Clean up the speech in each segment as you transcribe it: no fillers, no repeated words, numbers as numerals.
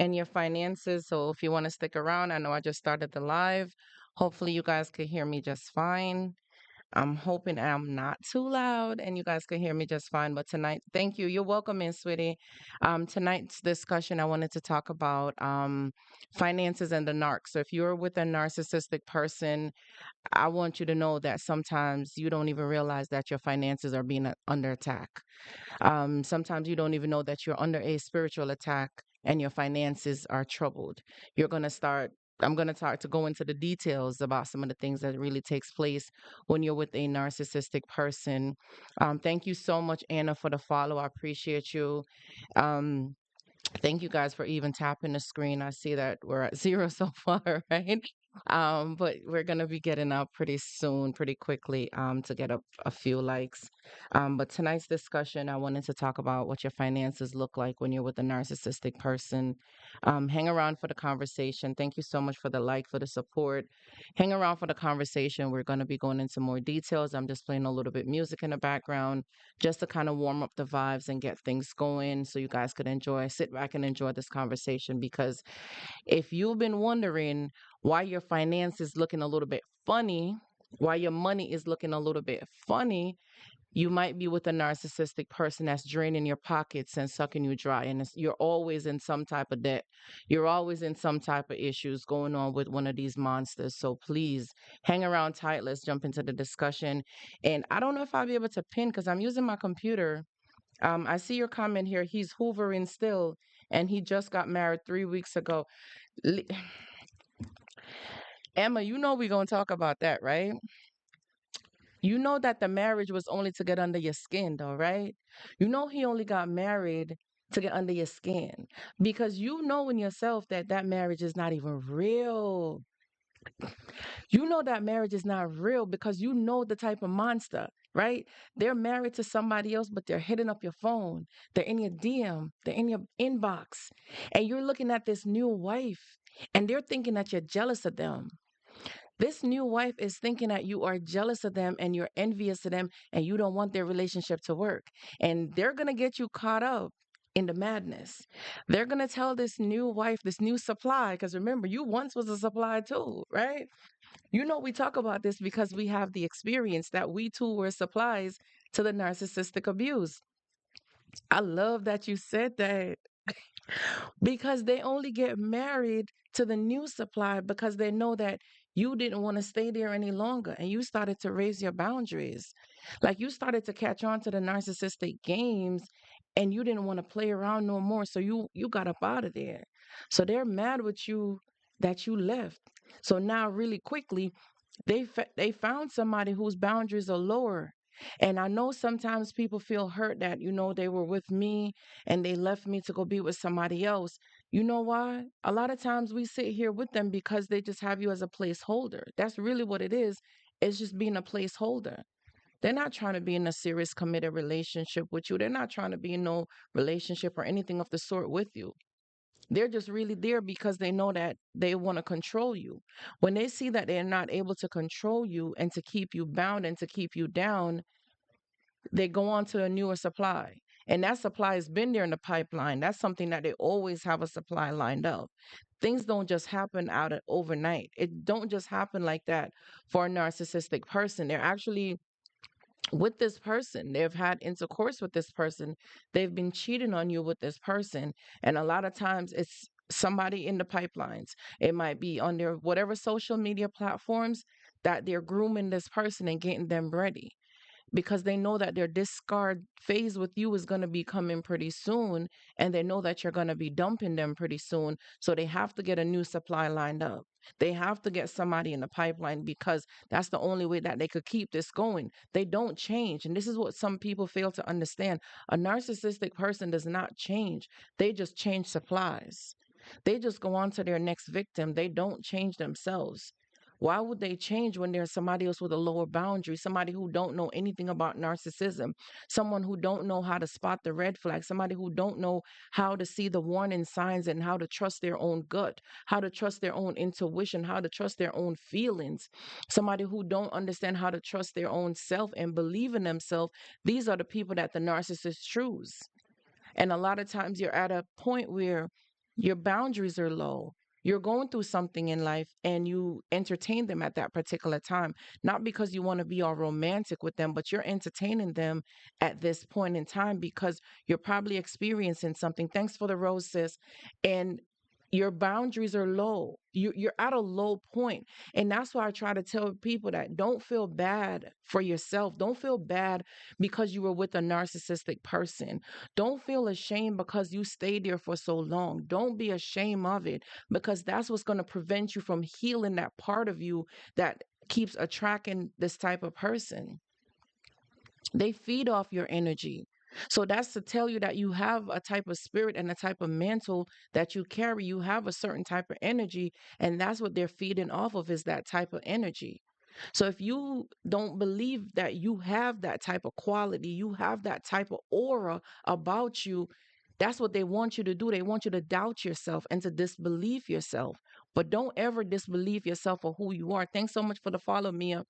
and your finances. So if you want to stick around, I know I just started the live. Hopefully, you guys could hear me just fine. I'm hoping I'm not too loud and you guys can hear me just fine. But tonight, thank you. You're welcome in, sweetie. Tonight's discussion, I wanted to talk about finances and the narc. So if you're with a narcissistic person, I want you to know that sometimes you don't even realize that your finances are being under attack. Sometimes you don't even know that you're under a spiritual attack and your finances are troubled. You're going to start. I'm going to talk to go into the details about some of the things that really takes place when you're with a narcissistic person. Thank you so much, Anna, for the follow. I appreciate you. Um, Thank you guys for even tapping the screen. I see that we're at zero so far, right? But we're gonna be getting up pretty soon, pretty quickly, to get up a few likes. But tonight's discussion, I wanted to talk about what your finances look like when you're with a narcissistic person. Hang around for the conversation. Thank you so much for the like, for the support. Hang around for the conversation. We're gonna be going into more details. I'm just playing a little bit music in the background just to kind of warm up the vibes and get things going so you guys could sit back and enjoy this conversation. Because if you've been wondering why your finances looking a little bit funny, why your money is looking a little bit funny, you might be with a narcissistic person that's draining your pockets and sucking you dry. And you're always in some type of debt. You're always in some type of issues going on with one of these monsters. So please hang around tight. Let's jump into the discussion. And I don't know if I'll be able to pin because I'm using my computer. I see your comment here. He's hoovering still, and he just got married 3 weeks ago. Li- Emma, you know we're going to talk about that, right? You know that the marriage was only to get under your skin, though, right? You know he only got married to get under your skin because you know in yourself that that marriage is not even real. You know that marriage is not real because you know the type of monster, right? They're married to somebody else, but they're hitting up your phone. They're in your DM, they're in your inbox, and you're looking at this new wife and they're thinking that you're jealous of them. This new wife is thinking that you are jealous of them and you're envious of them and you don't want their relationship to work. And they're going to get you caught up in the madness. They're going to tell this new wife, this new supply, because remember, you once was a supply too, right? You know, we talk about this because we have the experience that we too were supplies to the narcissistic abuse. I love that you said that because they only get married to the new supply because they know that you didn't want to stay there any longer and you started to raise your boundaries. Like you started to catch on to the narcissistic games and you didn't want to play around no more. So you got up out of there. So they're mad with you that you left. So now really quickly they found somebody whose boundaries are lower. And I know sometimes people feel hurt that, they were with me and they left me to go be with somebody else. You know why? A lot of times we sit here with them because they just have you as a placeholder. That's really what it is. It's just being a placeholder. They're not trying to be in a serious committed relationship with you. They're not trying to be in no relationship or anything of the sort with you. They're just really there because they know that they want to control you. When they see that they're not able to control you and to keep you bound and to keep you down, they go on to a newer supply. And that supply has been there in the pipeline. That's something that they always have a supply lined up. Things don't just happen out of overnight. It don't just happen like that for a narcissistic person. They're actually with this person. They've had intercourse with this person. They've been cheating on you with this person. And a lot of times it's somebody in the pipelines. It might be on their whatever social media platforms that they're grooming this person and getting them ready because they know that their discard phase with you is going to be coming pretty soon and they know that you're going to be dumping them pretty soon, so they have to get a new supply lined up. They have to get somebody in the pipeline because that's the only way that they could keep this going. They don't change, and this is what some people fail to understand. A narcissistic person does not change. They just change supplies. They just go on to their next victim. They don't change themselves. Why would they change when there's somebody else with a lower boundary, somebody who don't know anything about narcissism, someone who don't know how to spot the red flag, somebody who don't know how to see the warning signs and how to trust their own gut, how to trust their own intuition, how to trust their own feelings, somebody who don't understand how to trust their own self and believe in themselves. These are the people that the narcissist choose. And a lot of times you're at a point where Your boundaries are low. You're going through something in life and you entertain them at that particular time, not because you want to be all romantic with them, but you're entertaining them at this point in time because you're probably experiencing something. Thanks for the rose, sis. And your boundaries are low. You're at a low point. And that's why I try to tell people that don't feel bad for yourself. Don't feel bad because you were with a narcissistic person. Don't feel ashamed because you stayed there for so long. Don't be ashamed of it because that's what's going to prevent you from healing that part of you that keeps attracting this type of person. They feed off your energy. So that's to tell you that you have a type of spirit and a type of mantle that you carry. You have a certain type of energy, and that's what they're feeding off of is that type of energy. So if you don't believe that you have that type of quality, you have that type of aura about you, that's what they want you to do. They want you to doubt yourself and to disbelieve yourself. But don't ever disbelieve yourself or who you are. Thanks so much for the follow, Mia.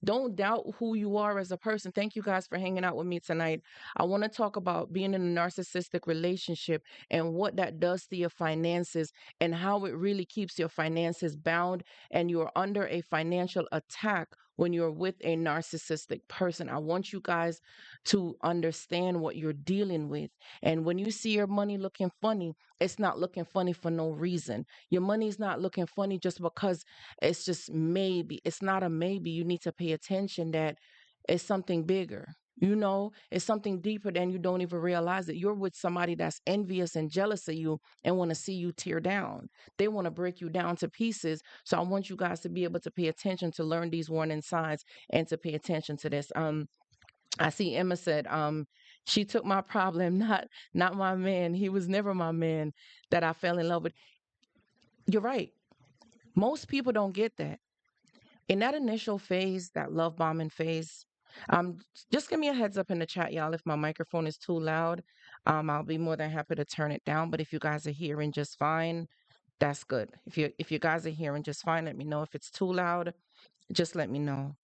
Don't doubt who you are as a person. Thank you guys for hanging out with me tonight. I want to talk about being in a narcissistic relationship and what that does to your finances and how it really keeps your finances bound and you're under a financial attack when you're with a narcissistic person. I want you guys to understand what you're dealing with. And when you see your money looking funny, it's not looking funny for no reason. Your money's not looking funny just because it's just maybe. It's not a maybe. You need to pay attention that it's something bigger. You know, it's something deeper than you don't even realize it. You're with somebody that's envious and jealous of you and want to see you tear down. They want to break you down to pieces. So I want you guys to be able to pay attention to learn these warning signs and to pay attention to this. I see Emma said, she took my problem, not my man. He was never my man that I fell in love with. You're right. Most people don't get that in that initial phase, that love bombing phase, um, just give me a heads up in the chat, y'all. If my microphone is too loud, I'll be more than happy to turn it down. But if you guys are hearing just fine, that's good. If you guys are hearing just fine, let me know. If it's too loud, just let me know.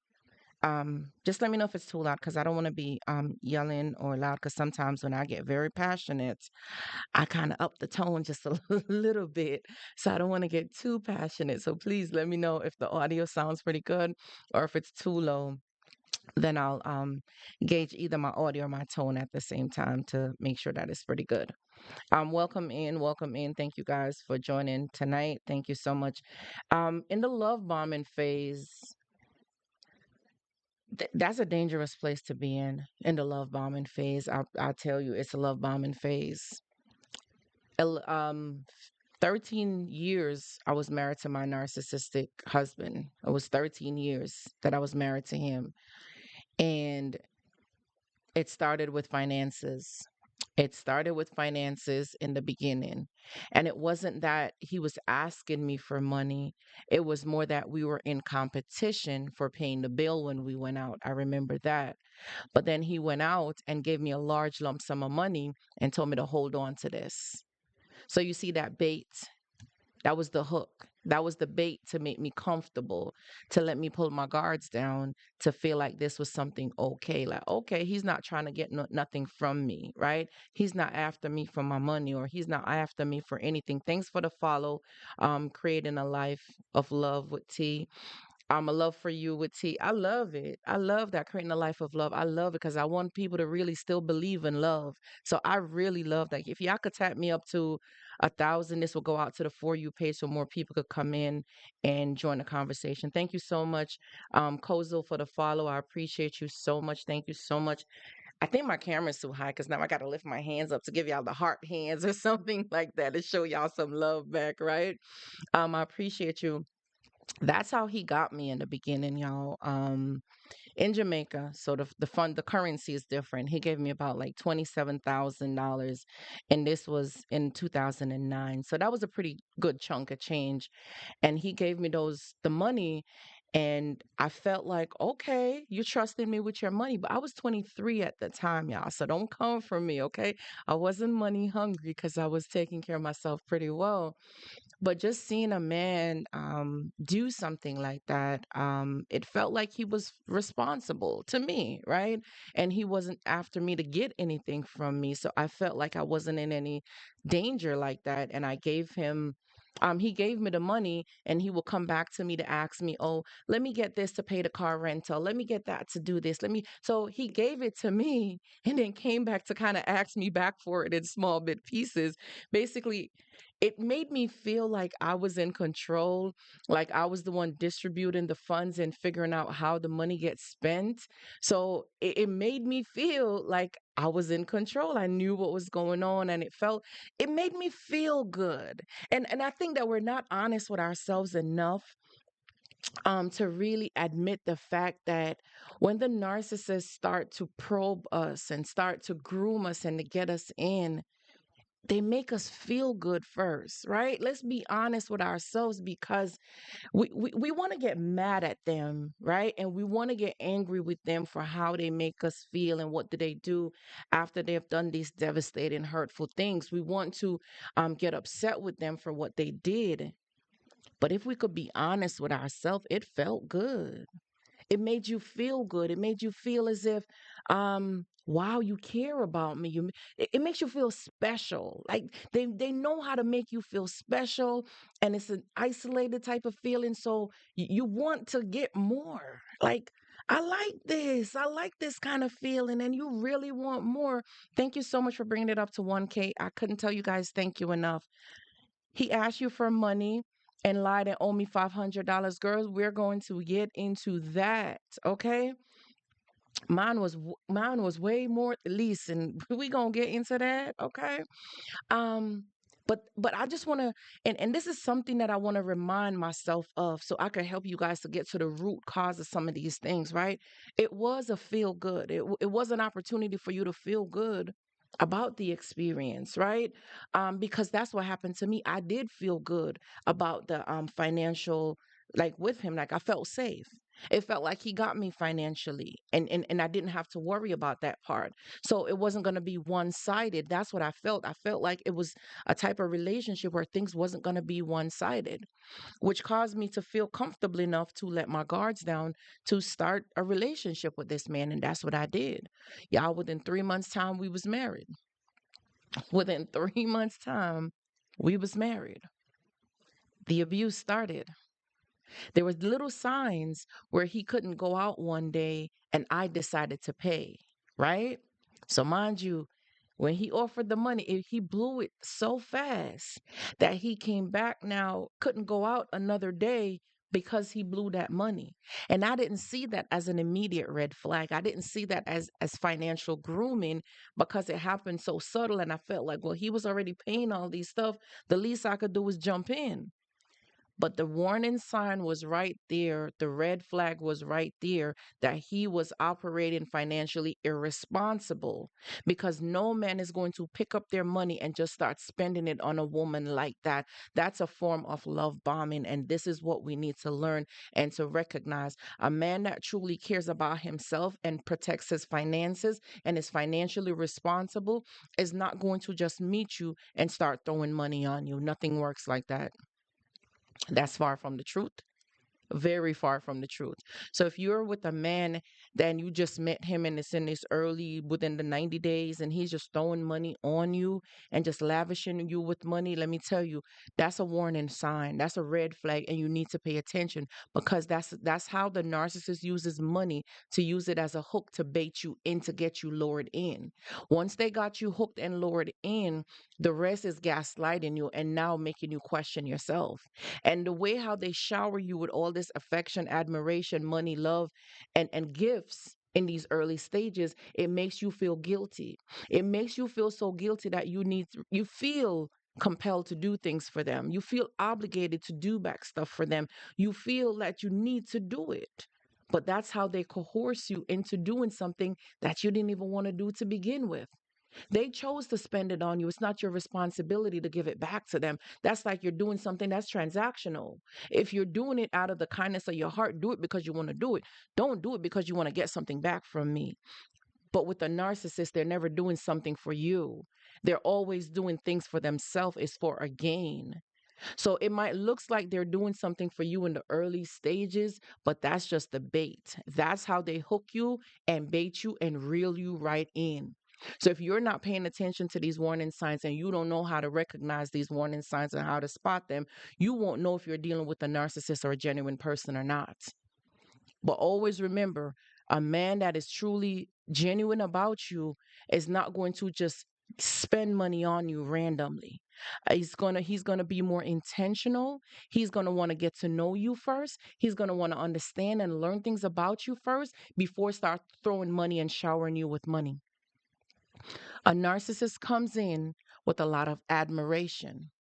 Just let me know if it's too loud because I don't want to be yelling or loud. Because sometimes when I get very passionate, I kind of up the tone just a little bit. So I don't want to get too passionate. So please let me know if the audio sounds pretty good or if it's too low. Then I'll gauge either my audio or my tone at the same time to make sure that it's pretty good. Welcome in, welcome in. Thank you guys for joining tonight. Thank you so much. In the love bombing phase, that's a dangerous place to be in the love bombing phase. I'll tell you, it's a love bombing phase. 13 years I was married to my narcissistic husband. It was 13 years that I was married to him. And it started with finances. It started with finances in the beginning. And it wasn't that he was asking me for money. It was more that we were in competition for paying the bill when we went out. I remember that. But then he went out and gave me a large lump sum of money and told me to hold on to this. So you see that bait. That was the hook. That was the bait to make me comfortable, to let me pull my guards down, to feel like this was something okay. Like, okay, he's not trying to get nothing from me, right? He's not after me for my money or he's not after me for anything. Thanks for the follow. Creating a life of love with T. A love for you with T. I love it. I love that creating a life of love. I love it because I want people to really still believe in love. So I really love that. If y'all could tap me up to 1,000, this will go out to the For You page so more people could come in and join the conversation. Thank you so much, Kozo, for the follow. I appreciate you so much. Thank you so much. I think my camera's too high because now I got to lift my hands up to give y'all the heart hands or something like that to show y'all some love back, right? I appreciate you. That's how he got me in the beginning, y'all. In Jamaica, so the currency is different. He gave me about like $27,000, and this was in 2009. So that was a pretty good chunk of change. And he gave me the money, and I felt like, okay, you trusted me with your money, but I was 23 at the time, y'all. So don't come for me, okay? I wasn't money hungry because I was taking care of myself pretty well. But just seeing a man do something like that, it felt like he was responsible to me, right? And he wasn't after me to get anything from me. So I felt like I wasn't in any danger like that. And I gave him, he gave me the money and he will come back to me to ask me, oh, let me get this to pay the car rental. Let me get that to do this. Let me. So he gave it to me and then came back to kind of ask me back for it in small bit pieces. Basically, it made me feel like I was in control, like I was the one distributing the funds and figuring out how the money gets spent. So it made me feel like I was in control. I knew what was going on and it made me feel good. And I think that we're not honest with ourselves enough to really admit the fact that when the narcissists start to probe us and start to groom us and to get us in, they make us feel good first, right? Let's be honest with ourselves because we want to get mad at them, right? And we want to get angry with them for how they make us feel and what do they do after they've done these devastating, hurtful things. We want to get upset with them for what they did. But if we could be honest with ourselves, it felt good. It made you feel good. It made you feel as if, wow, you care about me. It makes you feel special. Like they know how to make you feel special, and it's an isolated type of feeling. So you want to get more. Like I like this. I like this kind of feeling, and you really want more. Thank you so much for bringing it up to 1K. I couldn't tell you guys thank you enough. He asked you for money and lied and owe me $500. Girls, we're going to get into that, okay? Mine was way more at least, and we gonna get into that, okay? Um, but I just want to, and this is something that I want to remind myself of, so I can help you guys to get to the root cause of some of these things, right? It was a feel good. It was an opportunity for you to feel good about the experience, right? Because that's what happened to me. I did feel good about the financial, like with him, like I felt safe. It felt like he got me financially, and I didn't have to worry about that part. So it wasn't going to be one sided. That's what I felt. I felt like it was a type of relationship where things wasn't going to be one sided, which caused me to feel comfortable enough to let my guards down to start a relationship with this man. And that's what I did. Y'all, within 3 months' time, we was married. Within 3 months' time, we was married. The abuse started. There was little signs where he couldn't go out one day and I decided to pay, right? So mind you, when he offered the money, he blew it so fast that he came back now, couldn't go out another day because he blew that money. And I didn't see that as an immediate red flag. I didn't see that as financial grooming because it happened so subtle and I felt like, well, he was already paying all these stuff. The least I could do was jump in. But the warning sign was right there. The red flag was right there that he was operating financially irresponsible because no man is going to pick up their money and just start spending it on a woman like that. That's a form of love bombing. And this is what we need to learn and to recognize. A man that truly cares about himself and protects his finances and is financially responsible is not going to just meet you and start throwing money on you. Nothing works like that. That's far from the truth, very far from the truth. So if you're with a man, then you just met him and it's in this early within the 90 days and he's just throwing money on you and just lavishing you with money, let me tell you, that's a warning sign. That's a red flag and you need to pay attention because that's how the narcissist uses money, to use it as a hook to bait you in, to get you lured in. Once they got you hooked and lured in, the rest is gaslighting you and now making you question yourself. And the way how they shower you with all this affection, admiration, money, love, and gifts in these early stages, it makes you feel guilty. It makes you feel so guilty that you feel compelled to do things for them. You feel obligated to do back stuff for them. You feel that you need to do it. But that's how they coerce you into doing something that you didn't even want to do to begin with. They chose to spend it on you. It's not your responsibility to give it back to them. That's like you're doing something that's transactional. If you're doing it out of the kindness of your heart, do it because you want to do it. Don't do it because you want to get something back from me. But with a narcissist, they're never doing something for you. They're always doing things for themselves, is for a gain. So it might looks like they're doing something for you in the early stages, but that's just the bait. That's how they hook you and bait you and reel you right in. So if you're not paying attention to these warning signs and you don't know how to recognize these warning signs and how to spot them, you won't know if you're dealing with a narcissist or a genuine person or not. But always remember, a man that is truly genuine about you is not going to just spend money on you randomly. He's going to be more intentional. He's going to want to get to know you first. He's going to want to understand and learn things about you first before start throwing money and showering you with money. A narcissist comes in with a lot of admiration.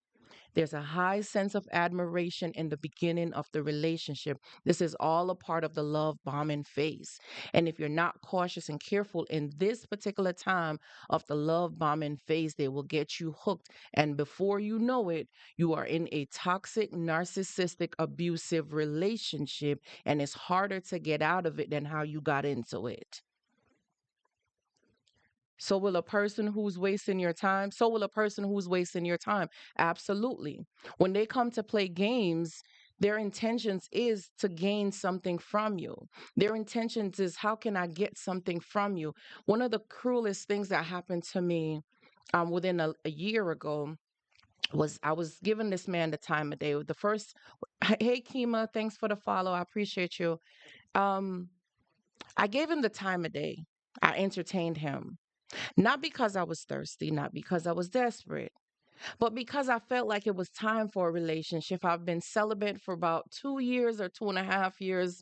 There's a high sense of admiration in the beginning of the relationship. This is all a part of the love bombing phase. And if you're not cautious and careful in this particular time of the love bombing phase, they will get you hooked. And before you know it, you are in a toxic, narcissistic, abusive relationship. And it's harder to get out of it than how you got into it. So will a person who's wasting your time. So will a person who's wasting your time. Absolutely. When they come to play games, their intentions is to gain something from you. Their intentions is how can I get something from you? One of the cruelest things that happened to me within a year ago was I was giving this man the time of day. The first, hey Kima, thanks for the follow. I appreciate you. Um, I gave him the time of day. I entertained him. Not because I was thirsty, not because I was desperate, but because I felt like it was time for a relationship. I've been celibate for about 2 years or 2.5 years.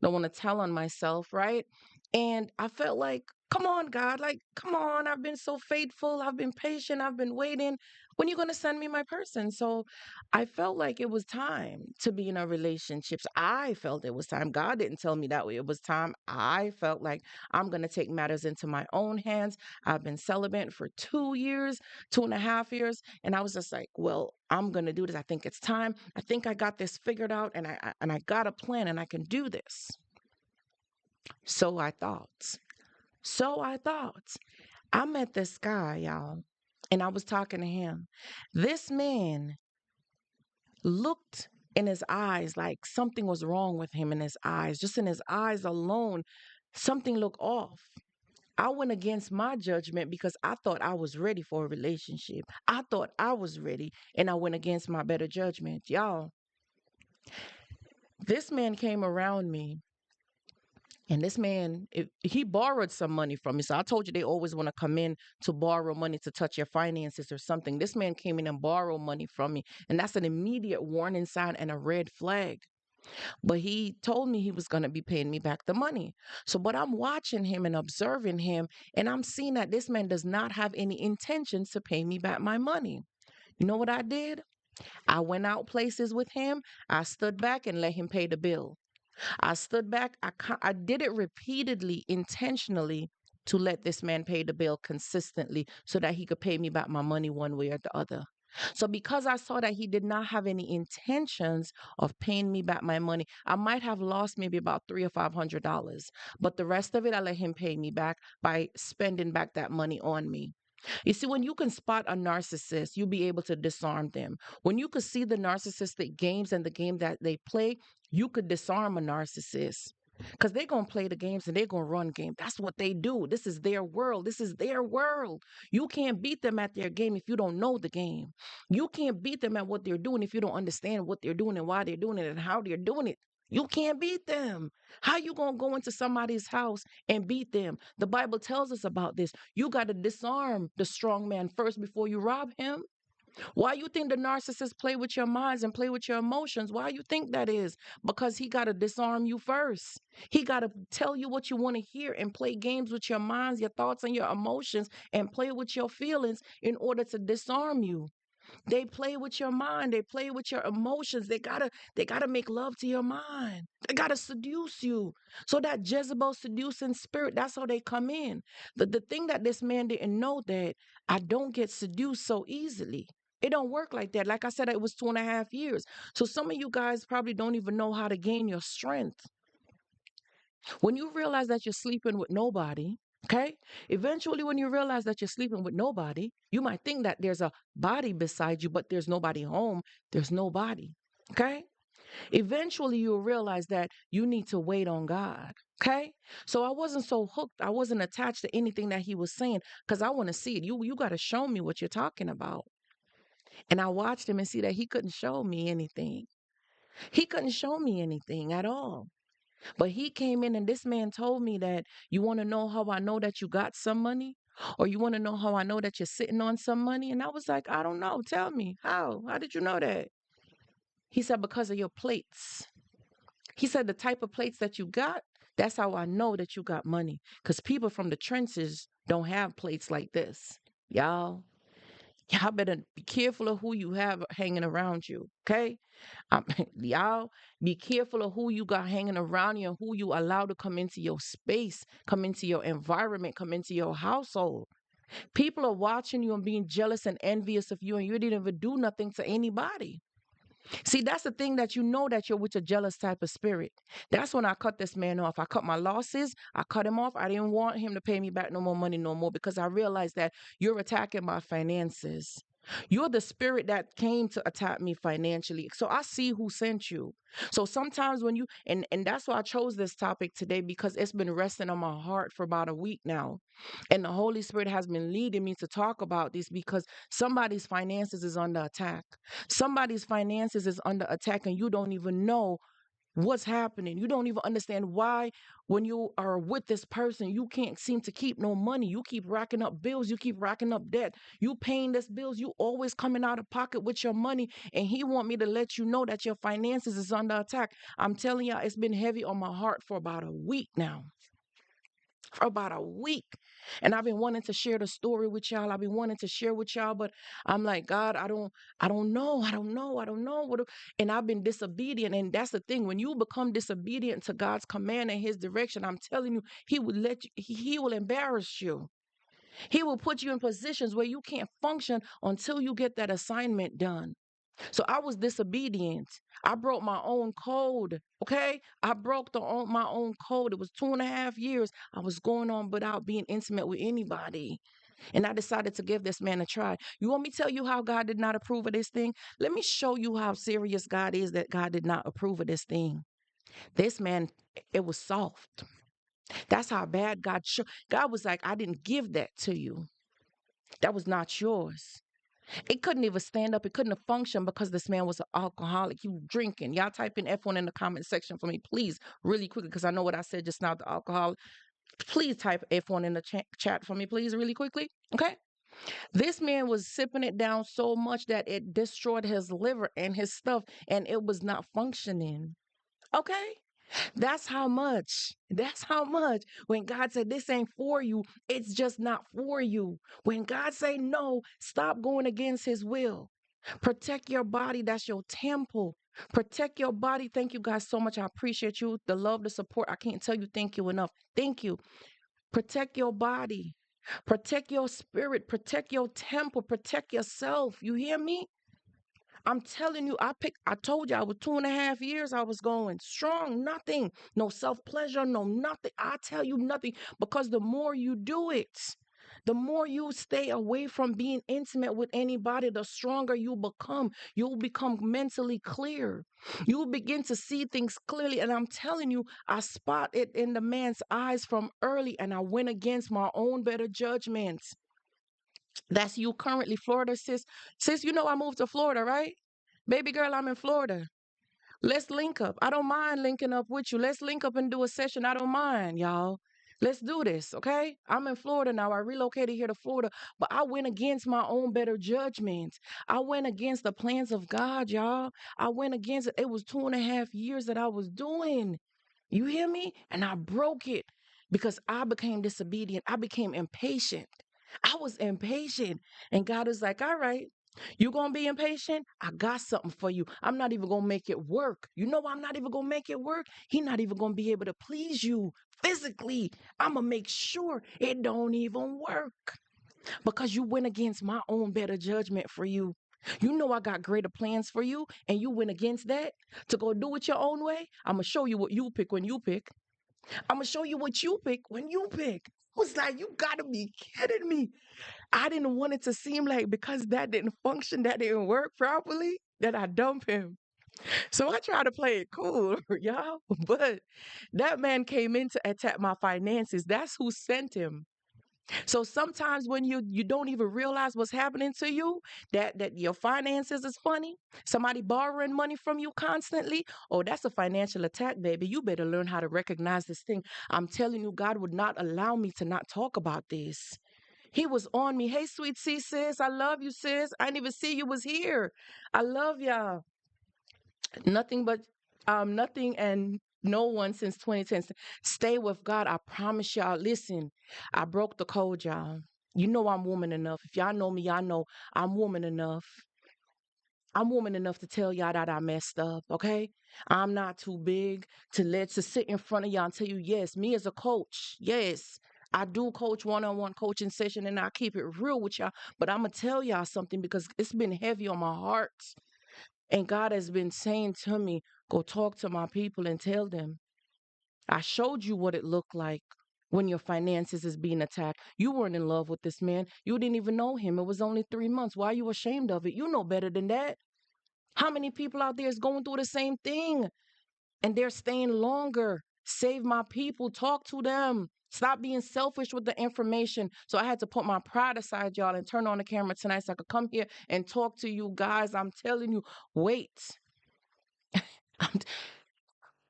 Don't want to tell on myself, right? And I felt like, come on, God, like, come on. I've been so faithful. I've been patient. I've been waiting. When you going to send me my person? So I felt like it was time to be in a relationship. So I felt it was time. God didn't tell me that way. It was time. I felt like I'm going to take matters into my own hands. I've been celibate for 2 years, 2.5 years. And I was just like, well, I'm going to do this. I think it's time. I think I got this figured out and I got a plan and I can do this. So I thought. So I thought. I met this guy, y'all, and I was talking to him. This man looked in his eyes like something was wrong with him in his eyes. Just in his eyes alone, something looked off. I went against my judgment because I thought I was ready for a relationship. I thought I was ready, and I went against my better judgment. Y'all, this man came around me. And this man, he borrowed some money from me. So I told you they always want to come in to borrow money to touch your finances or something. This man came in and borrowed money from me. And that's an immediate warning sign and a red flag. But he told me he was going to be paying me back the money. So, but I'm watching him and observing him, and I'm seeing that this man does not have any intentions to pay me back my money. You know what I did? I went out places with him. I stood back and let him pay the bill. I stood back. I did it repeatedly, intentionally to let this man pay the bill consistently so that he could pay me back my money one way or the other. So because I saw that he did not have any intentions of paying me back my money, I might have lost maybe about $300 or $500. But the rest of it, I let him pay me back by spending back that money on me. You see, when you can spot a narcissist, you'll be able to disarm them. When you could see the narcissistic games and the game that they play, you could disarm a narcissist. Because they're going to play the games and they're going to run games. That's what they do. This is their world. This is their world. You can't beat them at their game if you don't know the game. You can't beat them at what they're doing if you don't understand what they're doing and why they're doing it and how they're doing it. You can't beat them. How you going to go into somebody's house and beat them? The Bible tells us about this. You got to disarm the strong man first before you rob him. Why you think the narcissist play with your minds and play with your emotions? Why you think that is? Because he got to disarm you first. He got to tell you what you want to hear and play games with your minds, your thoughts, and your emotions and play with your feelings in order to disarm you. They play with your mind. They play with your emotions. They gotta make love to your mind. They gotta seduce you. So that Jezebel seducing spirit, that's how they come in. The thing that this man didn't know that I don't get seduced so easily. It don't work like that. Like I said, it was 2.5 years. So some of you guys probably don't even know how to gain your strength. When you realize that you're sleeping with nobody, Okay. Eventually, when you realize that you're sleeping with nobody, you might think that there's a body beside you, but there's nobody home. There's nobody. Okay. Eventually, you'll realize that you need to wait on God. Okay. So I wasn't so hooked. I wasn't attached to anything that he was saying because I want to see it. You got to show me what you're talking about. And I watched him and see that he couldn't show me anything. He couldn't show me anything at all. But he came in and this man told me that you want to know how I know that you got some money? Or you want to know how I know that you're sitting on some money? And I was like, I don't know. Tell me. How? How did you know that? He said, because of your plates. He said, the type of plates that you got, that's how I know that you got money. Because people from the trenches don't have plates like this. Y'all, y'all better be careful of who you have hanging around you. Okay. Um, y'all be careful of who you got hanging around you and who you allow to come into your space, come into your environment, come into your household. People are watching you and being jealous and envious of you, and you didn't even do nothing to anybody. See, that's the thing that you know that you're with a jealous type of spirit. That's when I cut this man off. I cut my losses. I cut him off. I didn't want him to pay me back no more money no more because I realized that you're attacking my finances. You're the spirit that came to attack me financially. So I see who sent you. So sometimes when you and that's why I chose this topic today because it's been resting on my heart for about a week now. And the Holy Spirit has been leading me to talk about this because somebody's finances is under attack. Somebody's finances is under attack and you don't even know what's happening. You don't even understand why when you are with this person, you can't seem to keep no money. You keep racking up bills, you keep racking up debt. You paying this bills, you always coming out of pocket with your money and he want me to let you know that your finances is under attack. I'm telling y'all it's been heavy on my heart for about a week now, for about a week. And I've been wanting to share the story with y'all. I've been wanting to share with y'all, but I'm like, God, I don't know. I don't know what and I've been disobedient. And that's the thing. When you become disobedient to God's command and his direction, I'm telling you, he will let you, he will embarrass you. He will put you in positions where you can't function until you get that assignment done. So I was disobedient. I broke my own code. Okay. I broke my own code. It was 2.5 years. I was going on without being intimate with anybody. And I decided to give this man a try. You want me to tell you how God did not approve of this thing? Let me show you how serious God is that God did not approve of this thing. This man, it was soft. That's how bad God was like, I didn't give that to you. That was not yours. It couldn't even stand up. It couldn't have functioned because this man was an alcoholic. He was drinking. Y'all type in F1 in the comment section for me, please, really quickly, because I know what I said just now, the alcohol. Please type F1 in the chat for me, please, really quickly. Okay. This man was sipping it down so much that it destroyed his liver and his stuff, and it was not functioning. Okay. That's how much. That's how much. When God said this ain't for you, it's just not for you. When God say no, stop going against his will. Protect your body. That's your temple. Protect your body. Thank you guys so much. I appreciate you. The love, the support. I can't tell you thank you enough. Thank you. Protect your body. Protect your spirit. Protect your temple. Protect yourself. You hear me? I'm telling you, I told you I was 2.5 years I was going strong, nothing, no self-pleasure, no nothing. I tell you nothing because the more you do it, the more you stay away from being intimate with anybody, the stronger you become. You'll become mentally clear. You'll begin to see things clearly. And I'm telling you, I spot it in the man's eyes from early and I went against my own better judgments. That's you currently, Florida, sis. Sis, you know I moved to Florida, right? Baby girl, I'm in Florida. Let's link up. I don't mind linking up with you. Let's link up and do a session. I don't mind, y'all. Let's do this, okay? I'm in Florida now. I relocated here to Florida, but I went against my own better judgments. I went against the plans of God, y'all. I went against it. It was 2.5 years that I was doing. You hear me? And I broke it because I became disobedient. I became impatient. I was impatient. And God was like, all right, you going to be impatient? I got something for you. I'm not even going to make it work. You know why I'm not even going to make it work? He not even going to be able to please you physically. I'm going to make sure it don't even work because you went against my own better judgment for you. You know I got greater plans for you, and you went against that to go do it your own way. I'm going to show you what you pick when you pick. I'm going to show you what you pick when you pick. was like, you gotta be kidding me. I didn't want it to seem like because that didn't function, that didn't work properly, that I dump him. So I try to play it cool, y'all. But that man came in to attack my finances. That's who sent him. So sometimes when you don't even realize what's happening to you, that your finances is funny, somebody borrowing money from you constantly, oh, that's a financial attack, baby. You better learn how to recognize this thing. I'm telling you, God would not allow me to not talk about this. He was on me. Hey, sweet C sis, I love you, sis. I didn't even see you was here. I love y'all. Nothing but nothing and no one since 2010. Stay with God. I promise y'all. Listen, I broke the code, y'all. You know I'm woman enough. If y'all know me, y'all know I'm woman enough. I'm woman enough to tell y'all that I messed up, okay? I'm not too big to sit in front of y'all and tell you, yes, me as a coach, yes, I do coach one-on-one coaching session and I keep it real with y'all. But I'm gonna tell y'all something because it's been heavy on my heart. And God has been saying to me, go talk to my people and tell them. I showed you what it looked like when your finances is being attacked. You weren't in love with this man. You didn't even know him. It was only 3 months. Why are you ashamed of it? You know better than that. How many people out there is going through the same thing and they're staying longer? Save my people. Talk to them. Stop being selfish with the information. So I had to put my pride aside, y'all, and turn on the camera tonight so I could come here and talk to you guys. I'm telling you, wait.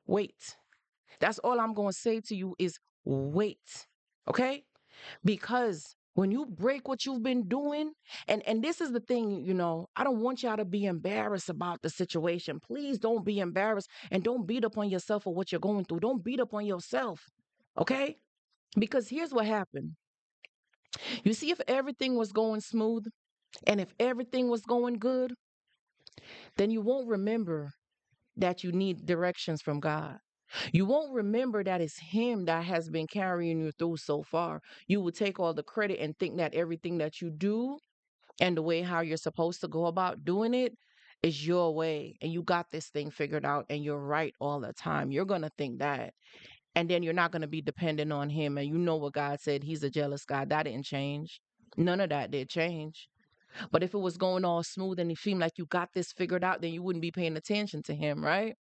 Wait. That's all I'm going to say to you is wait. Okay? Because when you break what you've been doing, and this is the thing, I don't want y'all to be embarrassed about the situation. Please don't be embarrassed and don't beat up on yourself for what you're going through. Don't beat up on yourself. Okay? Because here's what happened. You see, if everything was going smooth and if everything was going good, then you won't remember that you need directions from God. You won't remember that it's Him that has been carrying you through so far. You will take all the credit and think that everything that you do and the way how you're supposed to go about doing it is your way. And you got this thing figured out and you're right all the time. You're going to think that. And then you're not going to be dependent on Him. And you know what God said. He's a jealous God. That didn't change. None of that did change. But if it was going all smooth and it seemed like you got this figured out, then you wouldn't be paying attention to Him, right?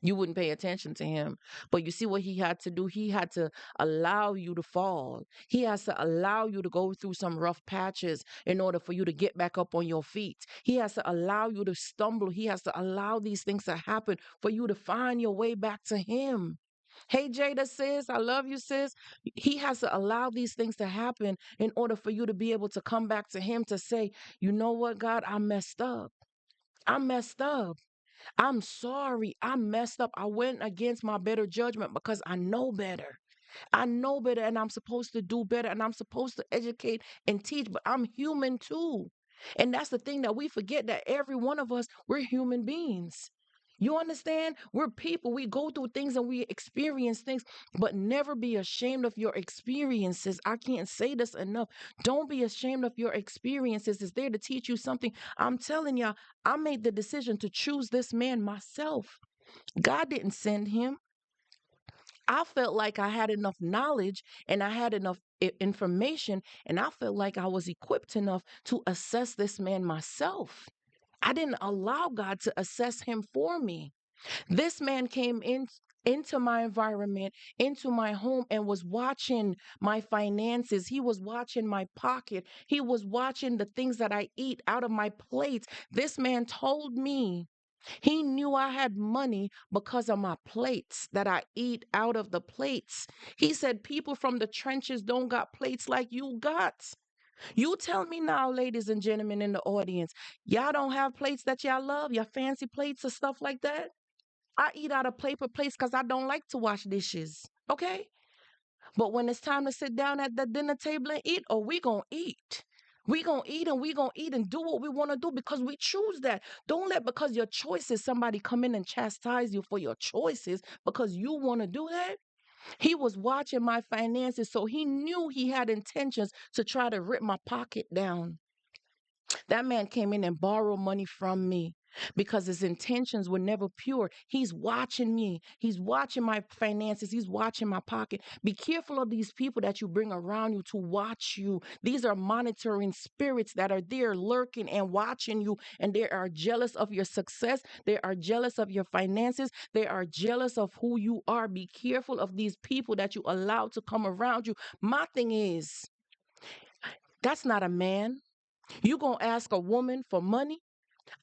You wouldn't pay attention to him. But you see what he had to do? He had to allow you to fall. He has to allow you to go through some rough patches in order for you to get back up on your feet. He has to allow you to stumble. He has to allow these things to happen for you to find your way back to him. Hey, Jada, sis, I love you, sis. He has to allow these things to happen in order for you to be able to come back to him to say, you know what, God, I messed up. I messed up. I'm sorry. I messed up. I went against my better judgment because I know better. I know better and I'm supposed to do better and I'm supposed to educate and teach, but I'm human too. And that's the thing that we forget that every one of us, we're human beings. You understand? We're people. We go through things and we experience things, but never be ashamed of your experiences. I can't say this enough. Don't be ashamed of your experiences. It's there to teach you something. I'm telling y'all, I made the decision to choose this man myself. God didn't send him. I felt like I had enough knowledge and I had enough information, and I felt like I was equipped enough to assess this man myself. I didn't allow God to assess him for me. This man came into my environment, into my home, and was watching my finances. He was watching my pocket. He was watching the things that I eat out of my plate. This man told me he knew I had money because of my plates that I eat out of the plates. He said, people from the trenches don't got plates like you got. You tell me now, ladies and gentlemen in the audience, y'all don't have plates that y'all love, your fancy plates or stuff like that? I eat out of paper plates because I don't like to wash dishes. Okay? But when it's time to sit down at the dinner table and eat, oh, we gonna eat. We gonna eat and we gonna eat and do what we want to do because we choose that. Don't let because your choices somebody come in and chastise you for your choices because you want to do that. He was watching my finances, so he knew he had intentions to try to rip my pocket down. That man came in and borrowed money from me. because his intentions were never pure. He's watching me. He's watching my finances. He's watching my pocket. Be careful of these people that you bring around you to watch you. These are monitoring spirits that are there lurking and watching you, and they are jealous of your success. They are jealous of your finances. They are jealous of who you are. Be careful of these people that you allow to come around you. My thing is, that's not a man. You gonna ask a woman for money?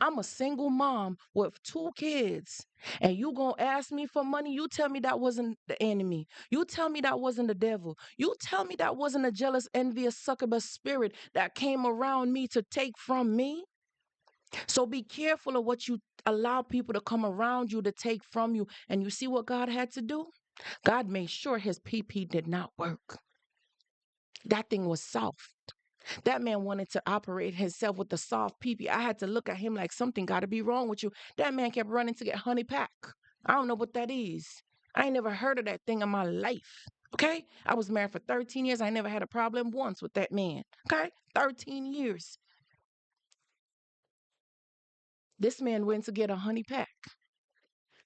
I'm a single mom with two kids, and you gonna ask me for money? You tell me that wasn't the enemy. You tell me that wasn't the devil. You tell me that wasn't a jealous, envious, succubus spirit that came around me to take from me. So be careful of what you allow people to come around you to take from you. And you see what God had to do? God made sure his PP did not work. That thing was soft. That man wanted to operate himself with the soft peepee. I had to look at him like something got to be wrong with you. That man kept running to get honey pack. I don't know what that is. I ain't never heard of that thing in my life. Okay? I was married for 13 years. I never had a problem once with that man. Okay? 13 years. This man went to get a honey pack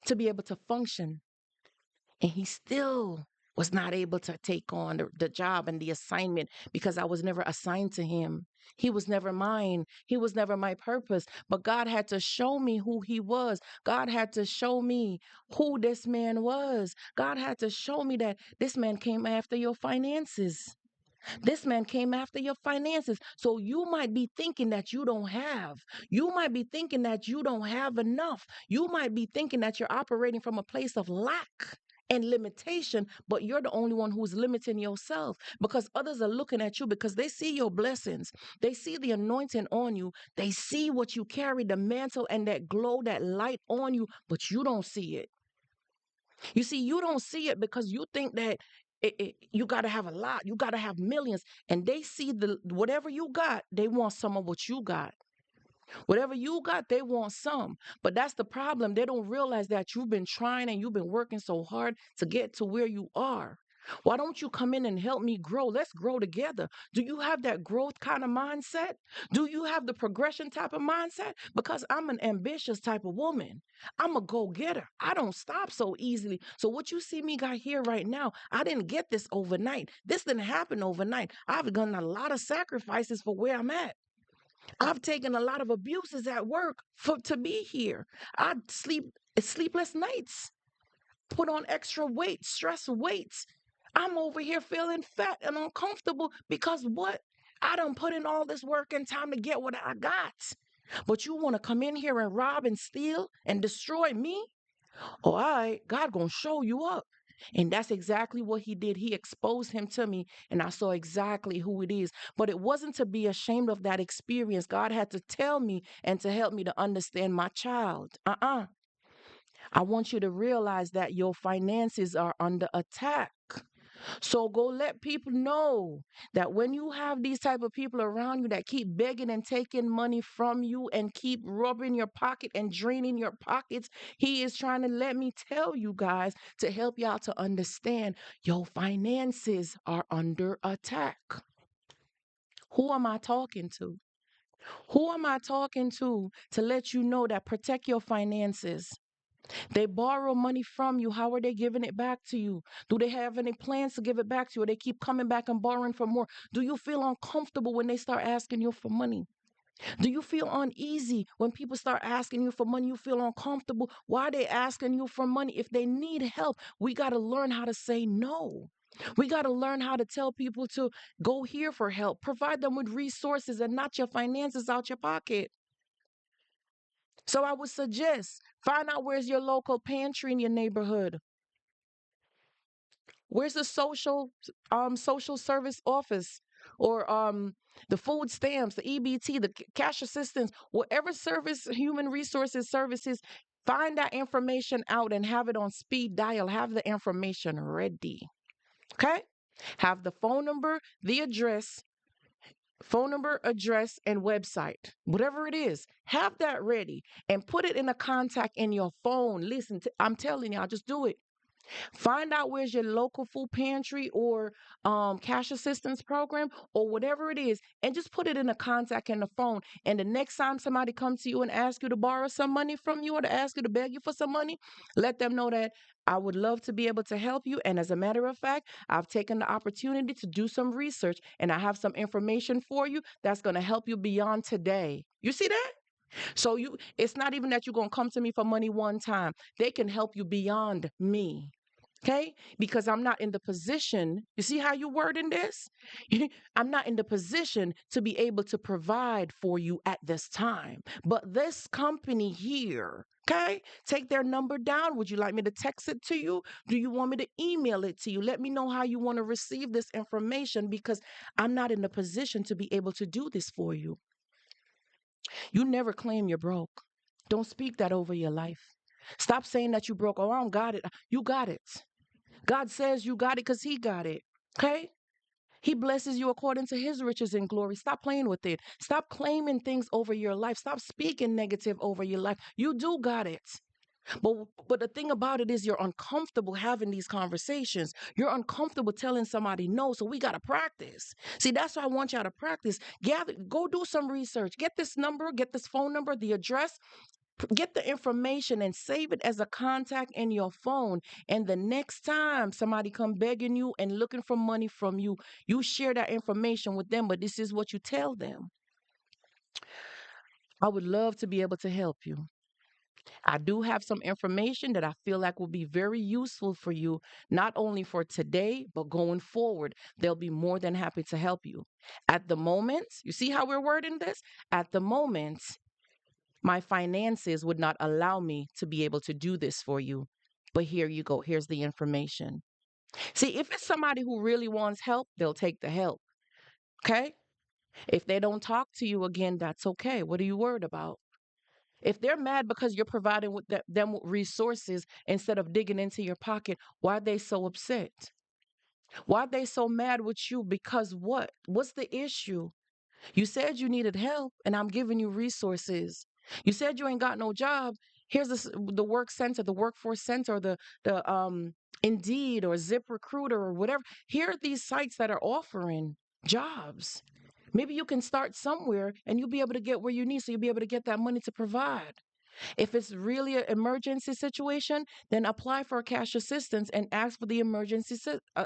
to be able to function, and he still was not able to take on the job and the assignment because I was never assigned to him. He was never mine. He was never my purpose. But God had to show me who he was. God had to show me who this man was. God had to show me that this man came after your finances. This man came after your finances. So you might be thinking that you don't have. You might be thinking that you don't have enough. You might be thinking that you're operating from a place of lack and limitation, but you're the only one who's limiting yourself because others are looking at you because they see your blessings. They see the anointing on you. They see what you carry, the mantle and that glow, that light on you, but you don't see it. You see, you don't see it because you think that you got to have a lot, you got to have millions, and they see the whatever you got, they want some of what you got. Whatever you got, they want some. But that's the problem. They don't realize that you've been trying and you've been working so hard to get to where you are. Why don't you come in and help me grow? Let's grow together. Do you have that growth kind of mindset? Do you have the progression type of mindset? Because I'm an ambitious type of woman. I'm a go-getter. I don't stop so easily. So what you see me got here right now, I didn't get this overnight. This didn't happen overnight. I've done a lot of sacrifices for where I'm at. I've taken a lot of abuses at work for to be here. I sleepless nights, put on extra weight, stress weights. I'm over here feeling fat and uncomfortable because what? I done put in all this work and time to get what I got. But you want to come in here and rob and steal and destroy me? Oh, all right, God gonna show you up. And that's exactly what he did. He exposed him to me, and I saw exactly who it is. But it wasn't to be ashamed of that experience. God had to tell me and to help me to understand my child. I want you to realize that your finances are under attack. So go let people know that when you have these type of people around you that keep begging and taking money from you and keep rubbing your pocket and draining your pockets, he is trying to let me tell you guys to help y'all to understand your finances are under attack. Who am I talking to? Who am I talking to let you know that protect your finances? They borrow money from you. How are they giving it back to you? Do they have any plans to give it back to you? Or they keep coming back and borrowing for more? Do you feel uncomfortable when they start asking you for money? Do you feel uneasy when people start asking you for money? You feel uncomfortable. Why are they asking you for money? If they need help, we got to learn how to say no. We got to learn how to tell people to go here for help. Provide them with resources and not your finances out your pocket. So I would suggest find out where's your local pantry in your neighborhood. Where's the social service office or the food stamps, the EBT, the cash assistance, whatever service, human resources services, find that information out and have it on speed dial. Have the information ready. Okay? Have the phone number, the address, phone number, address, and website. Whatever it is, have that ready and put it in a contact in your phone. Listen, I'm telling y'all, just do it. Find out where's your local food pantry or cash assistance program or whatever it is, and just put it in a contact in the phone. And the next time somebody comes to you and asks you to borrow some money from you or to ask you to beg you for some money, let them know that I would love to be able to help you. And as a matter of fact, I've taken the opportunity to do some research and I have some information for you that's going to help you beyond today. You see that? So it's not even that you're going to come to me for money one time. They can help you beyond me. Okay? Because I'm not in the position, you see how you wording this? I'm not in the position to be able to provide for you at this time. But this company here, okay? Take their number down. Would you like me to text it to you? Do you want me to email it to you? Let me know how you want to receive this information because I'm not in the position to be able to do this for you. You never claim you're broke. Don't speak that over your life. Stop saying that you broke. Oh, I don't got it. You got it. God says you got it because He got it. Okay? He blesses you according to His riches and glory. Stop playing with it. Stop claiming things over your life. Stop speaking negative over your life. You do got it. But but the thing about it is you're uncomfortable having these conversations. You're uncomfortable telling somebody no. So we gotta practice. See, that's why I want y'all to practice. Gather, go do some research. Get this number, get this phone number, the address, get the information and save it as a contact in your phone. And the next time somebody come begging you and looking for money from you, you share that information with them. But this is what you tell them. I would love to be able to help you. I do have some information that I feel like will be very useful for you, not only for today, but going forward. They'll be more than happy to help you. At the moment, you see how we're wording this? At the moment, my finances would not allow me to be able to do this for you. But here you go. Here's the information. See, if it's somebody who really wants help, they'll take the help. Okay? If they don't talk to you again, that's okay. What are you worried about? If they're mad because you're providing with them with resources instead of digging into your pocket, why are they so upset? Why are they so mad with you? Because what? What's the issue? You said you needed help, and I'm giving you resources. You said you ain't got no job. Here's the work center, the workforce center, the Indeed or Zip Recruiter or whatever. Here are these sites that are offering jobs. Maybe you can start somewhere and you'll be able to get where you need, so you'll be able to get that money to provide. If it's really an emergency situation, then apply for cash assistance and ask for the emergency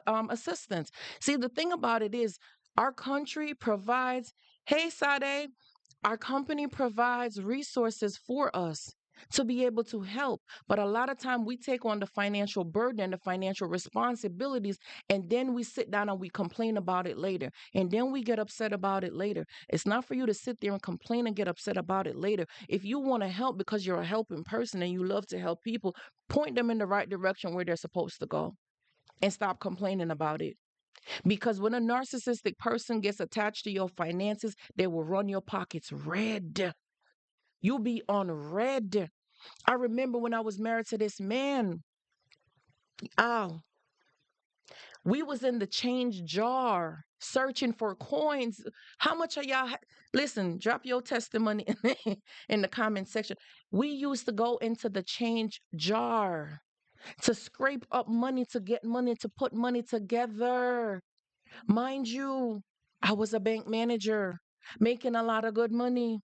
assistance. See, the thing about it is, our country provides, hey, Sade, our company provides resources for us to be able to help. But a lot of time we take on the financial burden and the financial responsibilities, and then we sit down and we complain about it later. And then we get upset about it later. It's not for you to sit there and complain and get upset about it later. If you want to help because you're a helping person and you love to help people, point them in the right direction where they're supposed to go and stop complaining about it. Because when a narcissistic person gets attached to your finances, they will run your pockets red. You'll be on red. I remember when I was married to this man, oh, we was in the change jar searching for coins. How much are y'all? Listen, drop your testimony in the comment section. We used to go into the change jar to scrape up money, to get money, to put money together. Mind you, I was a bank manager making a lot of good money.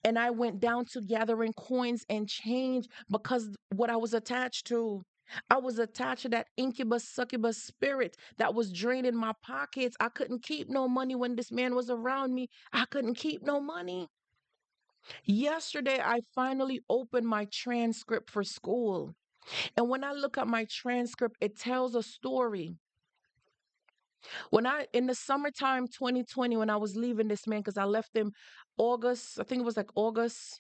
And I went down to gathering coins and change because what I was attached to. I was attached to that incubus succubus spirit that was draining my pockets. I couldn't keep no money when this man was around me. I couldn't keep no money. Yesterday, I finally opened my transcript for school. And when I look at my transcript, it tells a story. In the summertime 2020, when I was leaving this man, because I left him August, I think it was like August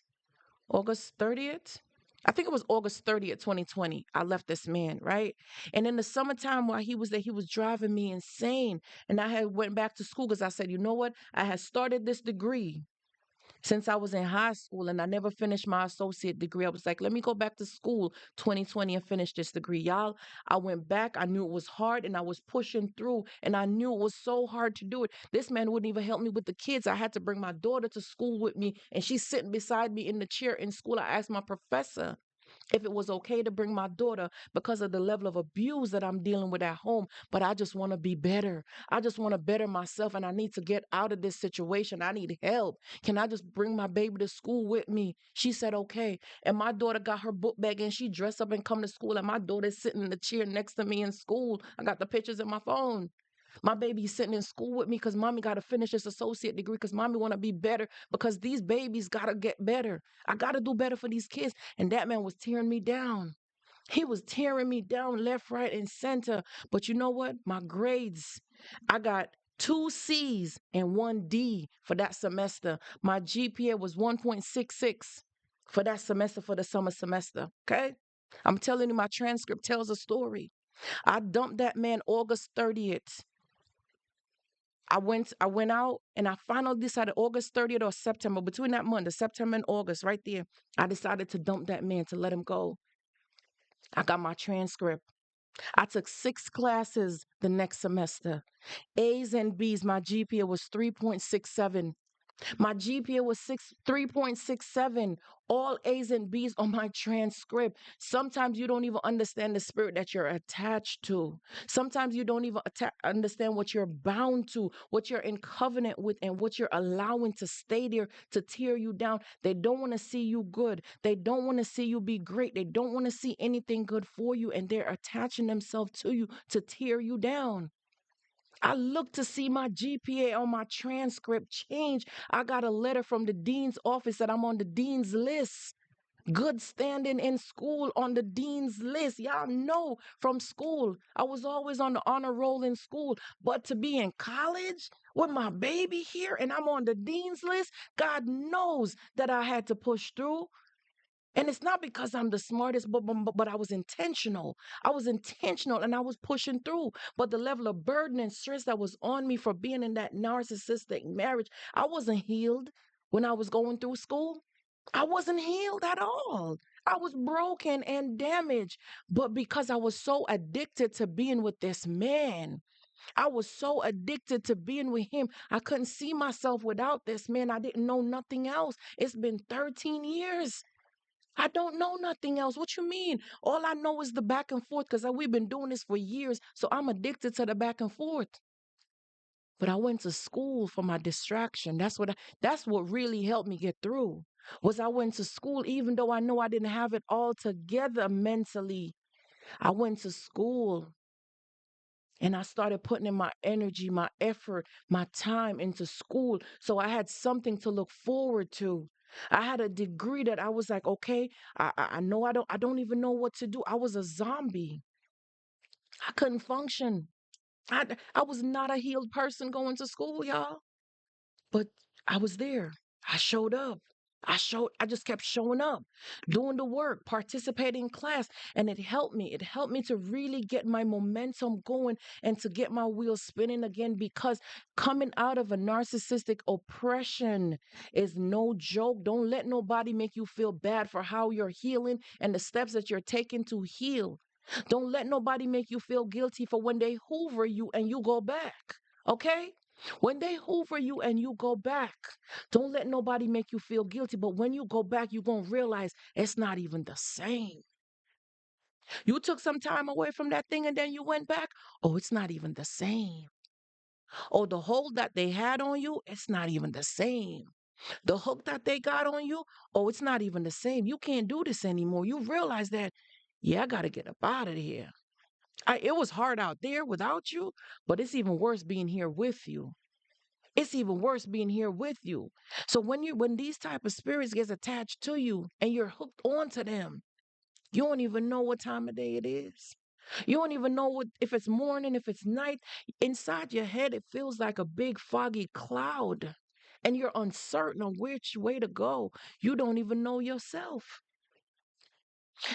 30th. I think it was August 30th, 2020. I left this man, right? And in the summertime while he was there, he was driving me insane. And I had went back to school because I said, you know what? I had started this degree since I was in high school and I never finished my associate degree. I was like, let me go back to school 2020 and finish this degree. Y'all, I went back. I knew it was hard and I was pushing through and I knew it was so hard to do it. This man wouldn't even help me with the kids. I had to bring my daughter to school with me and she's sitting beside me in the chair in school. I asked my professor, if it was okay to bring my daughter because of the level of abuse that I'm dealing with at home, but I just want to be better. I just want to better myself and I need to get out of this situation. I need help. Can I just bring my baby to school with me? She said, okay. And my daughter got her book bag and she dressed up and come to school. And my daughter's sitting in the chair next to me in school. I got the pictures in my phone. My baby's sitting in school with me because mommy got to finish this associate degree because mommy want to be better because these babies got to get better. I got to do better for these kids. And that man was tearing me down. He was tearing me down left, right, and center. But you know what? My grades, I got two C's and one D for that semester. My GPA was 1.66 for that semester, for the summer semester. Okay? I'm telling you, my transcript tells a story. I dumped that man August 30th. I went out and I finally decided August 30th or September, between that month, the September and August, right there, I decided to dump that man, to let him go. I got my transcript. I took 6 classes the next semester. A's and B's. My GPA was 3.67. My GPA was 3.67. All A's and B's on my transcript. Sometimes you don't even understand the spirit that you're attached to. Sometimes you don't even understand what you're bound to, what you're in covenant with, and what you're allowing to stay there to tear you down. They don't want to see you good. They don't want to see you be great. They don't want to see anything good for you, and they're attaching themselves to you to tear you down. I looked to see my GPA on my transcript change. I got a letter from the dean's office that I'm on the dean's list. Good standing in school on the dean's list. Y'all know from school, I was always on the honor roll in school. But to be in college with my baby here and I'm on the dean's list, God knows that I had to push through. And it's not because I'm the smartest, but I was intentional. I was intentional and I was pushing through. But the level of burden and stress that was on me for being in that narcissistic marriage, I wasn't healed when I was going through school. I wasn't healed at all. I was broken and damaged. But because I was so addicted to being with this man, I was so addicted to being with him. I couldn't see myself without this man. I didn't know nothing else. It's been 13 years. I don't know nothing else. What you mean? All I know is the back and forth because we've been doing this for years. So I'm addicted to the back and forth. But I went to school for my distraction. That's what really helped me get through. Was I went to school even though I know I didn't have it all together mentally. I went to school and I started putting in my energy, my effort, my time into school. So I had something to look forward to. I had a degree that I was like, okay, I know I don't even know what to do. I was a zombie. I couldn't function. I was not a healed person going to school, y'all. But I was there. I showed up. I just kept showing up, doing the work, participating in class, and it helped me. It helped me to really get my momentum going and to get my wheels spinning again because coming out of a narcissistic oppression is no joke. Don't let nobody make you feel bad for how you're healing and the steps that you're taking to heal. Don't let nobody make you feel guilty for when they hoover you and you go back. Okay? When they hoover you and you go back, don't let nobody make you feel guilty. But when you go back, you're going to realize it's not even the same. You took some time away from that thing and then you went back. Oh, it's not even the same. Oh, the hold that they had on you, it's not even the same. The hook that they got on you, oh, it's not even the same. You can't do this anymore. You realize that, yeah, I got to get up out of here. It was hard out there without you, but it's even worse being here with you. It's even worse being here with you. So when these type of spirits gets attached to you and you're hooked onto them, you don't even know what time of day it is. You don't even know what if it's morning, if it's night. Inside your head, it feels like a big foggy cloud. And you're uncertain on which way to go. You don't even know yourself.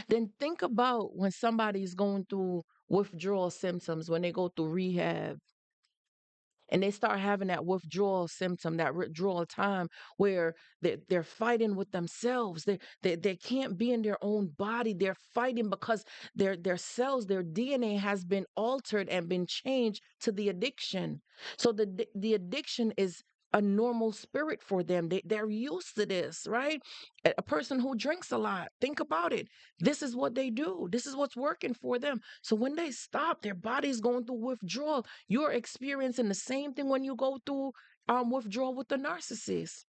Then think about when somebody's going through withdrawal symptoms, when they go through rehab and they start having that withdrawal symptom, that withdrawal time where they're fighting with themselves. They can't be in their own body. They're fighting because their cells, their DNA has been altered and been changed to the addiction. So the addiction is a normal spirit for them. They're used to this, right? A person who drinks a lot, think about it. This is what they do. This is what's working for them. So when they stop, their body's going through withdrawal. You're experiencing the same thing when you go through withdrawal with the narcissist.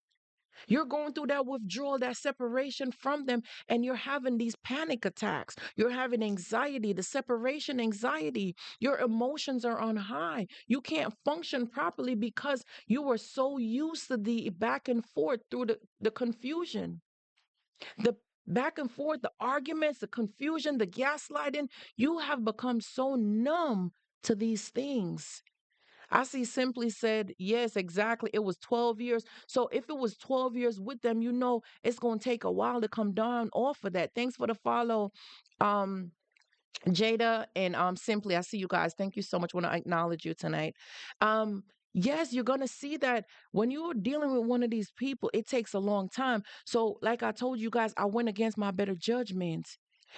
You're going through that withdrawal, that separation from them, and you're having these panic attacks. You're having anxiety, the separation anxiety. Your emotions are on high. You can't function properly because you were so used to the back and forth through the confusion, the back and forth, the arguments, the confusion, the gaslighting. You have become so numb to these things. I see Simply said, yes, exactly. It was 12 years. So if it was 12 years with them, it's going to take a while to come down off of that. Thanks for the follow, um, Jada and Simply. I see you guys. Thank you so much. Want to acknowledge you tonight. Um, yes, you're going to see that when you're dealing with one of these people, it takes a long time. So, like I told you guys, I went against my better judgment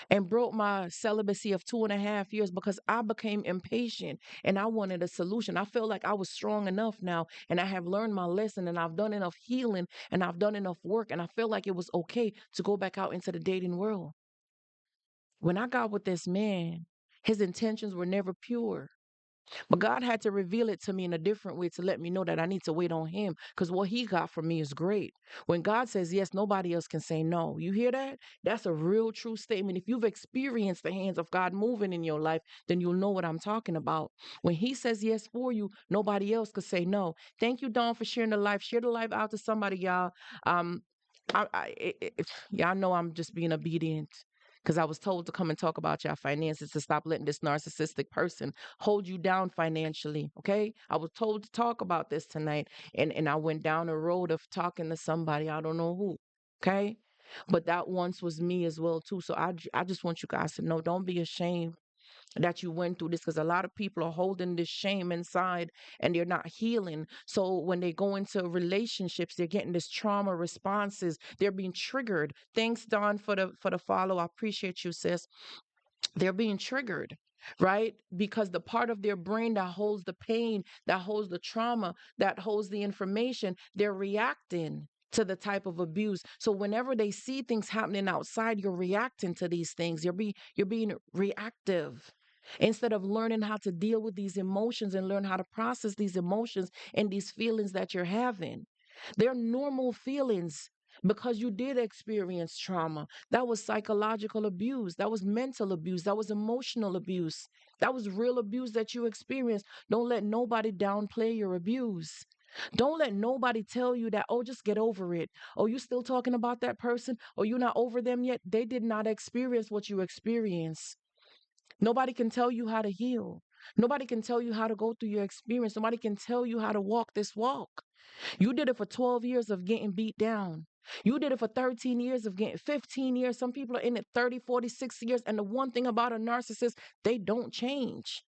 and broke my celibacy of 2.5 years because I became impatient and I wanted a solution. I felt like I was strong enough now and I have learned my lesson and I've done enough healing and I've done enough work and I felt like it was okay to go back out into the dating world. When I got with this man, his intentions were never pure. But God had to reveal it to me in a different way to let me know that I need to wait on him because what he got for me is great. When God says yes, nobody else can say no. You hear that? That's a real true statement. If you've experienced the hands of God moving in your life, then you'll know what I'm talking about. When he says yes for you, nobody else could say no. Thank you, Dawn, for sharing the life. Share the life out to somebody, y'all. Um, y'all know I'm just being obedient because I was told to come and talk about your finances to stop letting this narcissistic person hold you down financially. Okay. I was told to talk about this tonight. And I went down a road of talking to somebody. I don't know who. Okay. But that once was me as well, too. So I just want you guys to know don't be ashamed that you went through this because a lot of people are holding this shame inside and they're not healing. So when they go into relationships, they're getting this trauma responses. They're being triggered. Thanks, Don, for the follow. I appreciate you, sis. They're being triggered, right? Because the part of their brain that holds the pain, that holds the trauma, that holds the information, they're reacting to the type of abuse. So whenever they see things happening outside, you're reacting to these things. You're being reactive. Instead of learning how to deal with these emotions and learn how to process these emotions and these feelings that you're having. They're normal feelings because you did experience trauma. That was psychological abuse. That was mental abuse. That was emotional abuse. That was real abuse that you experienced. Don't let nobody downplay your abuse. Don't let nobody tell you that, oh, just get over it. Oh, you still talking about that person? Oh, you're not over them yet? They did not experience what you experienced. Nobody can tell you how to heal. Nobody can tell you how to go through your experience. Nobody can tell you how to walk this walk. You did it for 12 years of getting beat down. You did it for 13 years of getting 15 years. Some people are in it 30, 46 years. And the one thing about a narcissist, they don't change.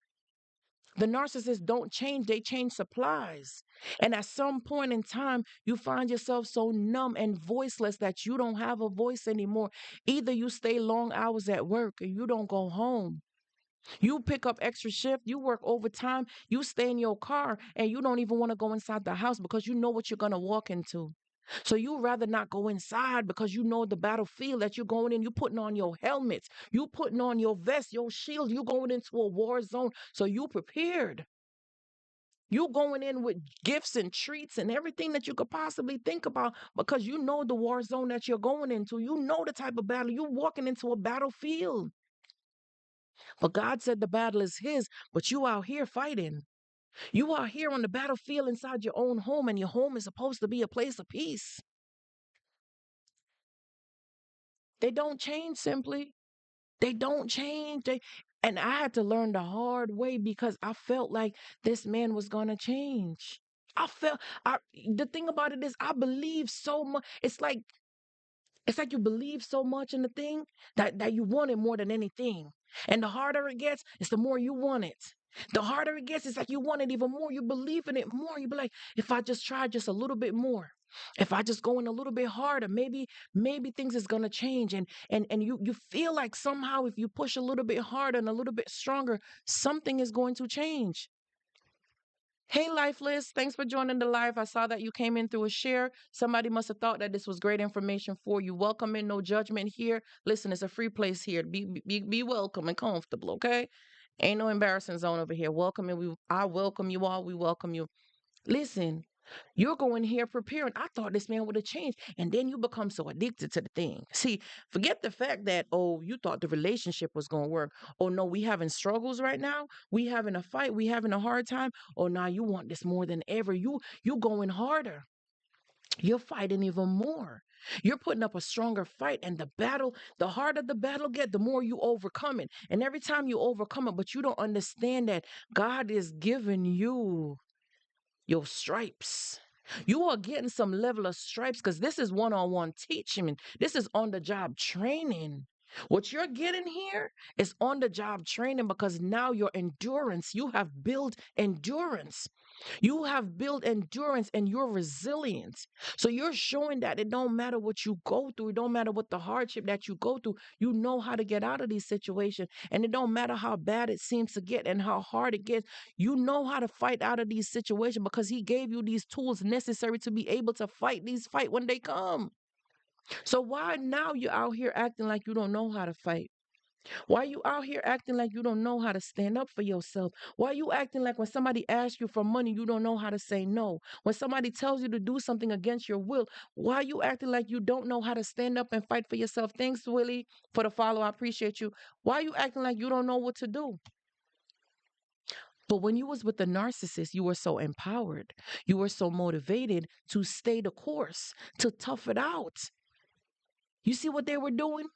The narcissists don't change, they change supplies. And at some point in time, you find yourself so numb and voiceless that you don't have a voice anymore. Either you stay long hours at work or you don't go home. You pick up extra shift, you work overtime, you stay in your car, and you don't even want to go inside the house because you know what you're going to walk into. So you rather not go inside because you know the battlefield that you're going in. You're putting on your helmets, you putting on your vest, your shield. You going into a war zone, so you prepared. You going in with gifts and treats and everything that you could possibly think about because you know the war zone that you're going into. You know the type of battle. You're walking into a battlefield. But God said the battle is his, but you out here fighting. You are here on the battlefield inside your own home, and your home is supposed to be a place of peace. They don't change simply. They don't change. And I had to learn the hard way because I felt like this man was gonna change. I felt I the thing about it is I believe so much. It's like you believe so much in the thing that you want it more than anything. And the harder it gets, it's the more you want it. The harder it gets, it's like you want it even more. You believe in it more. You be like, if I just try just a little bit more, if I just go in a little bit harder, maybe things is gonna change. And you feel like somehow if you push a little bit harder and a little bit stronger, something is going to change. Hey, Lifeless. Thanks for joining the live. I saw that you came in through a share. Somebody must have thought that this was great information for you. Welcome in, no judgment here. Listen, it's a free place here. Be welcome and comfortable, okay? Ain't no embarrassing zone over here. Welcome and I welcome you all. We welcome you. Listen, you're going here preparing. I thought this man would have changed. And then you become so addicted to the thing. See, forget the fact that, oh, you thought the relationship was going to work. Oh, no, we having struggles right now. We having a fight. We having a hard time. Oh, now you want this more than ever. You going harder. You're fighting even more. You're putting up a stronger fight. And the harder the battle get, the more you overcome it. And every time you overcome it, but you don't understand that God is giving you your stripes. You are getting some level of stripes because this is one-on-one teaching. This is on the job training. What you're getting here is on the job training because now your endurance, you have built endurance. You have built endurance and your resilience. So you're showing that it don't matter what you go through, it don't matter what the hardship that you go through, you know how to get out of these situations. And it don't matter how bad it seems to get and how hard it gets. You know how to fight out of these situations because he gave you these tools necessary to be able to fight these fight when they come. So why now you're out here acting like you don't know how to fight? Why you out here acting like you don't know how to stand up for yourself? Why you acting like when somebody asks you for money, you don't know how to say no? When somebody tells you to do something against your will, why you acting like you don't know how to stand up and fight for yourself? Thanks, Willie, for the follow. I appreciate you. Why you acting like you don't know what to do? But when you was with the narcissist, you were so empowered. You were so motivated to stay the course, to tough it out. You see what they were doing?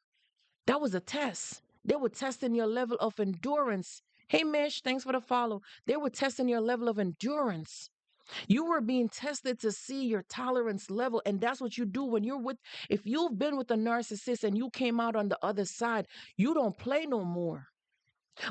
That was a test. They were testing your level of endurance. Hey, Mish, thanks for the follow. They were testing your level of endurance. You were being tested to see your tolerance level. And that's what you do when you're with, if you've been with a narcissist and you came out on the other side, you don't play no more.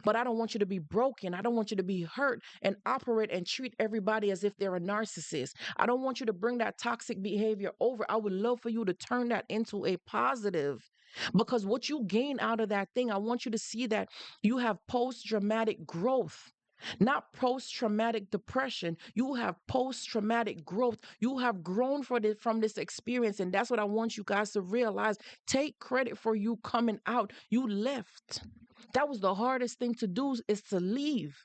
But I don't want you to be broken. I don't want you to be hurt and operate and treat everybody as if they're a narcissist. I don't want you to bring that toxic behavior over. I would love for you to turn that into a positive because what you gain out of that thing, I want you to see that you have post traumatic growth. Not post traumatic depression. You have post traumatic growth. You have grown from this experience. And that's what I want you guys to realize. Take credit for you coming out. You left. That was the hardest thing to do is to leave.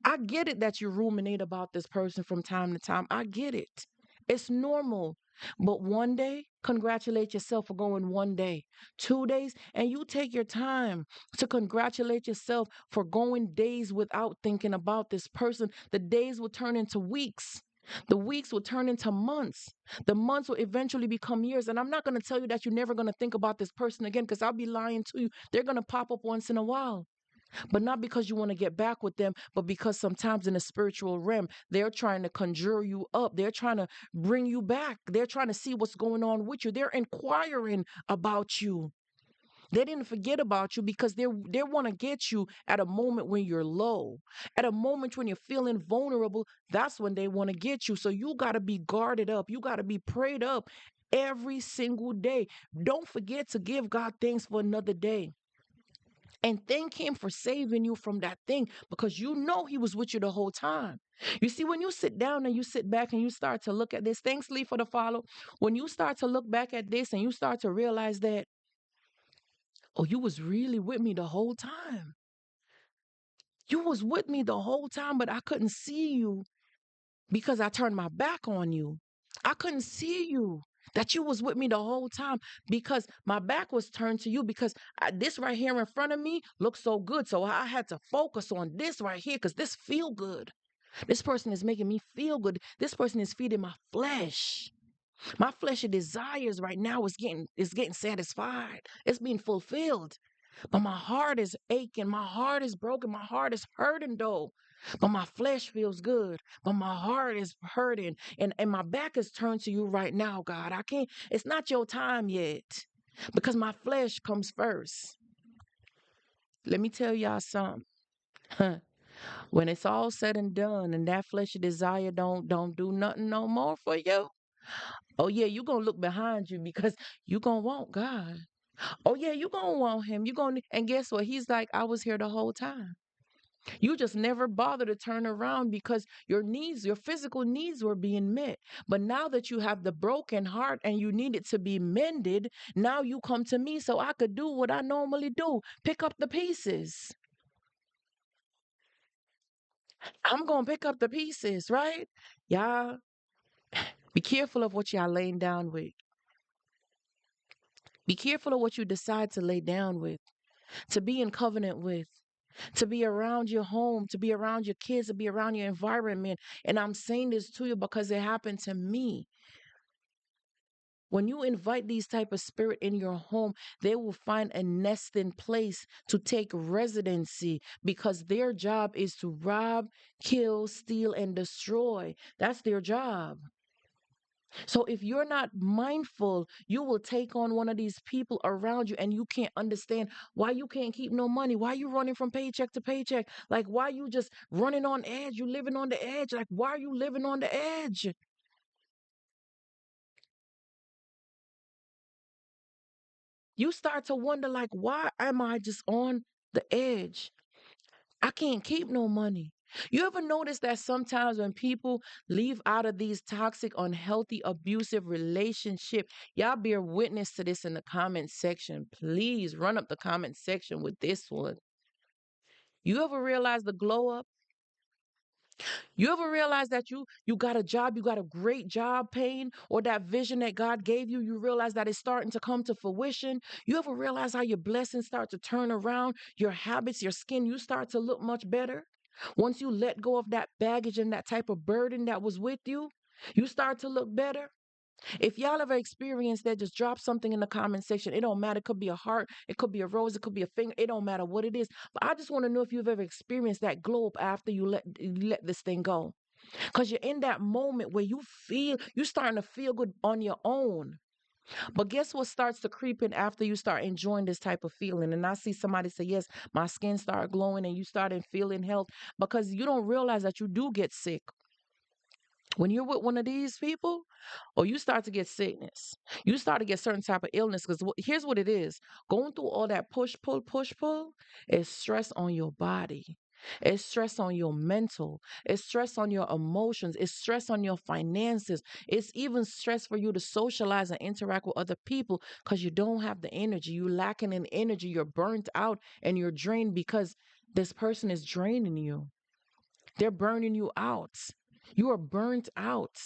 I get it that you ruminate about this person from time to time. I get it. It's normal. But one day, congratulate yourself for going one day, 2 days, and you take your time to congratulate yourself for going days without thinking about this person. The days will turn into weeks. The weeks will turn into months. The months will eventually become years. And I'm not going to tell you that you're never going to think about this person again because I'll be lying to you. They're going to pop up once in a while. But not because you want to get back with them, but because sometimes in the spiritual realm, they're trying to conjure you up. They're trying to bring you back. They're trying to see what's going on with you. They're inquiring about you. They didn't forget about you because they want to get you at a moment when you're low. At a moment when you're feeling vulnerable, that's when they want to get you. So you got to be guarded up. You got to be prayed up every single day. Don't forget to give God thanks for another day. And thank him for saving you from that thing because you know he was with you the whole time. You see, when you sit down and you sit back and you start to look at this, thanks Lee for the follow. When you start to look back at this and you start to realize that, oh, you was really with me the whole time. You was with me the whole time, but I couldn't see you because I turned my back on you. I couldn't see you that you was with me the whole time because my back was turned to you because this right here in front of me looks so good. So I had to focus on this right here because this feel good. This person is making me feel good. This person is feeding my flesh. My fleshy desires right now is getting satisfied. It's being fulfilled. But my heart is aching. My heart is broken. My heart is hurting though. But my flesh feels good. But my heart is hurting. And my back is turned to you right now, God. I can't, it's not your time yet. Because my flesh comes first. Let me tell y'all something. When it's all said and done and that fleshy desire don't do nothing no more for you. Oh yeah, you gonna look behind you because you gonna want God. Oh yeah, you gonna want him. You gonna and guess what? He's like, I was here the whole time. You just never bother to turn around because your needs, your physical needs were being met. But now that you have the broken heart and you need it to be mended, now you come to me so I could do what I normally do, pick up the pieces. I'm going to pick up the pieces, right? Y'all be careful of what y'all laying down with. Be careful of what you decide to lay down with, to be in covenant with, to be around your home, to be around your kids, to be around your environment. And I'm saying this to you because it happened to me. When you invite these type of spirit in your home, they will find a nesting place to take residency because their job is to rob, kill, steal, and destroy. That's their job. So if you're not mindful, you will take on one of these people around you and you can't understand why you can't keep no money. Why you running from paycheck to paycheck? Like why you just running on edge? You living on the edge. Like why are you living on the edge? You start to wonder like why am I just on the edge? I can't keep no money. You ever notice that sometimes when people leave out of these toxic, unhealthy, abusive relationship, y'all bear witness to this in the comment section. Please run up the comment section with this one. You ever realize the glow up? You ever realize that you got a job, you got a great job paying, or that vision that God gave you, you realize that it's starting to come to fruition? You ever realize how your blessings start to turn around, your habits, your skin, you start to look much better? Once you let go of that baggage and that type of burden that was with you, you start to look better. If y'all ever experienced that, just drop something in the comment section. It don't matter. It could be a heart, it could be a rose, it could be a finger. It don't matter what it is. But I just want to know if you've ever experienced that glow up after you let this thing go. Because you're in that moment where you're starting to feel good on your own. But guess what starts to creep in after you start enjoying this type of feeling? And I see somebody say, yes, my skin started glowing and you started feeling health because you don't realize that you do get sick. When you're with one of these people, or you start to get sickness, you start to get certain type of illness. Because here's what it is: going through all that push pull, is stress on your body. It's stress on your mental. It's stress on your emotions. It's stress on your finances. It's even stress for you to socialize and interact with other people because you don't have the energy. You're lacking in energy. You're burnt out and you're drained because this person is draining you. They're burning you out. You are burnt out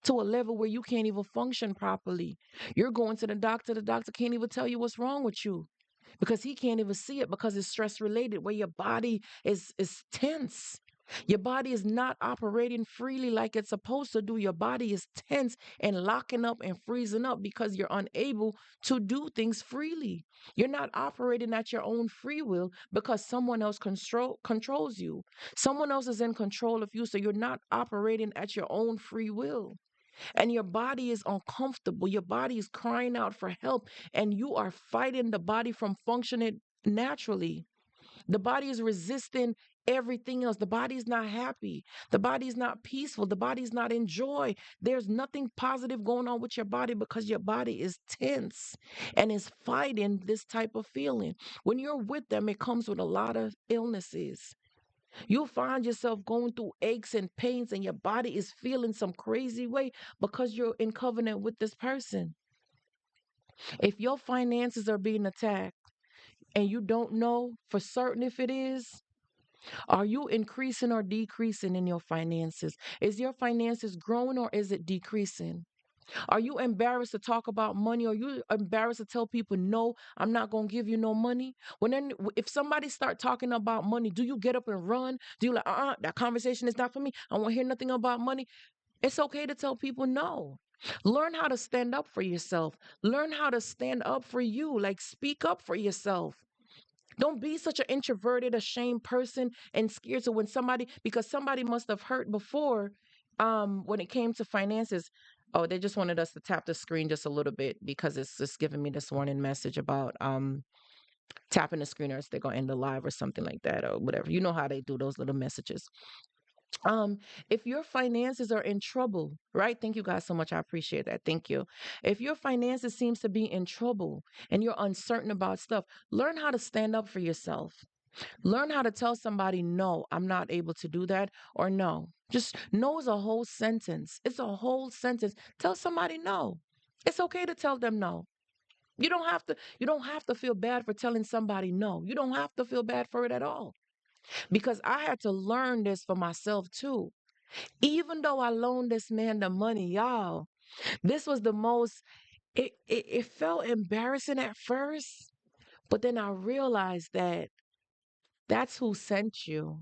to a level where you can't even function properly. You're going to the doctor can't even tell you what's wrong with you because he can't even see it because it's stress related, where your body is tense. Your body is not operating freely like it's supposed to do. Your body is tense and locking up and freezing up because you're unable to do things freely. You're not operating at your own free will because someone else controls you. Someone else is in control of you, so you're not operating at your own free will. And your body is uncomfortable. Your body is crying out for help, and you are fighting the body from functioning naturally. The body is resisting everything else. The body is not happy. The body is not peaceful. The body is not in joy. There's nothing positive going on with your body because your body is tense and is fighting this type of feeling. When you're with them, it comes with a lot of illnesses. You'll find yourself going through aches and pains, and your body is feeling some crazy way because you're in covenant with this person. If your finances are being attacked and you don't know for certain if it is, are you increasing or decreasing in your finances? Is your finances growing or is it decreasing? Are you embarrassed to talk about money? Are you embarrassed to tell people, no, I'm not going to give you no money? If somebody start talking about money, do you get up and run? Do you like, that conversation is not for me. I won't hear nothing about money. It's okay to tell people no. Learn how to stand up for yourself. Learn how to stand up for you. Like speak up for yourself. Don't be such an introverted, ashamed person and scared. So when somebody, because somebody must have hurt before, when it came to finances. Oh, they just wanted us to tap the screen just a little bit because it's just giving me this warning message about tapping the screen or else they're gonna end the live or something like that or whatever. You know how they do those little messages. Um, if your finances are in trouble, right? Thank you guys so much. I appreciate that. Thank you. If your finances seems to be in trouble and you're uncertain about stuff, learn how to stand up for yourself. Learn how to tell somebody, no, I'm not able to do that, or no. Just no is a whole sentence. It's a whole sentence. Tell somebody no. It's okay to tell them no. You don't have to feel bad for telling somebody no. You don't have to feel bad for it at all. Because I had to learn this for myself too. Even though I loaned this man the money, y'all, this was the most it felt embarrassing at first, but then I realized that that's who sent you.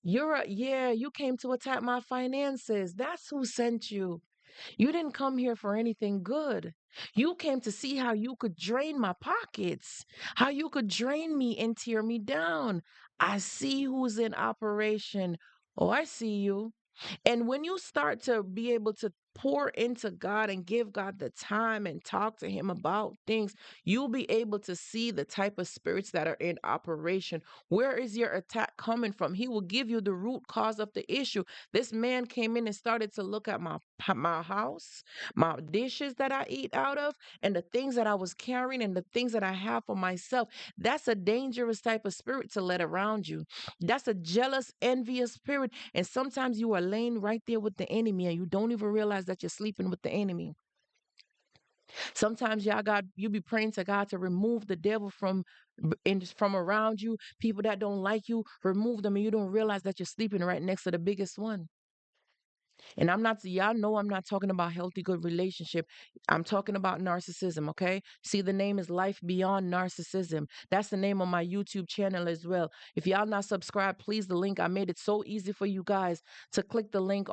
Yeah, you came to attack my finances. That's who sent you. You didn't come here for anything good. You came to see how you could drain my pockets, how you could drain me and tear me down. I see who's in operation. Oh, I see you. And when you start to be able to pour into God and give God the time and talk to Him about things, you'll be able to see the type of spirits that are in operation. Where is your attack coming from? He will give you the root cause of the issue. This man came in and started to look at my house, my dishes that I eat out of, and the things that I was carrying and the things that I have for myself. That's a dangerous type of spirit to let around you. That's a jealous, envious spirit. And sometimes you are laying right there with the enemy and you don't even realize that you're sleeping with the enemy. Sometimes y'all God, you be praying to God to remove the devil from around you, people that don't like you, remove them, and you don't realize that you're sleeping right next to the biggest one. And y'all know I'm not talking about healthy, good relationship. I'm talking about narcissism, okay? See, the name is Life Beyond Narcissism. That's the name of my YouTube channel as well. If y'all not subscribed, please, the link, I made it so easy for you guys to click the link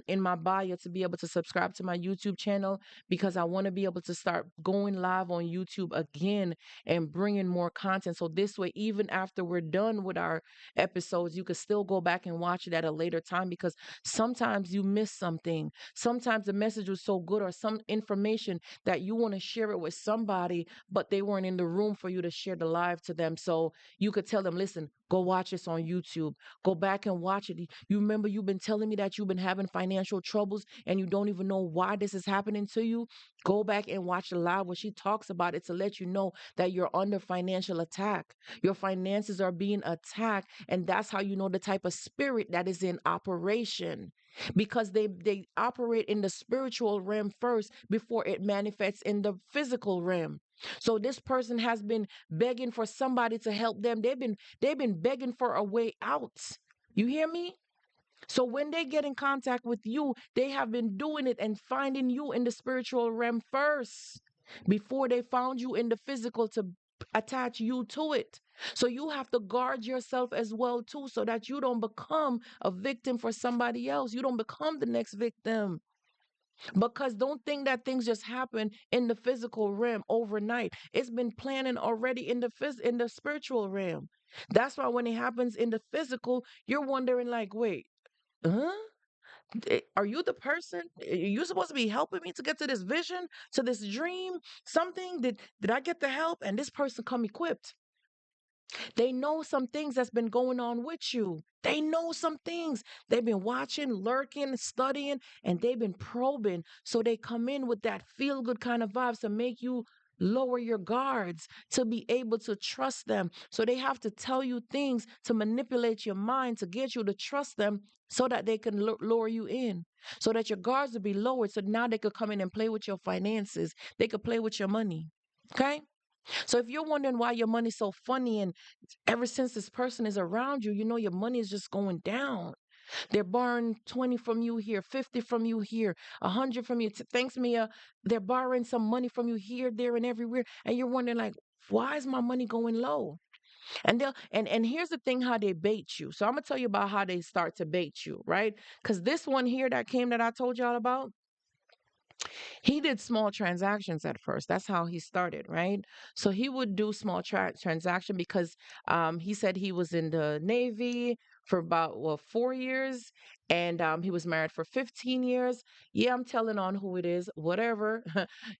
in my bio to be able to subscribe to my YouTube channel because I want to be able to start going live on YouTube again and bringing more content. So this way, even after we're done with our episodes, you can still go back and watch it at a later time because sometimes you miss something. Sometimes the message was so good or some information that you want to share it with somebody, but they weren't in the room for you to share the live to them. So you could tell them, listen, go watch this on YouTube. Go back and watch it. You remember you've been telling me that you've been having financial troubles and you don't even know why this is happening to you. Go back and watch the live where she talks about it to let you know that you're under financial attack. Your finances are being attacked, and that's how you know the type of spirit that is in operation because they operate in the spiritual realm first before it manifests in the physical realm. So this person has been begging for somebody to help them. They've been begging for a way out. You hear me? So when they get in contact with you, they have been doing it and finding you in the spiritual realm first before they found you in the physical to attach you to it. So you have to guard yourself as well too so that you don't become a victim for somebody else. You don't become the next victim. Because don't think that things just happen in the physical realm overnight. It's been planning already in in the spiritual realm. That's why when it happens in the physical, you're wondering like, wait, huh? Are you the person? Are you supposed to be helping me to get to this vision, to this dream? Something? Did I get the help? And this person come equipped. They know some things that's been going on with you. They know some things. They've been watching, lurking, studying, and they've been probing. So they come in with that feel good kind of vibes to make you lower your guards, to be able to trust them. So they have to tell you things to manipulate your mind to get you to trust them so that they can lower you in, so that your guards will be lowered. So now they could come in and play with your finances. They could play with your money. Okay? So if you're wondering why your money's so funny and ever since this person is around you, you know your money is just going down. They're borrowing 20 from you here, 50 from you here, 100 from you. Thanks, Mia. They're borrowing some money from you here, there, and everywhere. And you're wondering, like, why is my money going low? And and here's the thing how they bait you. So I'm gonna tell you about how they start to bait you, right? Because this one here that came that I told y'all about, he did small transactions at first. That's how he started, right? So he would do small transaction because he said he was in the Navy for about 4 years, and he was married for 15 years. Yeah, I'm telling on who it is. Whatever.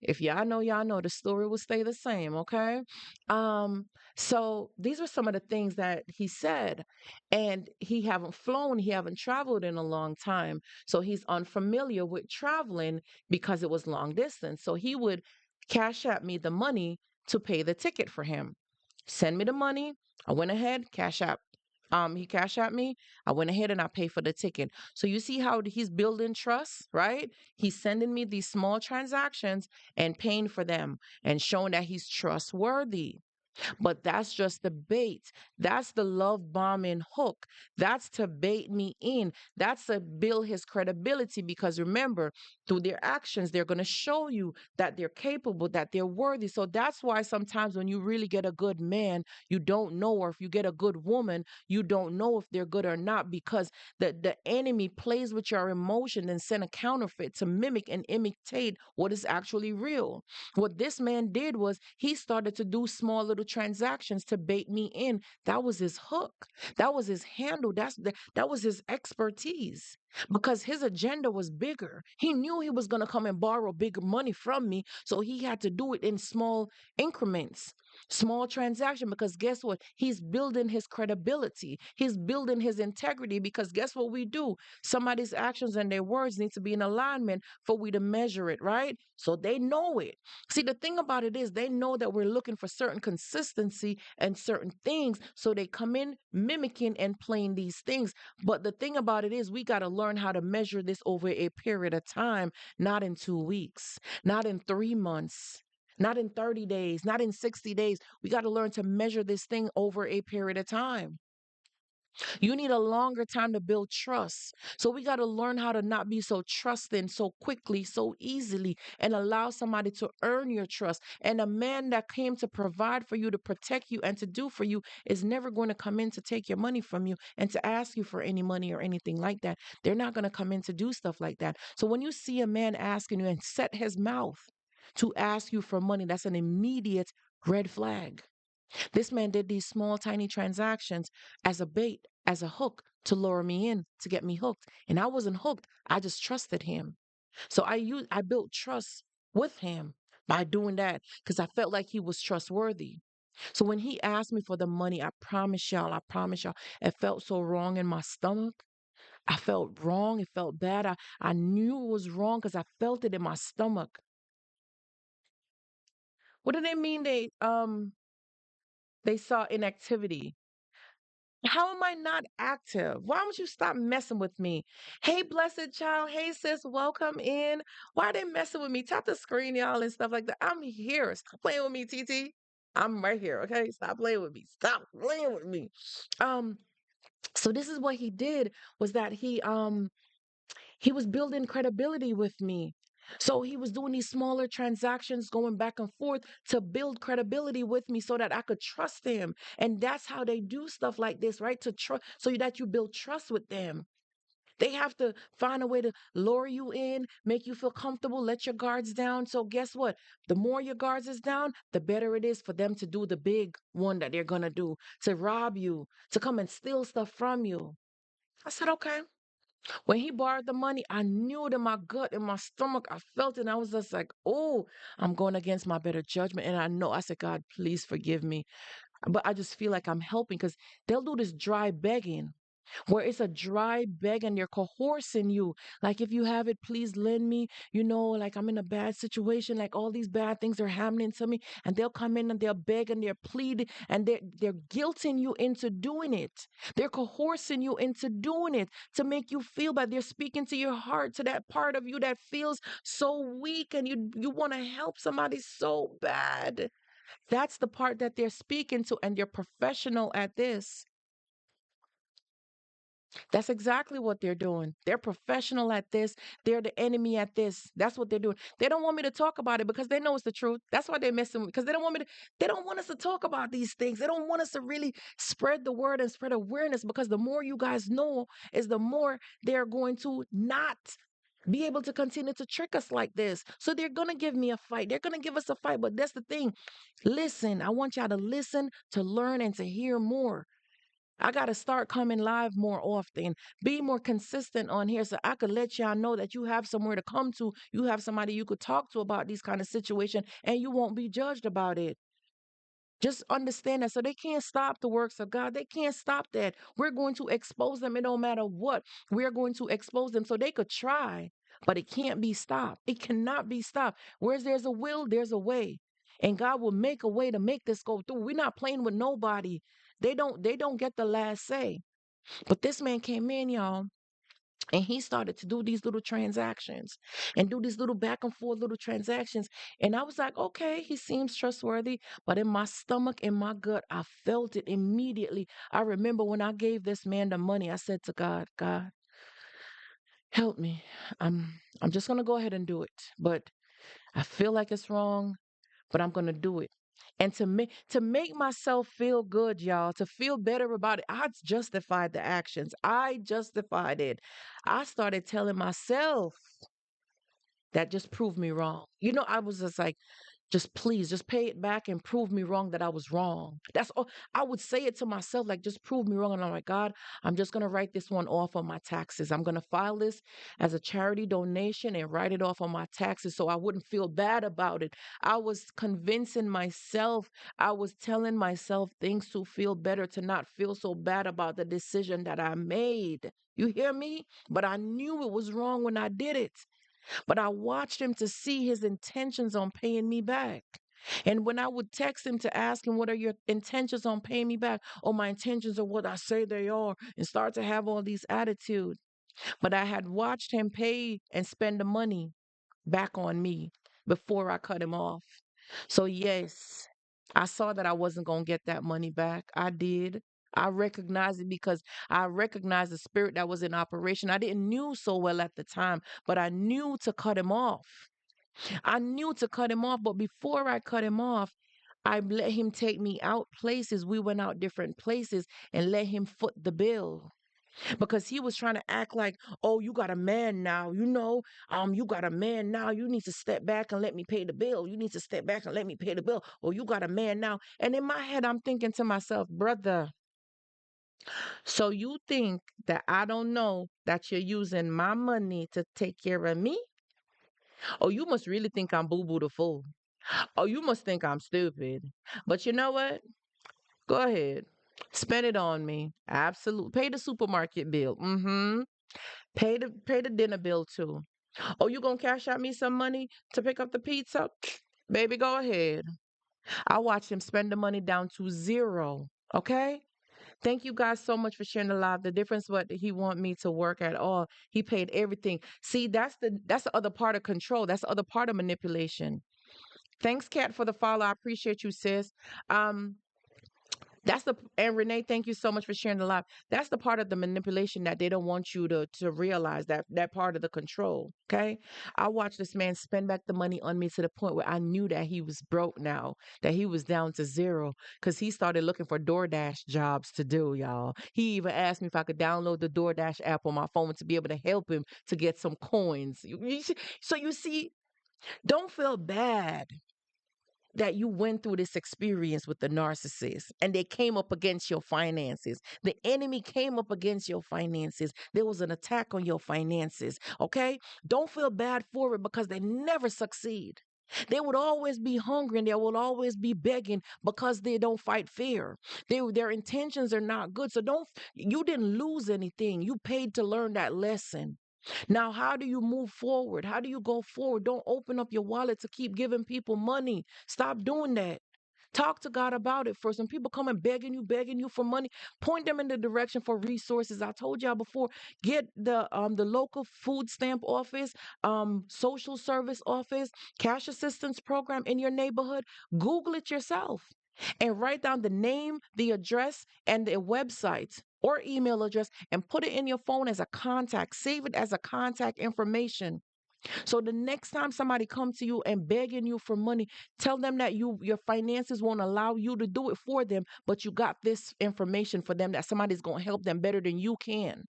If y'all know, y'all know. The story will stay the same. Okay. Um. So these were some of the things that he said, and he haven't flown, he haven't traveled in a long time, so he's unfamiliar with traveling because it was long distance. So he would cash at me the money to pay the ticket for him. Send me the money. I went ahead, cash app. He cash at me. I went ahead and I paid for the ticket. So you see how he's building trust, right? He's sending me these small transactions and paying for them and showing that he's trustworthy. But that's just the bait. That's the love bombing hook. That's to bait me in. That's to build his credibility because remember, through their actions, they're going to show you that they're capable, that they're worthy. So that's why sometimes when you really get a good man, you don't know, or if you get a good woman, you don't know if they're good or not because the enemy plays with your emotion and send a counterfeit to mimic and imitate what is actually real. What this man did was he started to do small little transactions to bait me in. That was his hook. That was his handle. That was his expertise. Because his agenda was bigger. He knew he was going to come and borrow bigger money from me, so he had to do it in small increments. Small transaction because guess what? He's building his credibility. He's building his integrity because guess what we do? Somebody's actions and their words need to be in alignment for we to measure it, right? So they know it. See, the thing about it is they know that we're looking for certain consistency and certain things. So they come in mimicking and playing these things. But the thing about it is we got to learn how to measure this over a period of time, not in 2 weeks, not in 3 months. Not in 30 days, not in 60 days. We got to learn to measure this thing over a period of time. You need a longer time to build trust. So we got to learn how to not be so trusting so quickly, so easily, and allow somebody to earn your trust. And a man that came to provide for you, to protect you, and to do for you is never going to come in to take your money from you and to ask you for any money or anything like that. They're not going to come in to do stuff like that. So when you see a man asking you and set his mouth to ask you for money, that's an immediate red flag. This man did these small, tiny transactions as a bait, as a hook to lure me in, to get me hooked. And I wasn't hooked. I just trusted him. So I built trust with him by doing that because I felt like he was trustworthy. So when he asked me for the money, I promise y'all, it felt so wrong in my stomach. I felt wrong. It felt bad. I knew it was wrong because I felt it in my stomach. What do they mean they saw inactivity? How am I not active? Why don't you stop messing with me? Hey, blessed child. Hey, sis, welcome in. Why are they messing with me? Tap the screen, y'all, and stuff like that. I'm here. Stop playing with me, TT. I'm right here. Okay. Stop playing with me. Stop playing with me. Um, so this is what he did was that he was building credibility with me. So he was doing these smaller transactions going back and forth to build credibility with me so that I could trust him. And that's how they do stuff like this, right? To trust so that you build trust with them. They have to find a way to lure you in, make you feel comfortable, let your guards down. So guess what? The more your guards is down, the better it is for them to do the big one that they're gonna do, to rob you, to come and steal stuff from you. I said, okay. When he borrowed the money, I knew it in my gut, in my stomach. I felt it. And I was just like, oh, I'm going against my better judgment. And I know, I said, God, please forgive me. But I just feel like I'm helping because they'll do this dry begging where it's a dry beg and they're coercing you. Like, if you have it, please lend me. Like I'm in a bad situation. Like all these bad things are happening to me. And they'll come in and they'll beg and they're pleading and they're guilting you into doing it. They're coercing you into doing it to make you feel bad. They're speaking to your heart, to that part of you that feels so weak and you want to help somebody so bad. That's the part that they're speaking to, and they're professional at this. That's exactly what they're doing. They're professional at this. They're the enemy at this. That's what they're doing. They don't want me to talk about it because they know it's the truth. That's why they're messing with because they don't want me to, they don't want us to talk about these things. They don't want us to really spread the word and spread awareness because the more you guys know is the more they're going to not be able to continue to trick us like this. So they're going to give me a fight. They're going to give us a fight. But that's the thing. Listen, I want y'all to listen, to learn, and to hear more. I got to start coming live more often, be more consistent on here so I could let y'all know that you have somewhere to come to. You have somebody you could talk to about these kind of situation and you won't be judged about it. Just understand that. So they can't stop the works of God. They can't stop that. We're going to expose them. It don't matter what. We're going to expose them so they could try, but it can't be stopped. It cannot be stopped. Whereas there's a will, there's a way. And God will make a way to make this go through. We're not playing with nobody. They don't get the last say. But this man came in, y'all, and he started to do these little transactions and do these little back and forth little transactions. And I was like, okay, he seems trustworthy. But in my stomach, in my gut, I felt it immediately. I remember when I gave this man the money, I said to God, God, help me. I'm just gonna go ahead and do it. But I feel like it's wrong, but I'm gonna do it. And to make myself feel good, y'all, to feel better about it, I justified the actions. I justified it. I started telling myself that just proved me wrong. I was just like, just please, just pay it back and prove me wrong that I was wrong. That's all. I would say it to myself, like, just prove me wrong. And I'm like, God, I'm just going to write this one off on my taxes. I'm going to file this as a charity donation and write it off on my taxes so I wouldn't feel bad about it. I was convincing myself, I was telling myself things to feel better, to not feel so bad about the decision that I made. You hear me? But I knew it was wrong when I did it. But I watched him to see his intentions on paying me back. And when I would text him to ask him, what are your intentions on paying me back? Oh, my intentions are what I say they are, and start to have all these attitudes. But I had watched him pay and spend the money back on me before I cut him off. So, yes, I saw that I wasn't going to get that money back. I did. I recognized it because I recognized the spirit that was in operation. I didn't knew so well at the time, but I knew to cut him off. I knew to cut him off, but before I cut him off, I let him take me out places. We went out different places and let him foot the bill because he was trying to act like, oh, you got a man now, you got a man now. You need to step back and let me pay the bill. You need to step back and let me pay the bill. Or you got a man now. And in my head, I'm thinking to myself, brother, so you think that I don't know that you're using my money to take care of me? Oh, you must really think I'm boo boo the fool. Oh, you must think I'm stupid. But you know what? Go ahead. Spend it on me. Absolutely. Pay the supermarket bill. Mm-hmm. Pay the dinner bill too. Oh, you gonna cash out me some money to pick up the pizza? Baby, go ahead. I watched him spend the money down to zero. Okay? Thank you guys so much for sharing the live. The difference what he want me to work at all. He paid everything. See, that's the other part of control. That's the other part of manipulation. Thanks, Kat, for the follow. I appreciate you, sis. Um, and Renee, thank you so much for sharing the live. That's the part of the manipulation that they don't want you to realize, that part of the control. Okay. I watched this man spend back the money on me to the point where I knew that he was broke now, that he was down to zero because he started looking for DoorDash jobs to do, y'all. He even asked me if I could download the DoorDash app on my phone to be able to help him to get some coins. So you see, don't feel bad that you went through this experience with the narcissist and they came up against your finances. The enemy came up against your finances. There was an attack on your finances. Okay? Don't feel bad for it because they never succeed. They would always be hungry and they will always be begging because they don't fight fear. Their intentions are not good. So you didn't lose anything. You paid to learn that lesson. Now, how do you move forward? How do you go forward? Don't open up your wallet to keep giving people money. Stop doing that. Talk to God about it first. When people come and begging you for money, point them in the direction for resources. I told y'all before, get the local food stamp office, social service office, cash assistance program in your neighborhood. Google it yourself and write down the name, the address, and the website or email address and put it in your phone as a contact. Save it as a contact information. So the next time somebody comes to you and begging you for money, tell them that your finances won't allow you to do it for them, but you got this information for them that somebody's going to help them better than you can.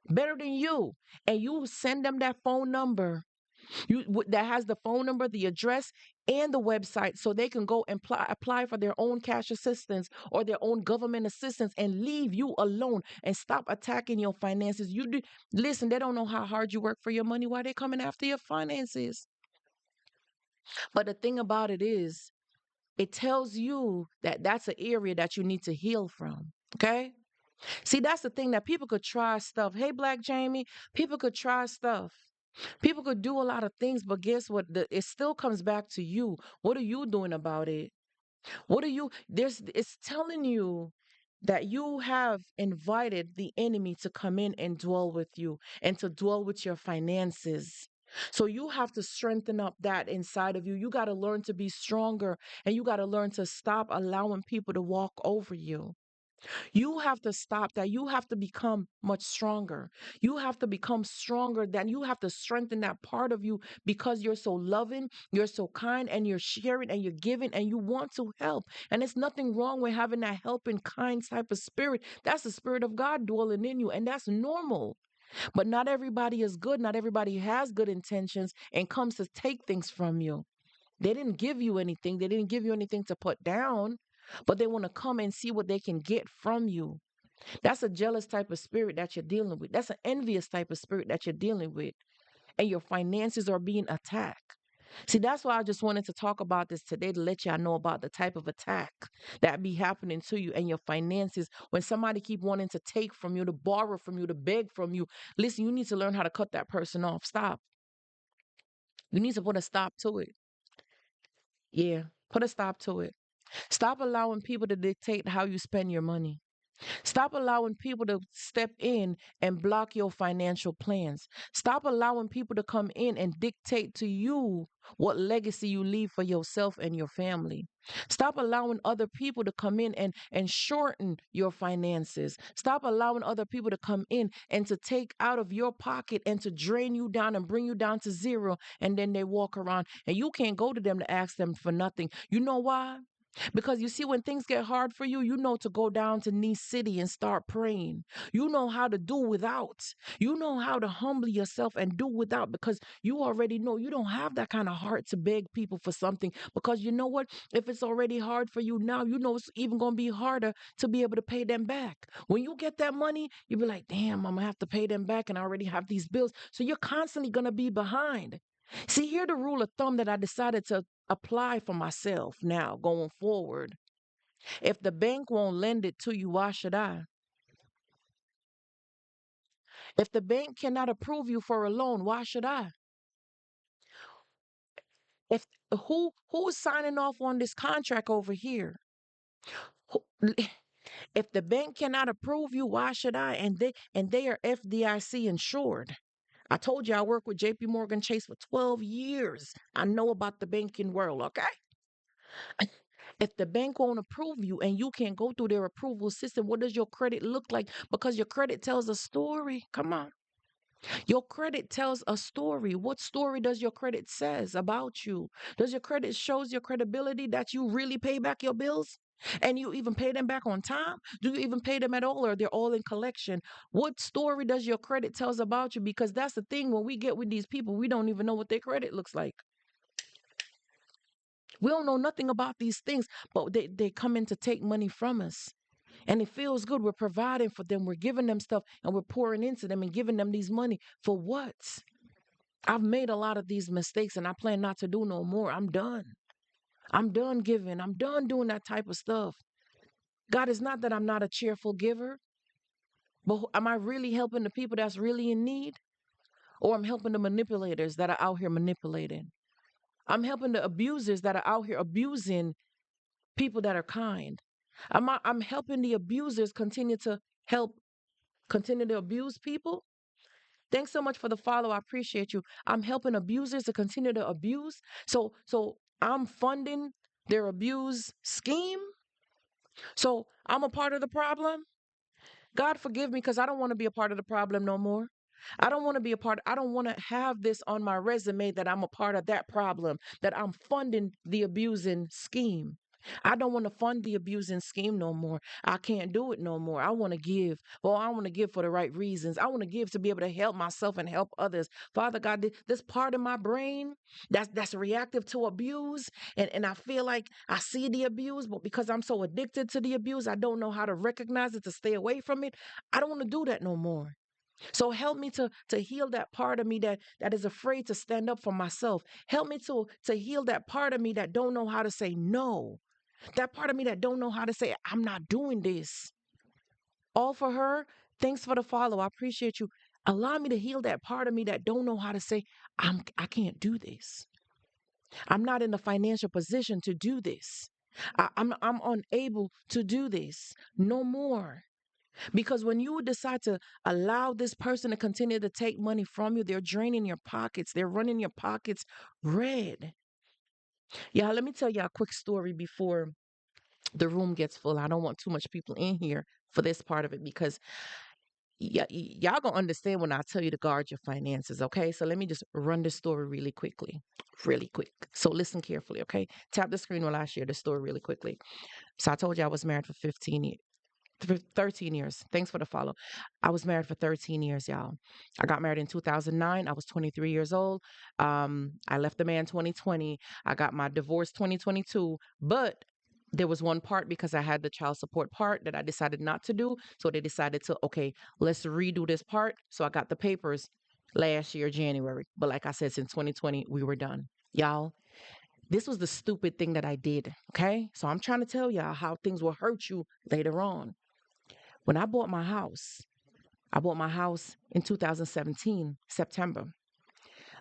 Better than you. And you send them that phone number. That has the phone number, the address, and the website so they can go and apply for their own cash assistance or their own government assistance and leave you alone and stop attacking your finances. Listen, they don't know how hard you work for your money. Why they coming after your finances? But the thing about it is, it tells you that that's an area that you need to heal from. Okay. See, that's the thing that people could try stuff. Hey, Black Jamie, people could try stuff. People could do a lot of things, but guess what? It still comes back to you. What are you doing about it? What are you it's telling you that you have invited the enemy to come in and dwell with you and to dwell with your finances. So you have to strengthen up that inside of you. You got to learn to be stronger, and you got to learn to stop allowing people to walk over you. You have to stop that. You have to become much stronger. You have to become stronger. That you have to strengthen that part of you because you're so loving, you're so kind, and you're sharing and you're giving and you want to help. And it's nothing wrong with having that helping, kind type of spirit. That's the spirit of God dwelling in you, and that's normal. But not everybody is good. Not everybody has good intentions and comes to take things from you. They didn't give you anything. They didn't give you anything to put down, but they want to come and see what they can get from you. That's a jealous type of spirit that you're dealing with. That's an envious type of spirit that you're dealing with. And your finances are being attacked. See, that's why I just wanted to talk about this today to let y'all know about the type of attack that be happening to you and your finances when somebody keep wanting to take from you, to borrow from you, to beg from you. Listen, you need to learn how to cut that person off. Stop. You need to put a stop to it. Yeah, put a stop to it. Stop allowing people to dictate how you spend your money. Stop allowing people to step in and block your financial plans. Stop allowing people to come in and dictate to you what legacy you leave for yourself and your family. Stop allowing other people to come in and shorten your finances. Stop allowing other people to come in and to take out of your pocket and to drain you down and bring you down to zero. And then they walk around and you can't go to them to ask them for nothing. You know why? Because you see, when things get hard for you, you know to go down to Nice City and start praying. You know how to do without. You know how to humble yourself and do without because you already know you don't have that kind of heart to beg people for something. Because you know what? If it's already hard for you now, you know it's even going to be harder to be able to pay them back. When you get that money, you'll be like, damn, I'm going to have to pay them back and I already have these bills. So you're constantly going to be behind. See, here the rule of thumb that I decided to apply for myself now going forward. If the bank won't lend it to you, why should I? If the bank cannot approve you for a loan, why should I? If who's signing off on this contract over here? Who, if the bank cannot approve you, why should I? And they are FDIC insured. I told you I worked with JP Morgan Chase for 12 years. I know about the banking world, okay? If the bank won't approve you and you can't go through their approval system, what does your credit look like? Because your credit tells a story. Come on. Your credit tells a story. What story does your credit says about you? Does your credit shows your credibility that you really pay back your bills? And you even pay them back on time? Do you even pay them at all or they're all in collection? What story does your credit tells about you? Because that's the thing when we get with these people, we don't even know what their credit looks like. We don't know nothing about these things, but they come in to take money from us. And it feels good. We're providing for them. We're giving them stuff and we're pouring into them and giving them these money. For what? I've made a lot of these mistakes and I plan not to do no more. I'm done. I'm done giving. I'm done doing that type of stuff. God, is not that I'm not a cheerful giver, but am I really helping the people that's really in need? Or I'm helping the manipulators that are out here manipulating? I'm helping the abusers that are out here abusing people that are kind. I'm helping the abusers continue to abuse people. Thanks so much for the follow. I appreciate you. I'm helping abusers to continue to abuse. So I'm funding their abuse scheme. So I'm a part of the problem. God forgive me because I don't want to be a part of the problem no more. I don't want to be a part. I don't want to have this on my resume that I'm a part of that problem, that I'm funding the abusing scheme. I don't want to fund the abusing scheme no more. I can't do it no more. I want to give. Well, I want to give for the right reasons. I want to give to be able to help myself and help others. Father God, this part of my brain that's reactive to abuse, and I feel like I see the abuse, but because I'm so addicted to the abuse, I don't know how to recognize it to stay away from it. I don't want to do that no more. So help me to heal that part of me that is afraid to stand up for myself. Help me to heal that part of me that don't know how to say no. That part of me that don't know how to say I'm not doing this. All for her. Thanks for the follow. I appreciate you. Allow me to heal that part of me that don't know how to say, I can't do this. I'm not in the financial position to do this. I'm unable to do this no more. Because when you decide to allow this person to continue to take money from you, they're draining your pockets. They're running your pockets red. Yeah, let me tell you a quick story before the room gets full. I don't want too much people in here for this part of it because y'all gonna understand when I tell you to guard your finances, okay? So let me just run this story really quickly, really quick. So listen carefully, okay? Tap the screen while I share the story really quickly. So I told you I was married for 13 years. Thanks for the follow. I was married for 13 years, y'all. I got married in 2009. I was 23 years old. I left the man 2020. I got my divorce 2022. But there was one part because I had the child support part that I decided not to do. So they decided to, okay, let's redo this part. So I got the papers last year, January. But like I said, since 2020, we were done. Y'all, this was the stupid thing that I did. Okay. So I'm trying to tell y'all how things will hurt you later on. When I bought my house in 2017, September.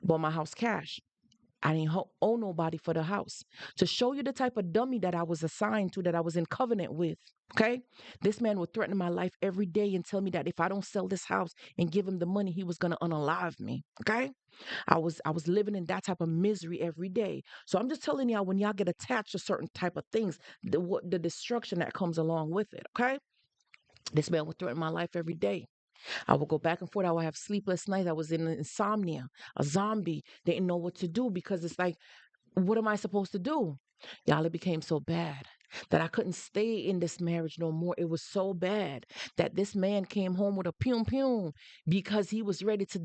Bought my house cash. I didn't owe nobody for the house. To show you the type of dummy that I was assigned to, that I was in covenant with. Okay. This man would threaten my life every day and tell me that if I don't sell this house and give him the money, he was gonna unalive me. Okay. I was living in that type of misery every day. So I'm just telling y'all, when y'all get attached to certain type of things, the destruction that comes along with it. Okay. This man would threaten my life every day. I would go back and forth. I would have sleepless nights. I was in insomnia, a zombie. Didn't know what to do because it's like, what am I supposed to do? Y'all, it became so bad that I couldn't stay in this marriage no more. It was so bad that this man came home with a pum pum because he was ready to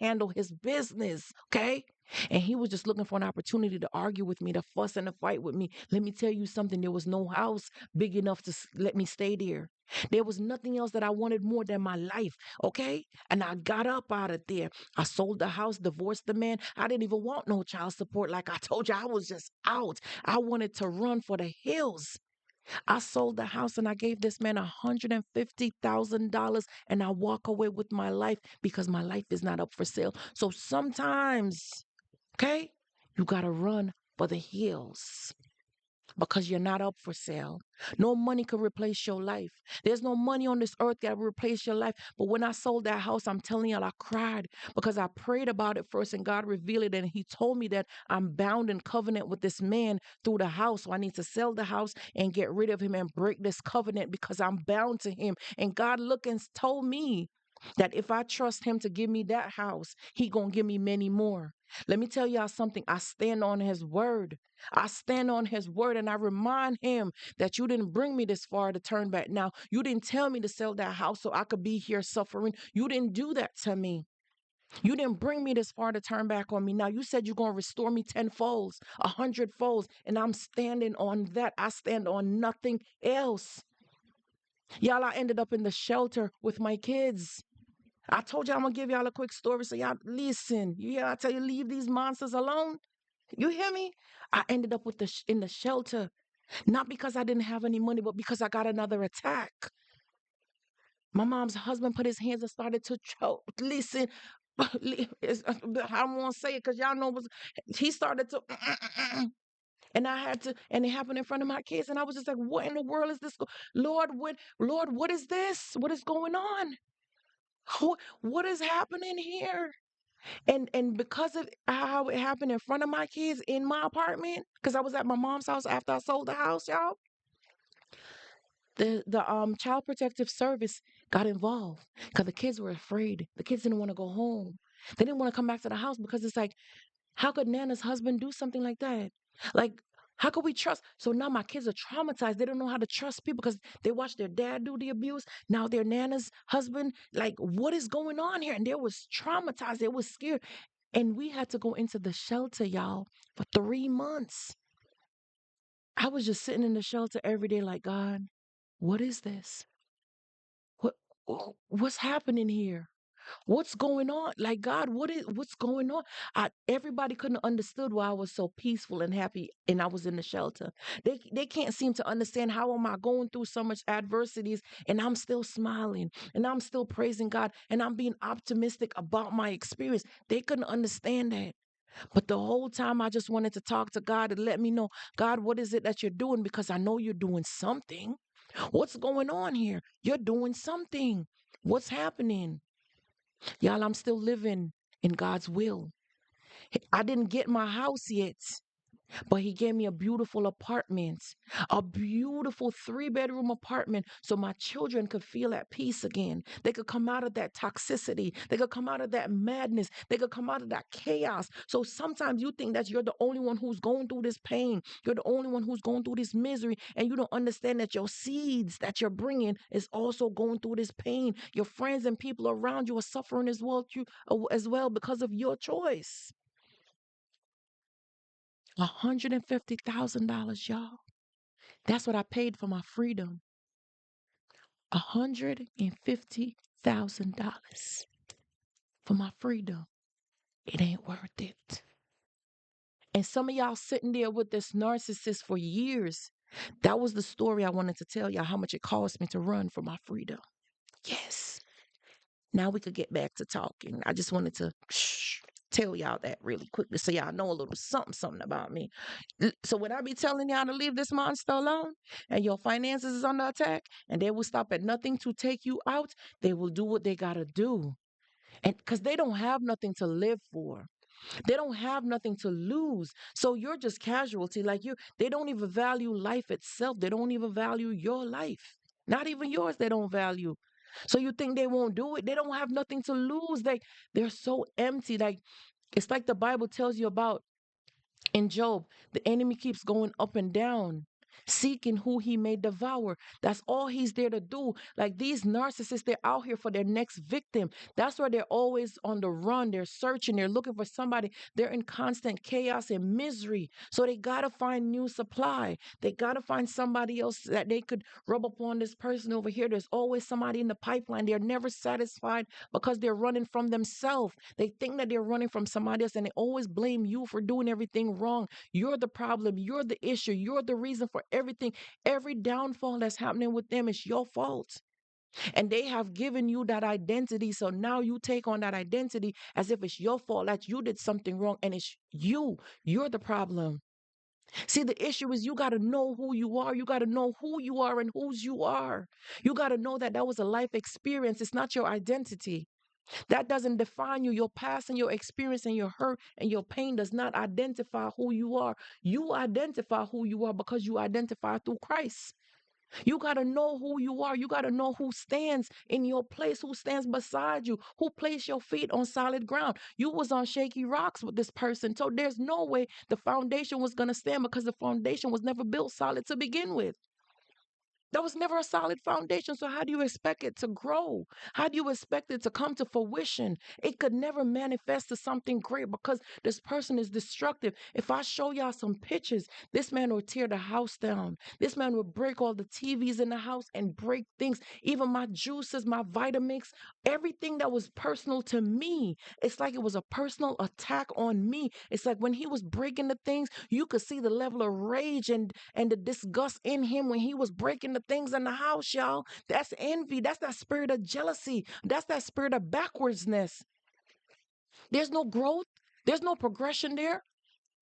handle his business. Okay. And he was just looking for an opportunity to argue with me, to fuss and to fight with me. Let me tell you something. There was no house big enough to let me stay there. There was nothing else that I wanted more than my life. Okay. And I got up out of there. I sold the house, divorced the man. I didn't even want no child support. Like I told you, I was just out. I wanted to run for the hills. I sold the house and I gave this man $150,000 and I walk away with my life because my life is not up for sale. So sometimes, okay, you got to run for the hills because you're not up for sale. No money can replace your life. There's no money on this earth that will replace your life. But when I sold that house, I'm telling y'all, I cried because I prayed about it first and God revealed it. And He told me that I'm bound in covenant with this man through the house. So I need to sell the house and get rid of him and break this covenant because I'm bound to him. And God looked and told me that if I trust him to give me that house, he gonna give me many more. Let me tell y'all something. I stand on his word. I stand on his word and I remind him that you didn't bring me this far to turn back now. You didn't tell me to sell that house so I could be here suffering. You didn't do that to me. You didn't bring me this far to turn back on me. Now you said you're going to restore me 10 folds, 100 folds, and I'm standing on that. I stand on nothing else. Y'all, I ended up in the shelter with my kids. I told you I'm gonna give y'all a quick story, so y'all listen. You hear I tell you, leave these monsters alone. You hear me? I ended up with in the shelter, not because I didn't have any money, but because I got another attack. My mom's husband put his hands and started to choke. Listen, I don't want to say it because y'all know he started to. And I had to, and it happened in front of my kids, and I was just like, "What in the world is this? Lord, what is this? What is going on? What is happening here?" And because of how it happened in front of my kids in my apartment, because I was at my mom's house after I sold the house, y'all, the child protective service got involved because the kids were afraid. The kids didn't want to go home. They didn't want to come back to the house because it's like, how could Nana's husband do something like that? Like, how could we trust? So now my kids are traumatized. They don't know how to trust people because they watched their dad do the abuse. Now their Nana's husband, like, what is going on here? And they was traumatized. They was scared. And we had to go into the shelter, y'all, for 3 months. I was just sitting in the shelter every day, like, God, what is this? What what's happening here? What's going on? Like, God, what's going on? Everybody couldn't understood why I was so peaceful and happy and I was in the shelter. They can't seem to understand how am I going through so much adversities and I'm still smiling and I'm still praising God and I'm being optimistic about my experience. They couldn't understand that. But the whole time I just wanted to talk to God and let me know, God, what is it that you're doing? Because I know you're doing something. What's going on here? You're doing something. What's happening? Y'all, I'm still living in God's will. I didn't get my house yet, but he gave me a beautiful apartment, a beautiful 3-bedroom apartment so my children could feel at peace again. They could come out of that toxicity. They could come out of that madness. They could come out of that chaos. So sometimes you think that you're the only one who's going through this pain. You're the only one who's going through this misery, and you don't understand that your seeds that you're bringing is also going through this pain. Your friends and people around you are suffering as well because of your choice. $150,000, y'all. That's what I paid for my freedom. $150,000 for my freedom. It ain't worth it. And some of y'all sitting there with this narcissist for years. That was the story I wanted to tell y'all, how much it cost me to run for my freedom. Yes. Now we could get back to talking. I just wanted to tell y'all that really quickly so y'all know a little something about me. So when I be telling y'all to leave this monster alone and your finances is under attack and they will stop at nothing to take you out, they will do what they got to do. And because they don't have nothing to live for. They don't have nothing to lose. So you're just casualty. Like they don't even value life itself. They don't even value your life. Not even yours, they don't value. So you think they won't do it? They don't have nothing to lose. They're so empty. Like it's like the Bible tells you about in Job, the enemy keeps going up and down, seeking who he may devour. That's all he's there to do. Like these narcissists, they're out here for their next victim. That's why they're always on the run. They're searching, they're looking for somebody. They're in constant chaos and misery. So they got to find new supply. They got to find somebody else that they could rub upon this person over here. There's always somebody in the pipeline. They're never satisfied because they're running from themselves. They think that they're running from somebody else and they always blame you for doing everything wrong. You're the problem. You're the issue. You're the reason for everything. Every downfall that's happening with them is your fault. And they have given you that identity. So now you take on that identity as if it's your fault, that you did something wrong and it's you. You're the problem. See, the issue is you got to know who you are. You got to know who you are and whose you are. You got to know that that was a life experience. It's not your identity. That doesn't define you. Your past and your experience and your hurt and your pain does not identify who you are. You identify who you are because you identify through Christ. You got to know who you are. You got to know who stands in your place, who stands beside you, who placed your feet on solid ground. You was on shaky rocks with this person. So there's no way the foundation was going to stand because the foundation was never built solid to begin with. That was never a solid foundation. So how do you expect it to grow? How do you expect it to come to fruition? It could never manifest to something great because this person is destructive. If I show y'all some pictures, this man will tear the house down. This man will break all the TVs in the house and break things, even my juices, my Vitamix, everything that was personal to me. It's like it was a personal attack on me. It's like when he was breaking the things, you could see the level of rage and the disgust in him when he was breaking the things in the house, y'all. That's envy. That's that spirit of jealousy. That's that spirit of backwardsness. There's no growth. There's no progression there.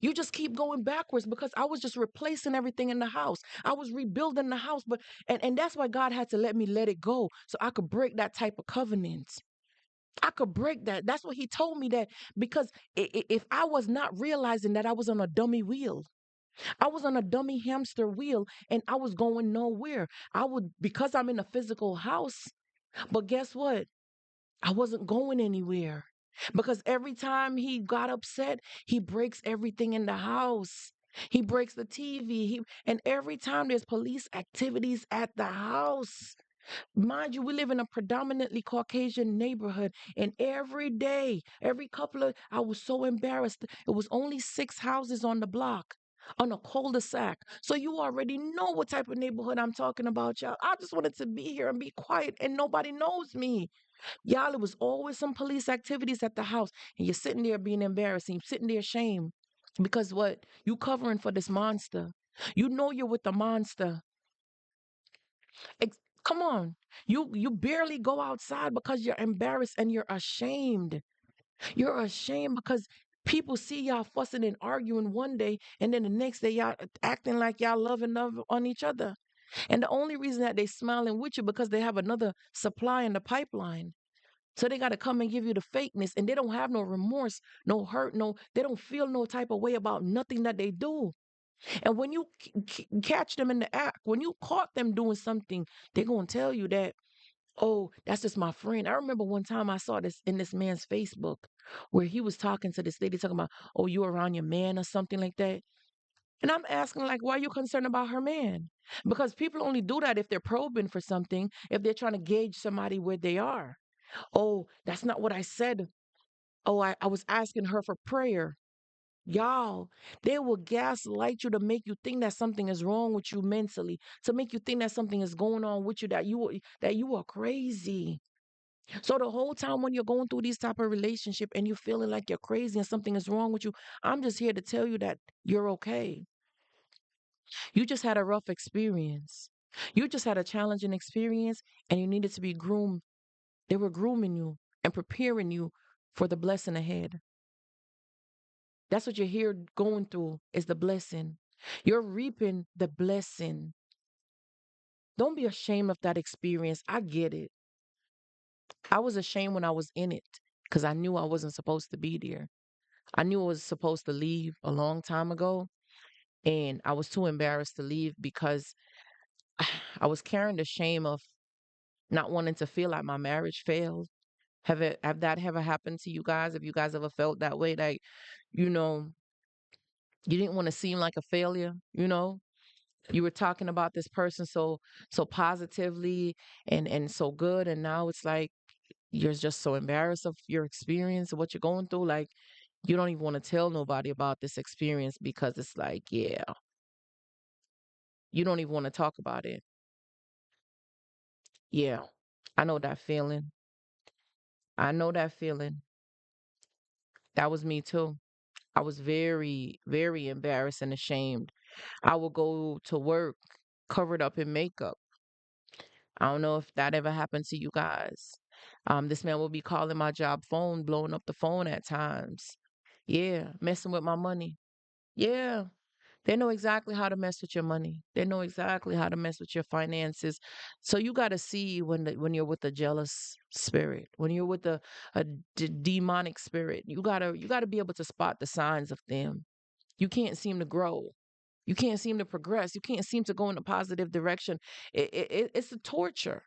You just keep going backwards because I was just replacing everything in the house. I was rebuilding the house, but and that's why God had to let me let it go so I could break that type of covenant. I could break that. That's what he told me that because if I was not realizing that I was on a dummy wheel, I was on a dummy hamster wheel and I was going nowhere. I would, because I'm in a physical house, but guess what? I wasn't going anywhere because every time he got upset, he breaks everything in the house. He breaks the TV. And every time there's police activities at the house. Mind you, we live in a predominantly Caucasian neighborhood, and every day, every couple of, I was so embarrassed. It was only 6 houses on the block. on a cul-de-sac. So you already know what type of neighborhood I'm talking about, y'all. I just wanted to be here and be quiet and nobody knows me. Y'all, it was always some police activities at the house. And you're sitting there being embarrassed and you're sitting there ashamed. Because what? You covering for this monster. You know you're with the monster. Come on. You barely go outside because you're embarrassed and you're ashamed. You're ashamed because people see y'all fussing and arguing one day, and then the next day y'all acting like y'all loving love on each other. And the only reason that they smiling with you because they have another supply in the pipeline. So they got to come and give you the fakeness, and they don't have no remorse, no hurt, no, they don't feel no type of way about nothing that they do. And when you catch them in the act, when you caught them doing something, they're going to tell you that, oh, that's just my friend. I remember one time I saw this in this man's Facebook where he was talking to this lady talking about, oh, you around your man or something like that. And I'm asking, like, why are you concerned about her man? Because people only do that if they're probing for something, if they're trying to gauge somebody where they are. Oh, that's not what I said. Oh, I was asking her for prayer. Y'all, they will gaslight you to make you think that something is wrong with you mentally, to make you think that something is going on with you, that you are crazy. So the whole time when you're going through these type of relationship and you're feeling like you're crazy and something is wrong with you, I'm just here to tell you that you're okay. You just had a rough experience. You just had a challenging experience and you needed to be groomed. They were grooming you and preparing you for the blessing ahead. That's what you're here going through is the blessing. You're reaping the blessing. Don't be ashamed of that experience. I get it. I was ashamed when I was in it because I knew I wasn't supposed to be there. I knew I was supposed to leave a long time ago, and I was too embarrassed to leave because I was carrying the shame of not wanting to feel like my marriage failed. Have that ever happened to you guys? Have you guys ever felt that way? Like, you know, you didn't want to seem like a failure, you know? You were talking about this person so positively and so good, and now it's like you're just so embarrassed of your experience of what you're going through. Like you don't even want to tell nobody about this experience because it's like, yeah, you don't even want to talk about it. Yeah, I know that feeling. I know that feeling. That was me too. I was very, very embarrassed and ashamed. I would go to work covered up in makeup. I don't know if that ever happened to you guys. This man will be calling my job phone, blowing up the phone at times. Yeah, messing with my money. Yeah, they know exactly how to mess with your money. They know exactly how to mess with your finances. So you got to see when you're with a jealous spirit, when you're with a demonic spirit. You gotta be able to spot the signs of them. You can't seem to grow. You can't seem to progress. You can't seem to go in a positive direction. It's a torture.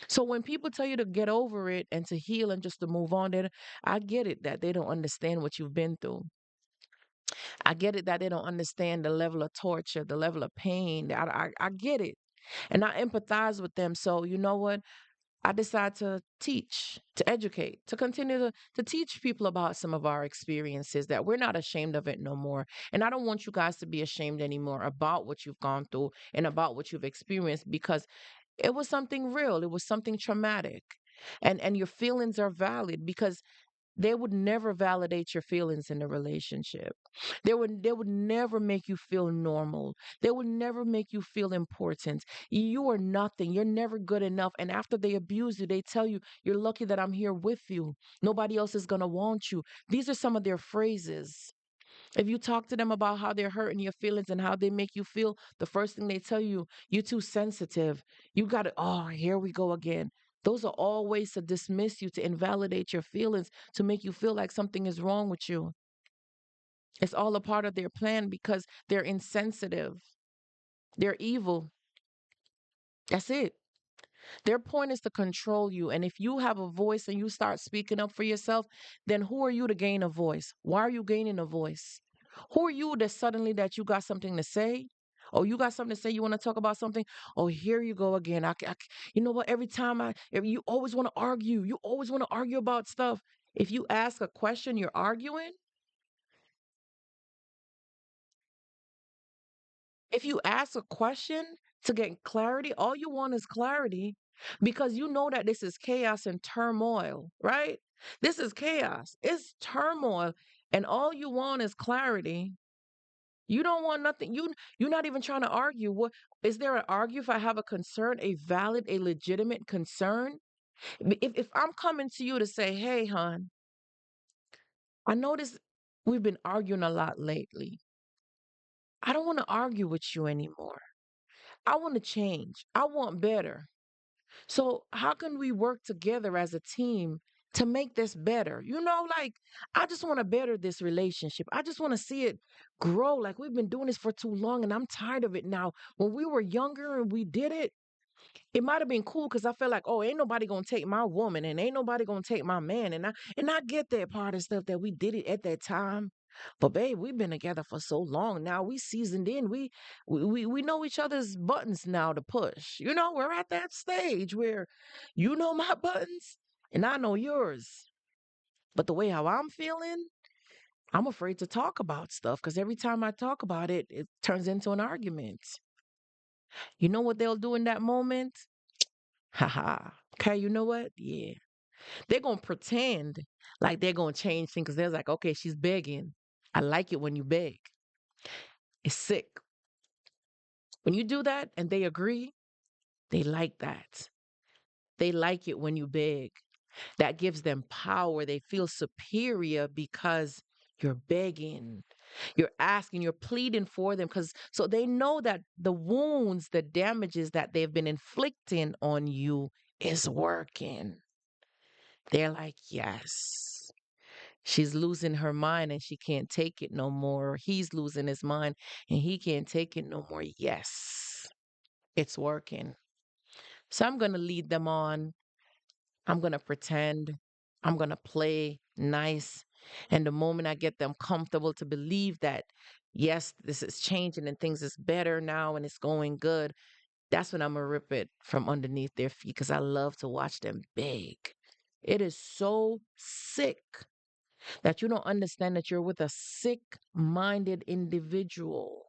So when people tell you to get over it and to heal and just to move on, I get it that they don't understand what you've been through. I get it that they don't understand the level of torture, the level of pain. I get it. And I empathize with them. So you know what? I decide to teach, to educate, to continue to teach people about some of our experiences that we're not ashamed of it no more. And I don't want you guys to be ashamed anymore about what you've gone through and about what you've experienced because it was something real. It was something traumatic. And your feelings are valid because they would never validate your feelings in a relationship. They would never make you feel normal. They would never make you feel important. You are nothing. You're never good enough. And after they abuse you, they tell you, you're lucky that I'm here with you. Nobody else is gonna want you. These are some of their phrases. If you talk to them about how they're hurting your feelings and how they make you feel, the first thing they tell you, you're too sensitive. You got to, oh, here we go again. Those are all ways to dismiss you, to invalidate your feelings, to make you feel like something is wrong with you. It's all a part of their plan because they're insensitive. They're evil. That's it. Their point is to control you. And if you have a voice and you start speaking up for yourself, then who are you to gain a voice? Why are you gaining a voice? Who are you that suddenly that you got something to say? Oh, you got something to say? You want to talk about something? Oh, here you go again. You know what? If you always want to argue. You always want to argue about stuff. If you ask a question, you're arguing. If you ask a question to get clarity, all you want is clarity because you know that this is chaos and turmoil, right? This is chaos. It's turmoil and all you want is clarity. You don't want nothing. You're not even trying to argue. What is there an argue if I have a concern, a valid, a legitimate concern? If I'm coming to you to say, "Hey, hon, I notice we've been arguing a lot lately. I don't want to argue with you anymore. I want to change. I want better. So, how can we work together as a team to make this better? Like, I just want to better this relationship. I just want to see it grow. Like, we've been doing this for too long and I'm tired of it now. When we were younger and we did it, it might have been cool because I felt like, oh, ain't nobody gonna take my woman and ain't nobody gonna take my man. And I get that part of stuff that we did it at that time. But babe, we've been together for so long now. We seasoned in. We know each other's buttons now to push. We're at that stage where you know my buttons and I know yours. But the way how I'm feeling, I'm afraid to talk about stuff because every time I talk about it, it turns into an argument. You know what they'll do in that moment? Haha. Okay, you know what? Yeah. They're going to pretend like they're going to change things because they're like, okay, she's begging. I like it when you beg. It's sick. When you do that and they agree, they like that. They like it when you beg. That gives them power. They feel superior because you're begging. You're asking, you're pleading for them because so they know that the wounds, the damages that they've been inflicting on you is working. They're like, yes, she's losing her mind and she can't take it no more. Or he's losing his mind and he can't take it no more. Yes, it's working. So I'm going to lead them on. I'm going to pretend. I'm going to play nice. And the moment I get them comfortable to believe that, yes, this is changing and things is better now and it's going good, that's when I'm going to rip it from underneath their feet because I love to watch them beg. It is so sick that you don't understand that you're with a sick minded individual.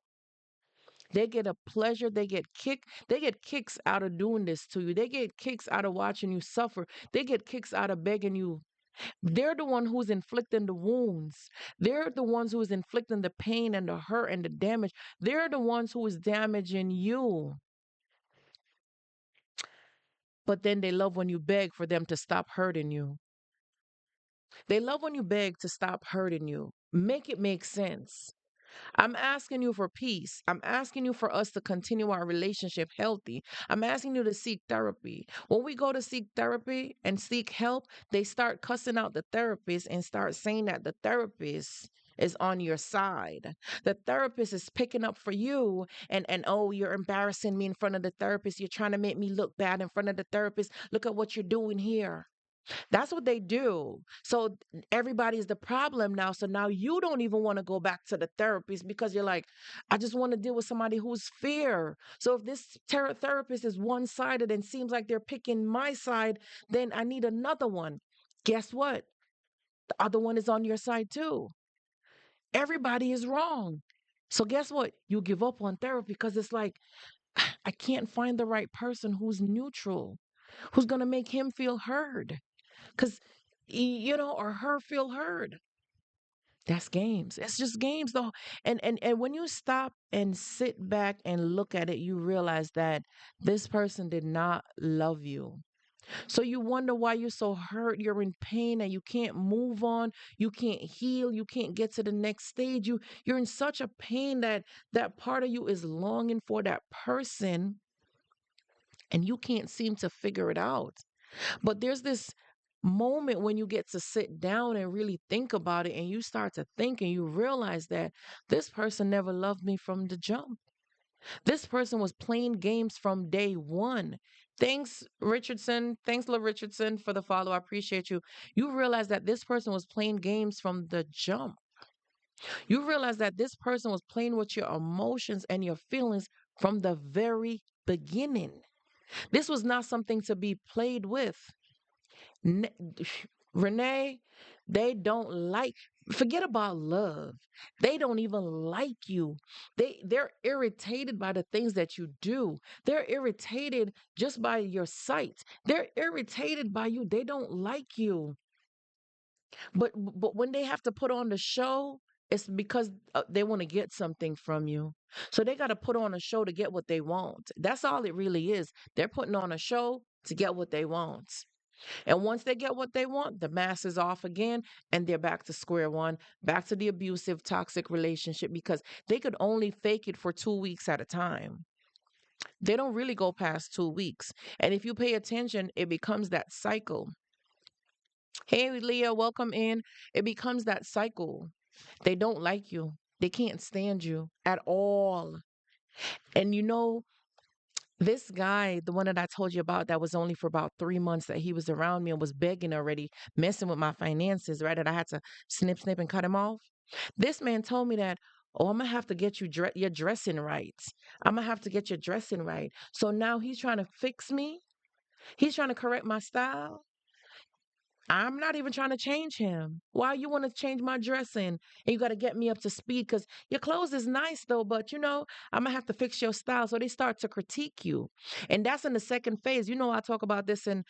They get a pleasure, they get kicks out of doing this to you. They get kicks out of watching you suffer. They get kicks out of begging you. They're the one who's inflicting the wounds. They're the ones who is inflicting the pain and the hurt and the damage. They're the ones who is damaging you. But then they love when you beg for them to stop hurting you. They love when you beg to stop hurting you. Make it make sense. I'm asking you for peace. I'm asking you for us to continue our relationship healthy. I'm asking you to seek therapy. When we go to seek therapy and seek help, they start cussing out the therapist and start saying that the therapist is on your side. The therapist is picking up for you and oh, you're embarrassing me in front of the therapist. You're trying to make me look bad in front of the therapist. Look at what you're doing here. That's what they do. So everybody's the problem now. So now you don't even want to go back to the therapist because you're like, I just want to deal with somebody who's fair. So if this therapist is one sided and seems like they're picking my side, then I need another one. Guess what? The other one is on your side too. Everybody is wrong. So guess what? You give up on therapy because it's like, I can't find the right person who's neutral, who's going to make him feel heard. Because, or her feel heard. That's games. It's just games though. And when you stop and sit back and look at it, you realize that this person did not love you. So you wonder why you're so hurt, you're in pain and you can't move on, you can't heal, you can't get to the next stage. You're in such a pain that that part of you is longing for that person and you can't seem to figure it out. But there's this moment when you get to sit down and really think about it and you start to think and you realize that this person never loved me from the jump. This person was playing games from day one. Thanks, Richardson. Thanks, La Richardson, for the follow. I appreciate you. You realize that this person was playing games from the jump. You realize that this person was playing with your emotions and your feelings from the very beginning. This was not something to be played with. Ne- Renee, they don't like. Forget about love. They don't even like you. They're irritated by the things that you do. They're irritated just by your sight. They're irritated by you. They don't like you. But when they have to put on the show, it's because they want to get something from you. So they got to put on a show to get what they want. That's all it really is. They're putting on a show to get what they want. And once they get what they want, the mask is off again and they're back to square one, back to the abusive, toxic relationship because they could only fake it for 2 weeks at a time. They don't really go past 2 weeks. And if you pay attention, it becomes that cycle. Hey, Leah, welcome in. It becomes that cycle. They don't like you, they can't stand you at all. And this guy, the one that I told you about, that was only for about 3 months that he was around me and was begging already, messing with my finances, right? And I had to snip, snip, and cut him off. This man told me that, oh, I'm gonna have to get your dressing right. I'm gonna have to get your dressing right. So now he's trying to fix me. He's trying to correct my style. I'm not even trying to change him. Why you want to change my dressing? And you got to get me up to speed because your clothes is nice though, but I'm gonna have to fix your style. So they start to critique you. And that's in the second phase. I talk about this in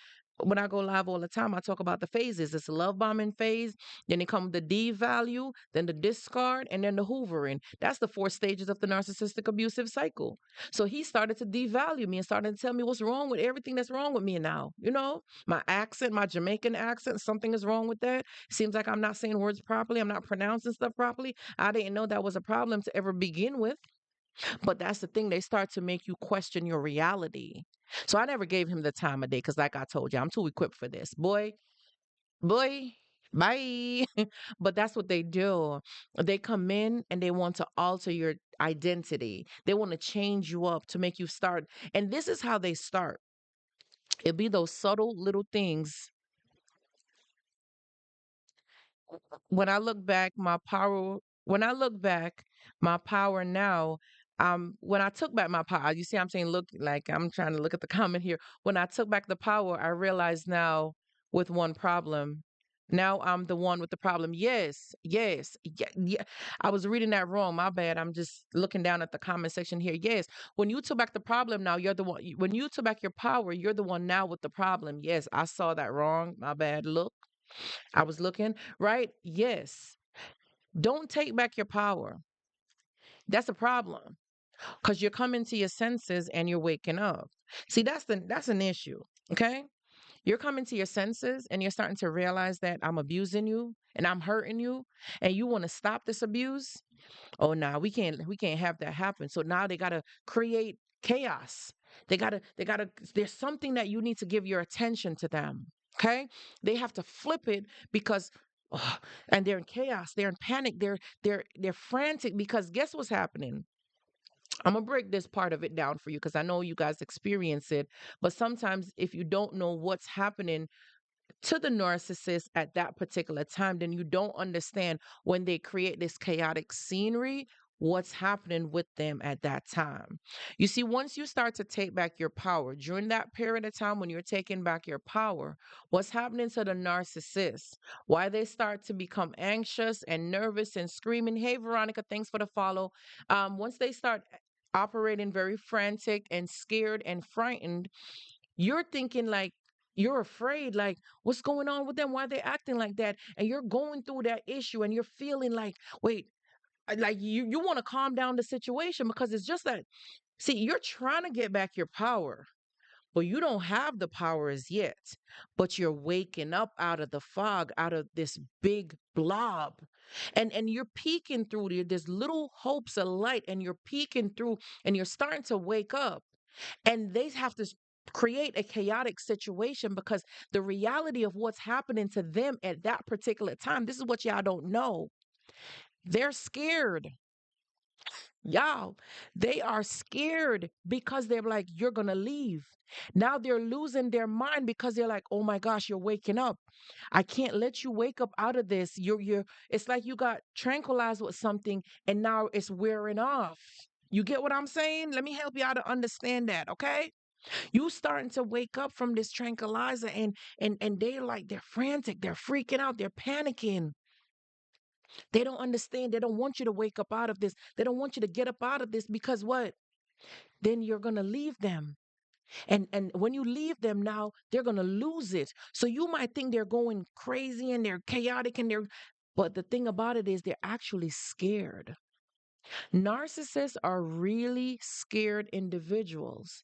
when I go live all the time. I talk about the phases. It's a love bombing phase, then it comes the devalue, then the discard, and then the hoovering. That's the 4 stages of the narcissistic abusive cycle. So he started to devalue me and started to tell me what's wrong with everything that's wrong with me now. My accent, my Jamaican accent, something is wrong with that. Seems like I'm not saying words properly. I'm not pronouncing stuff properly. I didn't know that was a problem to ever begin with. But that's the thing. They start to make you question your reality. So I never gave him the time of day because, like I told you, I'm too equipped for this. Boy, bye. But that's what they do. They come in and they want to alter your identity. They want to change you up to make you start. And this is how they start. It'll be those subtle little things. When I look back, when I look back, my power now, when I took back my power, you see, I'm saying, look, like I'm trying to look at the comment here. When I took back the power, I realized now with one problem. Now I'm the one with the problem. Yes, yes, yeah, yeah. I was reading that wrong. My bad. I'm just looking down at the comment section here. Yes, when you took back the problem, now you're the one. When you took back your power, you're the one now with the problem. Yes, I saw that wrong. My bad. Look. I was looking, right? Yes. Don't take back your power. That's a problem because you're coming to your senses and you're waking up. See, that's an issue. Okay? You're coming to your senses and you're starting to realize that I'm abusing you and I'm hurting you and you want to stop this abuse. Oh, nah, we can't have that happen. So now they got to create chaos. They got to there's something that you need to give your attention to them. Okay? They have to flip it because ugh, and they're in chaos, they're in panic, they're frantic because guess what's happening? I'm gonna break this part of it down for you because I know you guys experience it. But sometimes if you don't know what's happening to the narcissist at that particular time, then you don't understand when they create this chaotic scenery, what's happening with them at that time. You see, once you start to take back your power, during that period of time when you're taking back your power, what's happening to the narcissist? Why they start to become anxious and nervous and screaming, hey, Veronica, thanks for the follow. Once they start operating very frantic and scared and frightened, you're thinking like you're afraid, like what's going on with them? Why are they acting like that? And you're going through that issue and you're feeling like, wait, like you want to calm down the situation because it's just that, see, you're trying to get back your power, but you don't have the power as yet. But you're waking up out of the fog, out of this big blob. And you're peeking through there's little hopes of light, and you're peeking through and you're starting to wake up and they have to create a chaotic situation because the reality of what's happening to them at that particular time, this is what y'all don't know. They're scared. Y'all, they are scared because they're like, you're going to leave. Now they're losing their mind because they're like, oh my gosh, you're waking up. I can't let you wake up out of this. It's like you got tranquilized with something and now it's wearing off. You get what I'm saying? Let me help you out to understand that, okay? You starting to wake up from this tranquilizer and they're like they're frantic, they're freaking out, they're panicking. They don't understand. They don't want you to wake up out of this. They don't want you to get up out of this because what? Then you're going to leave them. And when you leave them now, they're going to lose it. So you might think they're going crazy and they're chaotic and they're but the thing about it is they're actually scared. Narcissists are really scared individuals.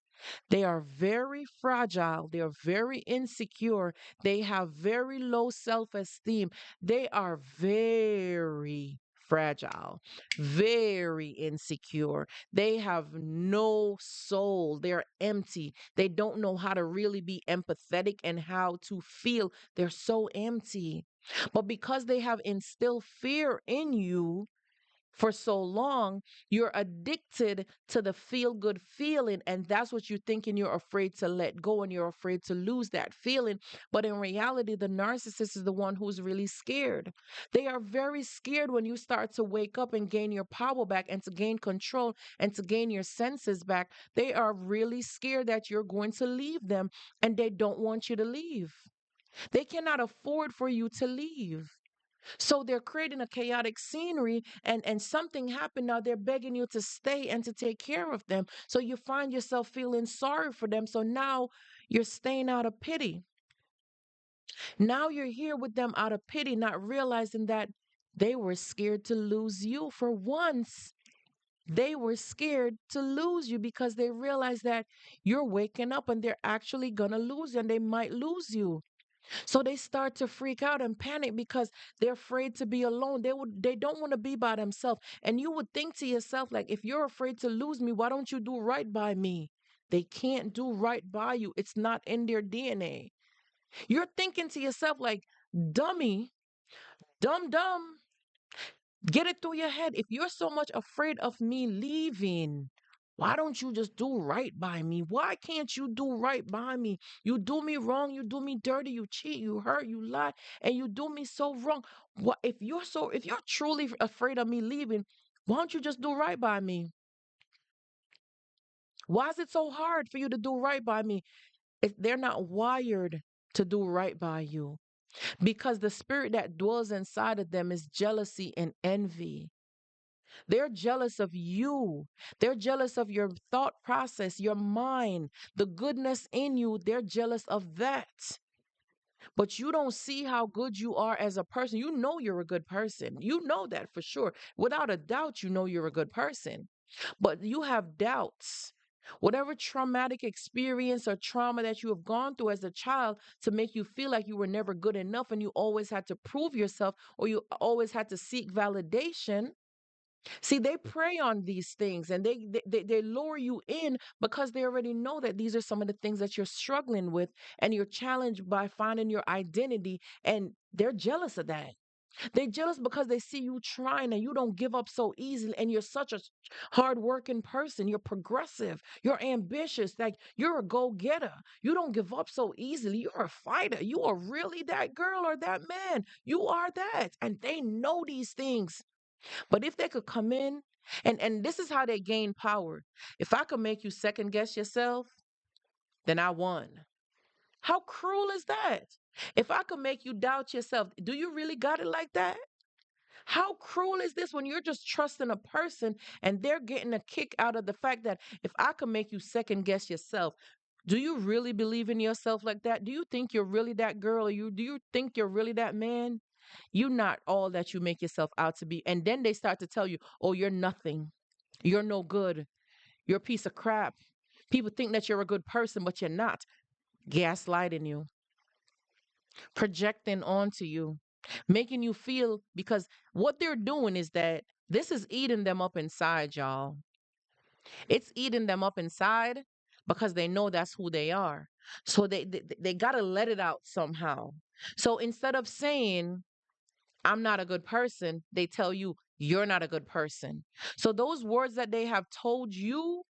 They are very fragile. They are very insecure. They have very low self esteem. They are very fragile, very insecure. They have no soul. They're empty. They don't know how to really be empathetic and how to feel. They're so empty. But because they have instilled fear in you, for so long, you're addicted to the feel good feeling. And that's what you're thinking you're afraid to let go and you're afraid to lose that feeling. But in reality, the narcissist is the one who's really scared. They are very scared when you start to wake up and gain your power back and to gain control and to gain your senses back. They are really scared that you're going to leave them and they don't want you to leave. They cannot afford for you to leave. So they're creating a chaotic scenery and something happened now. They're begging you to stay and to take care of them. So you find yourself feeling sorry for them. So now you're staying out of pity. Now you're here with them out of pity, not realizing that they were scared to lose you. For once, they were scared to lose you because they realize that you're waking up and they're actually going to lose you and they might lose you. So they start to freak out and panic because they're afraid to be alone. They don't want to be by themselves. And you would think to yourself, like, if you're afraid to lose me, why don't you do right by me? They can't do right by you. It's not in their DNA. You're thinking to yourself, like, dummy, dumb. Get it through your head. If you're so much afraid of me leaving, why don't you just do right by me? Why can't you do right by me? You do me wrong, you do me dirty, you cheat, you hurt, you lie, and you do me so wrong. What if you're truly afraid of me leaving, why don't you just do right by me? Why is it so hard for you to do right by me? If they're not wired to do right by you because the spirit that dwells inside of them is jealousy and envy. They're jealous of you. They're jealous of your thought process, your mind, the goodness in you. They're jealous of that. But you don't see how good you are as a person. You know you're a good person. You know that for sure. Without a doubt, you know you're a good person. But you have doubts. Whatever traumatic experience or trauma that you have gone through as a child to make you feel like you were never good enough and you always had to prove yourself or you always had to seek validation. See, they prey on these things and they lure you in because they already know that these are some of the things that you're struggling with and you're challenged by finding your identity. And they're jealous of that. They're jealous because they see you trying and you don't give up so easily. And you're such a hardworking person. You're progressive. You're ambitious. Like you're a go getter. You don't give up so easily. You're a fighter. You are really that girl or that man. You are that. And they know these things. But if they could come in and this is how they gain power. If I could make you second guess yourself, then I won. How cruel is that? If I could make you doubt yourself, do you really got it like that? How cruel is this when you're just trusting a person and they're getting a kick out of the fact that if I could make you second guess yourself, do you really believe in yourself like that? Do you think you're really that girl? Or do you think you're really that man? You're not all that you make yourself out to be. And then they start to tell you, oh, you're nothing. You're no good. You're a piece of crap. People think that you're a good person, but you're not. Gaslighting you, projecting onto you, making you feel because what they're doing is that this is eating them up inside, y'all. It's eating them up inside because they know that's who they are. So they got to let it out somehow. So instead of saying, I'm not a good person, they tell you, you're not a good person. So those words that they have told you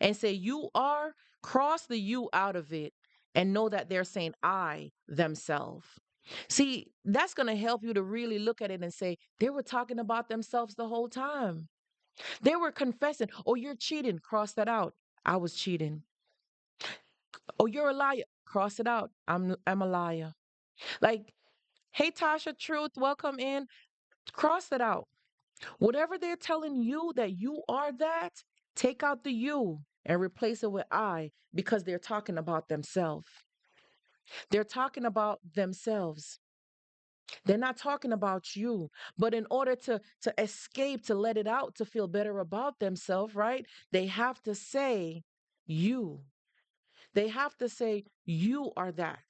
and say you are, cross the you out of it and know that they're saying I themselves. See, that's going to help you to really look at it and say, they were talking about themselves the whole time. They were confessing, oh, you're cheating, cross that out. I was cheating. Oh, you're a liar, cross it out. I'm a liar. Like, hey, Tasha Truth, welcome in. Cross it out. Whatever they're telling you that you are that, take out the you and replace it with I because they're talking about themselves. They're talking about themselves. They're not talking about you. But in order to escape, to let it out, to feel better about themselves, right? They have to say you. They have to say, you are that.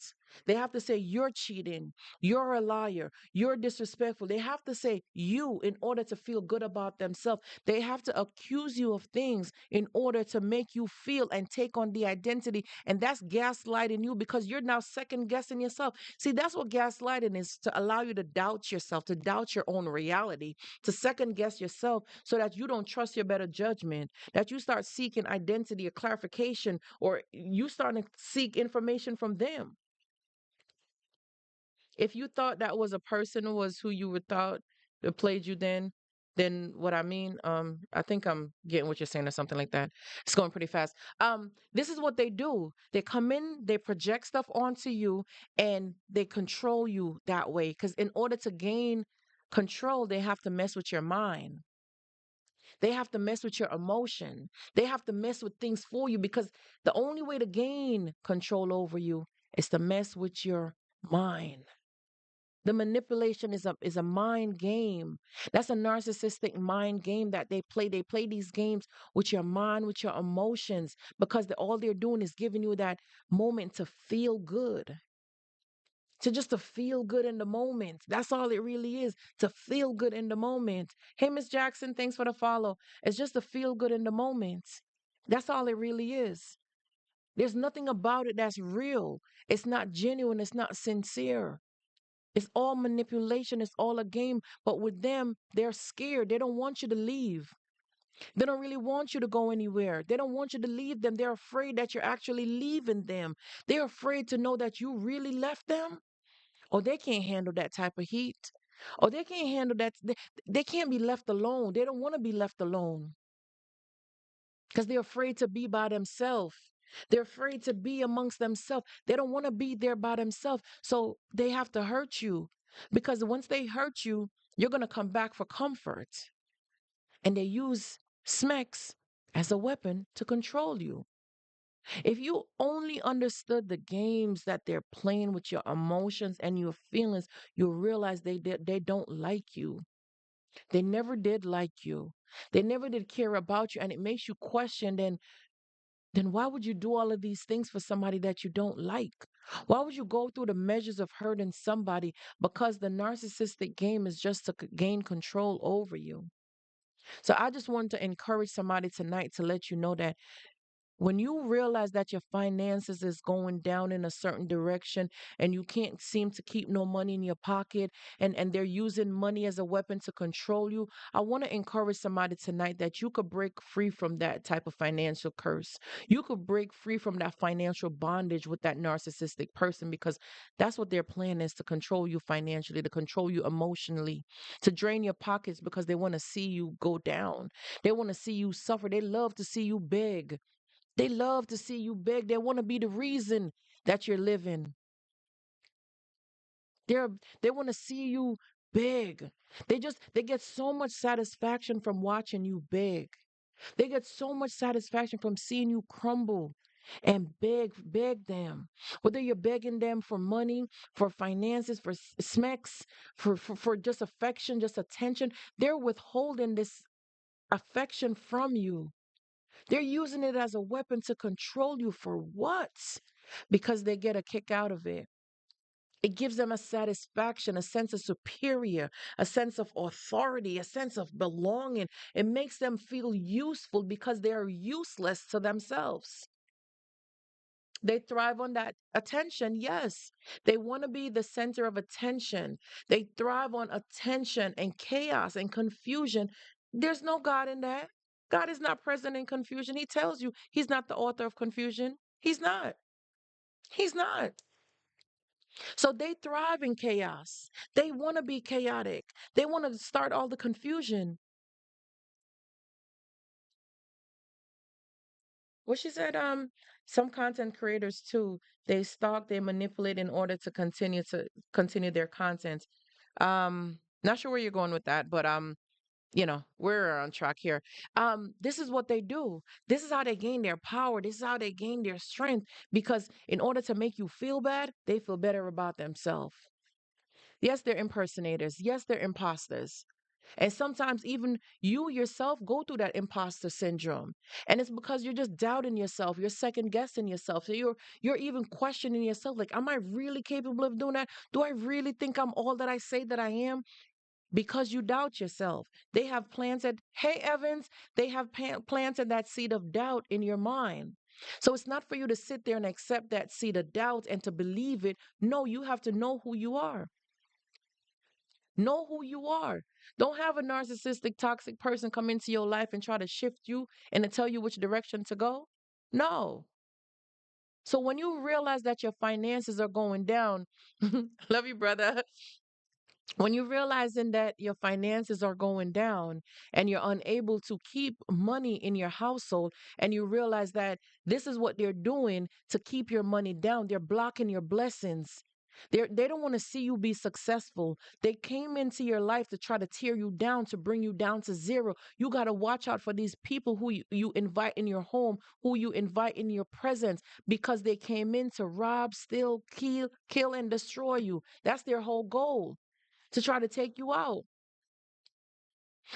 They have to say, you're cheating. You're a liar. You're disrespectful. They have to say, you, in order to feel good about themselves. They have to accuse you of things in order to make you feel and take on the identity. And that's gaslighting you because you're now second guessing yourself. See, that's what gaslighting is, to allow you to doubt yourself, to doubt your own reality, to second guess yourself so that you don't trust your better judgment, that you start seeking identity or clarification, or you start to seek information from them. If you thought that was a person was who you would thought that played you, then what I mean, I think I'm getting what you're saying or something like that. It's going pretty fast. This is what they do. They come in, they project stuff onto you, and they control you that way. Because in order to gain control, they have to mess with your mind. They have to mess with your emotion. They have to mess with things for you because the only way to gain control over you is to mess with your mind. The manipulation is a mind game. That's a narcissistic mind game that they play. They play these games with your mind, with your emotions, because all they're doing is giving you that moment to feel good, to feel good in the moment. That's all it really is, to feel good in the moment. Hey, Miss Jackson, thanks for the follow. It's just to feel good in the moment. That's all it really is. There's nothing about it that's real. It's not genuine. It's not sincere. It's all manipulation. It's all a game. But with them, they're scared. They don't want you to leave. They don't really want you to go anywhere. They don't want you to leave them. They're afraid that you're actually leaving them. They're afraid to know that you really left them. Or they can't handle that type of heat. Or they can't handle that. They can't be left alone. They don't want to be left alone because they're afraid to be by themselves. They're afraid to be amongst themselves. They don't want to be there by themselves. So they have to hurt you because once they hurt you, you're going to come back for comfort. And they use smacks as a weapon to control you. If you only understood the games that they're playing with your emotions and your feelings, you'll realize they don't like you. They never did like you. They never did care about you. And it makes you question, then why would you do all of these things for somebody that you don't like? Why would you go through the measures of hurting somebody? Because the narcissistic game is just to gain control over you. So I just wanted to encourage somebody tonight to let you know that when you realize that your finances is going down in a certain direction and you can't seem to keep no money in your pocket, and they're using money as a weapon to control you, I want to encourage somebody tonight that you could break free from that type of financial curse. You could break free from that financial bondage with that narcissistic person, because that's what their plan is: to control you financially, to control you emotionally, to drain your pockets because they want to see you go down. They want to see you suffer. They love to see you beg. They love to see you beg. They want to be the reason that you're living. They're they want to see you beg. They get so much satisfaction from watching you beg. They get so much satisfaction from seeing you crumble and beg them. Whether you're begging them for money, for finances, for smacks, for just affection, just attention, they're withholding this affection from you. They're using it as a weapon to control you for what? Because they get a kick out of it. It gives them a satisfaction, a sense of superior, a sense of authority, a sense of belonging. It makes them feel useful because they are useless to themselves. They thrive on that attention. Yes. They want to be the center of attention. They thrive on attention and chaos and confusion. There's no God in that. God is not present in confusion. He tells you he's not the author of confusion. He's not. He's not. So they thrive in chaos. They want to be chaotic. They want to start all the confusion. What she said, some content creators too, they stalk, they manipulate in order to continue their content. Um, Not sure where you're going with that, but we're on track here. This is what they do. This is how they gain their power. This is how they gain their strength, because in order to make you feel bad, they feel better about themselves. Yes, they're impersonators. Yes, they're imposters. And sometimes even you yourself go through that imposter syndrome. And it's because you're just doubting yourself. You're second guessing yourself. So you're even questioning yourself, like, am I really capable of doing that? Do I really think I'm all that I say that I am? Because you doubt yourself. They have planted, hey, Evans, they have planted that seed of doubt in your mind. So it's not for you to sit there and accept that seed of doubt and to believe it. No, you have to know who you are. Know who you are. Don't have a narcissistic, toxic person come into your life and try to shift you and to tell you which direction to go. No. So when you realize that your finances are going down, love you, brother. When you're realizing that your finances are going down and you're unable to keep money in your household, and you realize that this is what they're doing to keep your money down, they're blocking your blessings. They don't want to see you be successful. They came into your life to try to tear you down, to bring you down to zero. You got to watch out for these people who you invite in your home, who you invite in your presence, because they came in to rob, steal, kill, and destroy you. That's their whole goal, to try to take you out.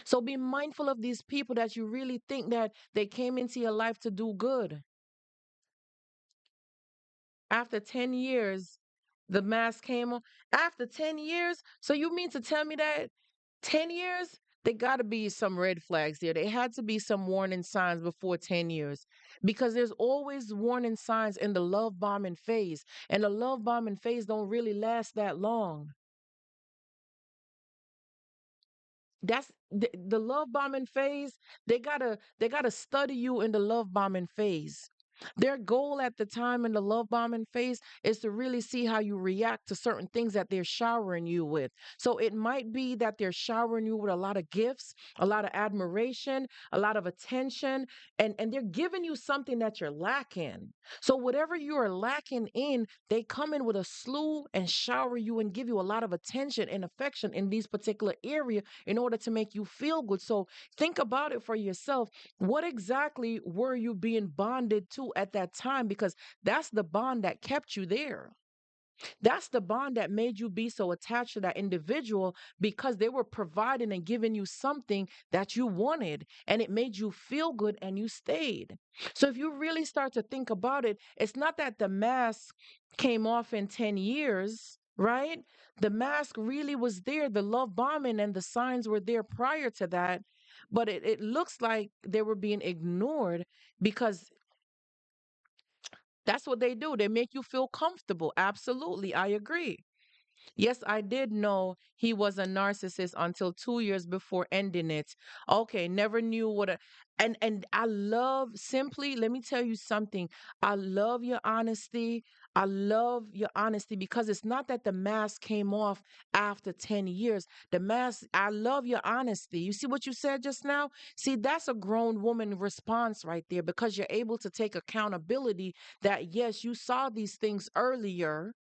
So be mindful of these people that you really think that they came into your life to do good. After 10 years, the mask came on. After 10 years? So you mean to tell me that 10 years? There got to be some red flags there. There had to be some warning signs before 10 years, because there's always warning signs in the love bombing phase. And the love bombing phase don't really last that long. That's the love bombing phase. They gotta study you in the love bombing phase. Their goal at the time in the love bombing phase is to really see how you react to certain things that they're showering you with. So it might be that they're showering you with a lot of gifts, a lot of admiration, a lot of attention, and they're giving you something that you're lacking. So whatever you are lacking in, they come in with a slew and shower you and give you a lot of attention and affection in these particular areas in order to make you feel good. So think about it for yourself. What exactly were you being bonded to at that time? Because that's the bond that kept you there. That's the bond that made you be so attached to that individual, because they were providing and giving you something that you wanted, and it made you feel good and you stayed. So if you really start to think about it, it's not that the mask came off in 10 years, right? The mask really was there. The love bombing and the signs were there prior to that. But it looks like they were being ignored, because that's what they do. They make you feel comfortable. Absolutely. I agree. Yes, I did know he was a narcissist until 2 years before ending it. Okay, never knew what a and I love, simply, let me tell you something. I love your honesty. I love your honesty, because it's not that the mask came off after 10 years. The mask, I love your honesty. You see what you said just now? See, that's a grown woman response right there, because you're able to take accountability that yes, you saw these things earlier,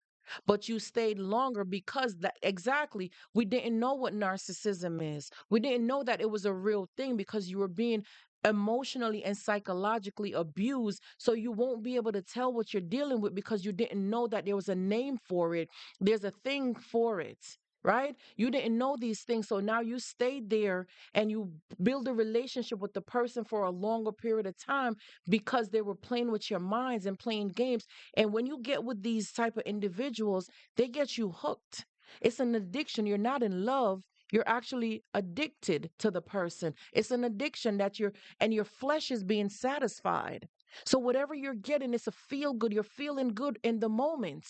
but you stayed longer, because that exactly, we didn't know what narcissism is. We didn't know that it was a real thing, because you were being emotionally and psychologically abused. So you won't be able to tell what you're dealing with, because you didn't know that there was a name for it. There's a thing for it. Right? You didn't know these things. So now you stayed there and you build a relationship with the person for a longer period of time, because they were playing with your minds and playing games. And when you get with these type of individuals, they get you hooked. It's an addiction. You're not in love. You're actually addicted to the person. It's an addiction that and your flesh is being satisfied. So whatever you're getting, it's a feel good. You're feeling good in the moment.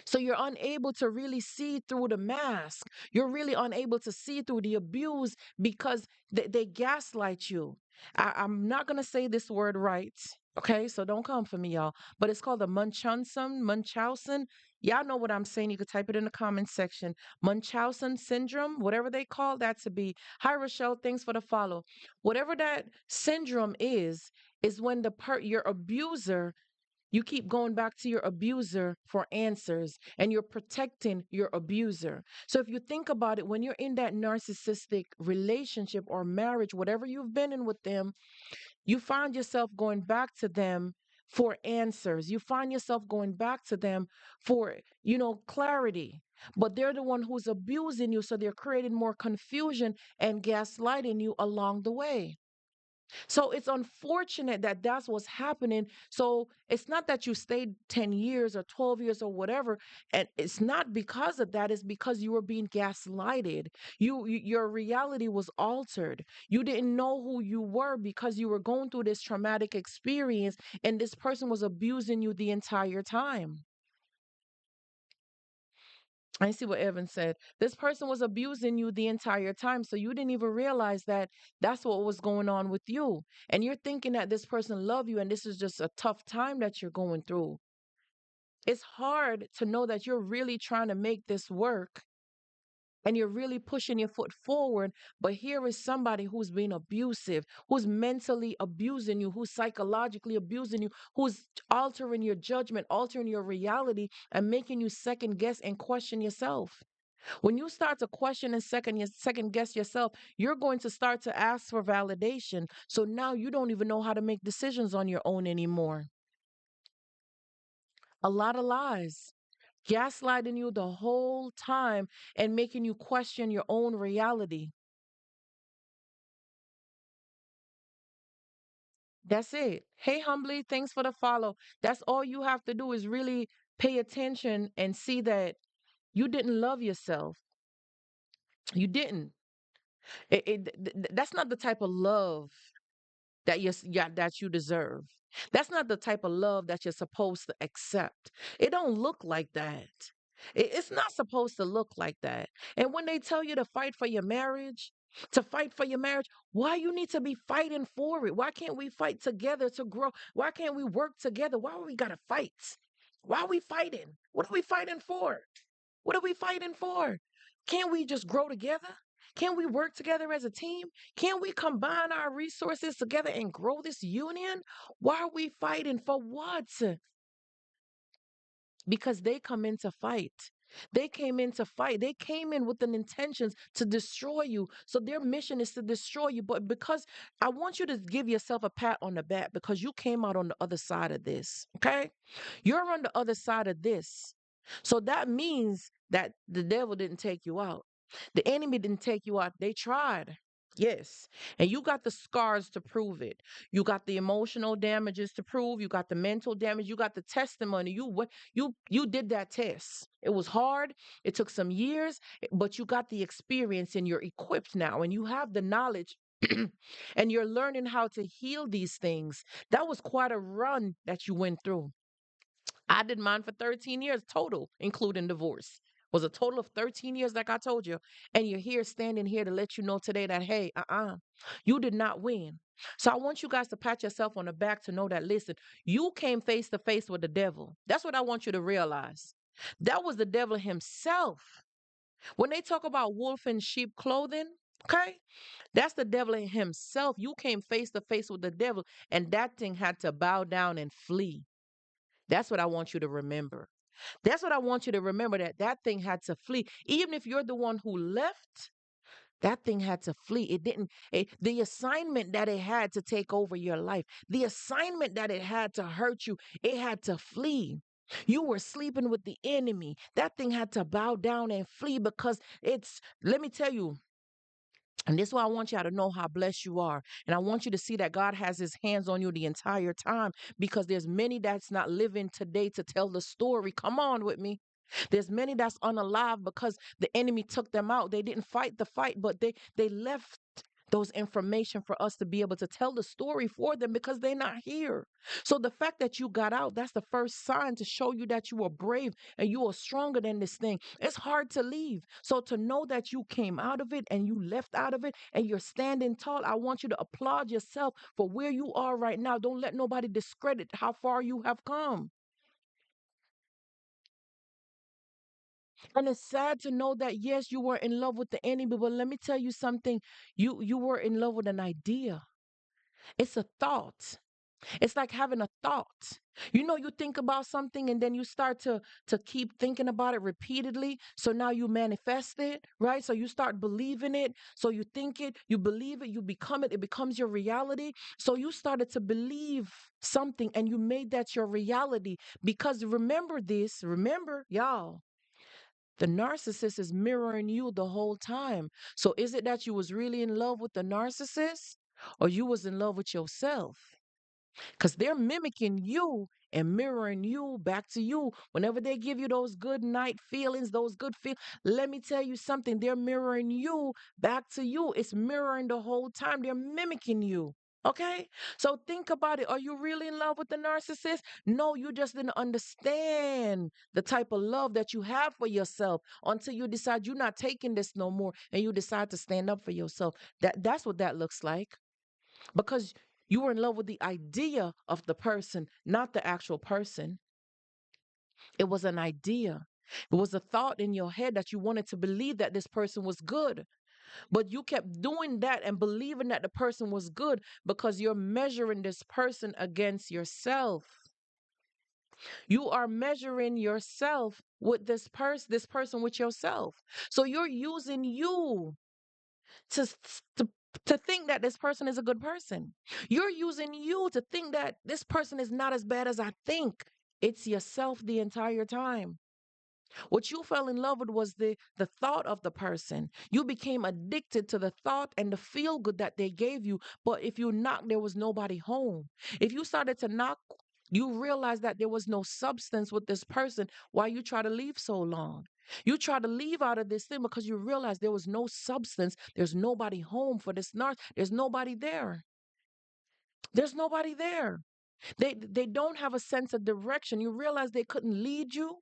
So you're unable to really see through the mask. You're really unable to see through the abuse, because they gaslight you. I'm not going to say this word right. Okay, so don't come for me, y'all. But it's called the Munchausen. Y'all know what I'm saying. You could type it in the comment section. Munchausen syndrome, whatever they call that to be. Hi, Rochelle. Thanks for the follow. Whatever that syndrome is when your abuser You keep going back to your abuser for answers and you're protecting your abuser. So if you think about it, when you're in that narcissistic relationship or marriage, whatever you've been in with them, you find yourself going back to them for answers. You find yourself going back to them for, clarity. But they're the one who's abusing you. So they're creating more confusion and gaslighting you along the way. So it's unfortunate that that's what's happening. So it's not that you stayed 10 years or 12 years or whatever. And it's not because of that. It's because you were being gaslighted. Your reality was altered. You didn't know who you were because you were going through this traumatic experience and this person was abusing you the entire time. I see what Evan said. This person was abusing you the entire time. So you didn't even realize that that's what was going on with you. And you're thinking that this person love you and this is just a tough time that you're going through. It's hard to know that you're really trying to make this work and you're really pushing your foot forward. But here is somebody who's being abusive, who's mentally abusing you, who's psychologically abusing you, who's altering your judgment, altering your reality, and making you second guess and question yourself. When you start to question and second guess yourself, you're going to start to ask for validation. So now you don't even know how to make decisions on your own anymore. A lot of lies, gaslighting you the whole time and making you question your own reality. That's it. Hey, humbly, thanks for the follow. That's all you have to do is really pay attention and see that you didn't love yourself. You didn't. That's not the type of love that yeah, that you deserve. That's not the type of love that you're supposed to accept. It don't look like that. It's not supposed to look like that. And when they tell you to fight for your marriage, why you need to be fighting for it? Why can't we fight together to grow? Why can't we work together? Why we gotta fight? Why are we fighting? What are we fighting for? What are we fighting for? Can't we just grow together? Can we work together as a team? Can we combine our resources together and grow this union? Why are we fighting for what? Because they come in to fight. They came in to fight. They came in with an intentions to destroy you. So their mission is to destroy you. But because I want you to give yourself a pat on the back because you came out on the other side of this. Okay? You're on the other side of this. So that means that the devil didn't take you out. The enemy didn't take you out. They tried. Yes. And you got the scars to prove it. You got the emotional damages to prove, you got the mental damage, you got the testimony. You did that test. It was hard. It took some years, but you got the experience and you're equipped now and you have the knowledge and you're learning how to heal these things. That was quite a run that you went through. I did mine for 13 years total, including divorce. Was a total of 13 years, like I told you. And you're here standing here to let you know today that, hey, you did not win. So I want you guys to pat yourself on the back to know that, listen, you came face to face with the devil. That's what I want you to realize. That was the devil himself. When they talk about wolf in sheep clothing, okay, that's the devil in himself. You came face to face with the devil, and that thing had to bow down and flee. That's what I want you to remember. That's what I want you to remember, that that thing had to flee. Even if you're the one who left, that thing had to flee. It didn't, the assignment that it had to take over your life, the assignment that it had to hurt you, it had to flee. You were sleeping with the enemy. That thing had to bow down and flee because let me tell you, and this is why I want y'all to know how blessed you are. And I want you to see that God has his hands on you the entire time because there's many that's not living today to tell the story. Come on with me. There's many that's unalive because the enemy took them out. They didn't fight the fight, but they left those information for us to be able to tell the story for them because they're not here. So the fact that you got out, that's the first sign to show you that you are brave and you are stronger than this thing. It's hard to leave. So to know that you came out of it and you left out of it and you're standing tall, I want you to applaud yourself for where you are right now. Don't let nobody discredit how far you have come. And it's sad to know that yes, you were in love with the enemy, but let me tell you something. You were in love with an idea. It's a thought. It's like having a thought. You know, you think about something and then you start to keep thinking about it repeatedly. So now you manifest it, right? So you start believing it. So you think it, you believe it, you become it, it becomes your reality. So you started to believe something and you made that your reality. Because remember this, remember, y'all, the narcissist is mirroring you the whole time. So is it that you was really in love with the narcissist or you was in love with yourself? Because they're mimicking you and mirroring you back to you. Whenever they give you those good night feelings, those good feel, let me tell you something. They're mirroring you back to you. It's mirroring the whole time. They're mimicking you. Okay, so think about it. Are you really in love with the narcissist? No, you just didn't understand the type of love that you have for yourself until you decide you're not taking this no more and you decide to stand up for yourself. That's what that looks like, because you were in love with the idea of the person, not the actual person. It was an idea. It was a thought in your head that you wanted to believe that this person was good. But you kept doing that and believing that the person was good because you're measuring this person against yourself. You are measuring yourself with this person with yourself. So you're using you to to to think that this person is a good person. You're using you to think that this person is not as bad as I think. It's yourself the entire time. What you fell in love with was the thought of the person. You became addicted to the thought and the feel good that they gave you. But if you knocked, there was nobody home. If you started to knock, you realized that there was no substance with this person. Why you try to leave so long? You try to leave out of this thing because you realized there was no substance. There's nobody home for this narc. There's nobody there. There's nobody there. They don't have a sense of direction. You realize they couldn't lead you.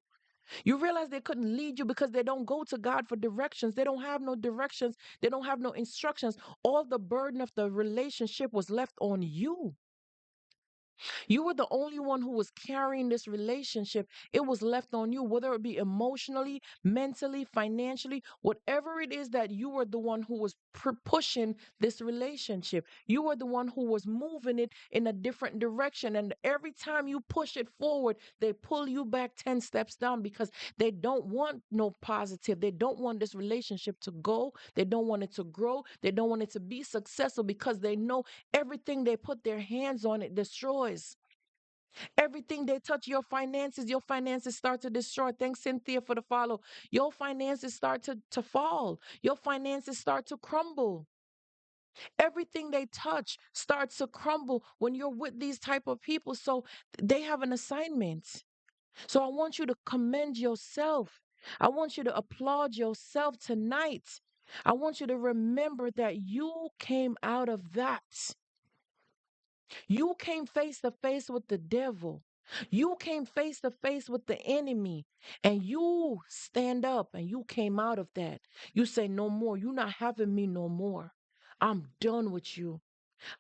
You realize they couldn't lead you because they don't go to God for directions. They don't have no directions. They don't have no instructions. All the burden of the relationship was left on you. You were the only one who was carrying this relationship. It was left on you, whether it be emotionally, mentally, financially, whatever it is that you were the one who was pushing this relationship. You were the one who was moving it in a different direction. And every time you push it forward, they pull you back 10 steps down because they don't want no positive. They don't want this relationship to go. They don't want it to grow. They don't want it to be successful because they know everything they put their hands on, it destroys. Everything they touch, your finances start to destroy. Thanks, Cynthia, for the follow. Your finances start to fall. Your finances start to crumble. Everything they touch starts to crumble when you're with these type of people. So they have an assignment. So I want you to commend yourself. I want you to applaud yourself tonight. I want you to remember that you came out of that. You came face to face with the devil. You came face to face with the enemy, and you stand up and you came out of that. You say, no more. You're not having me no more. I'm done with you.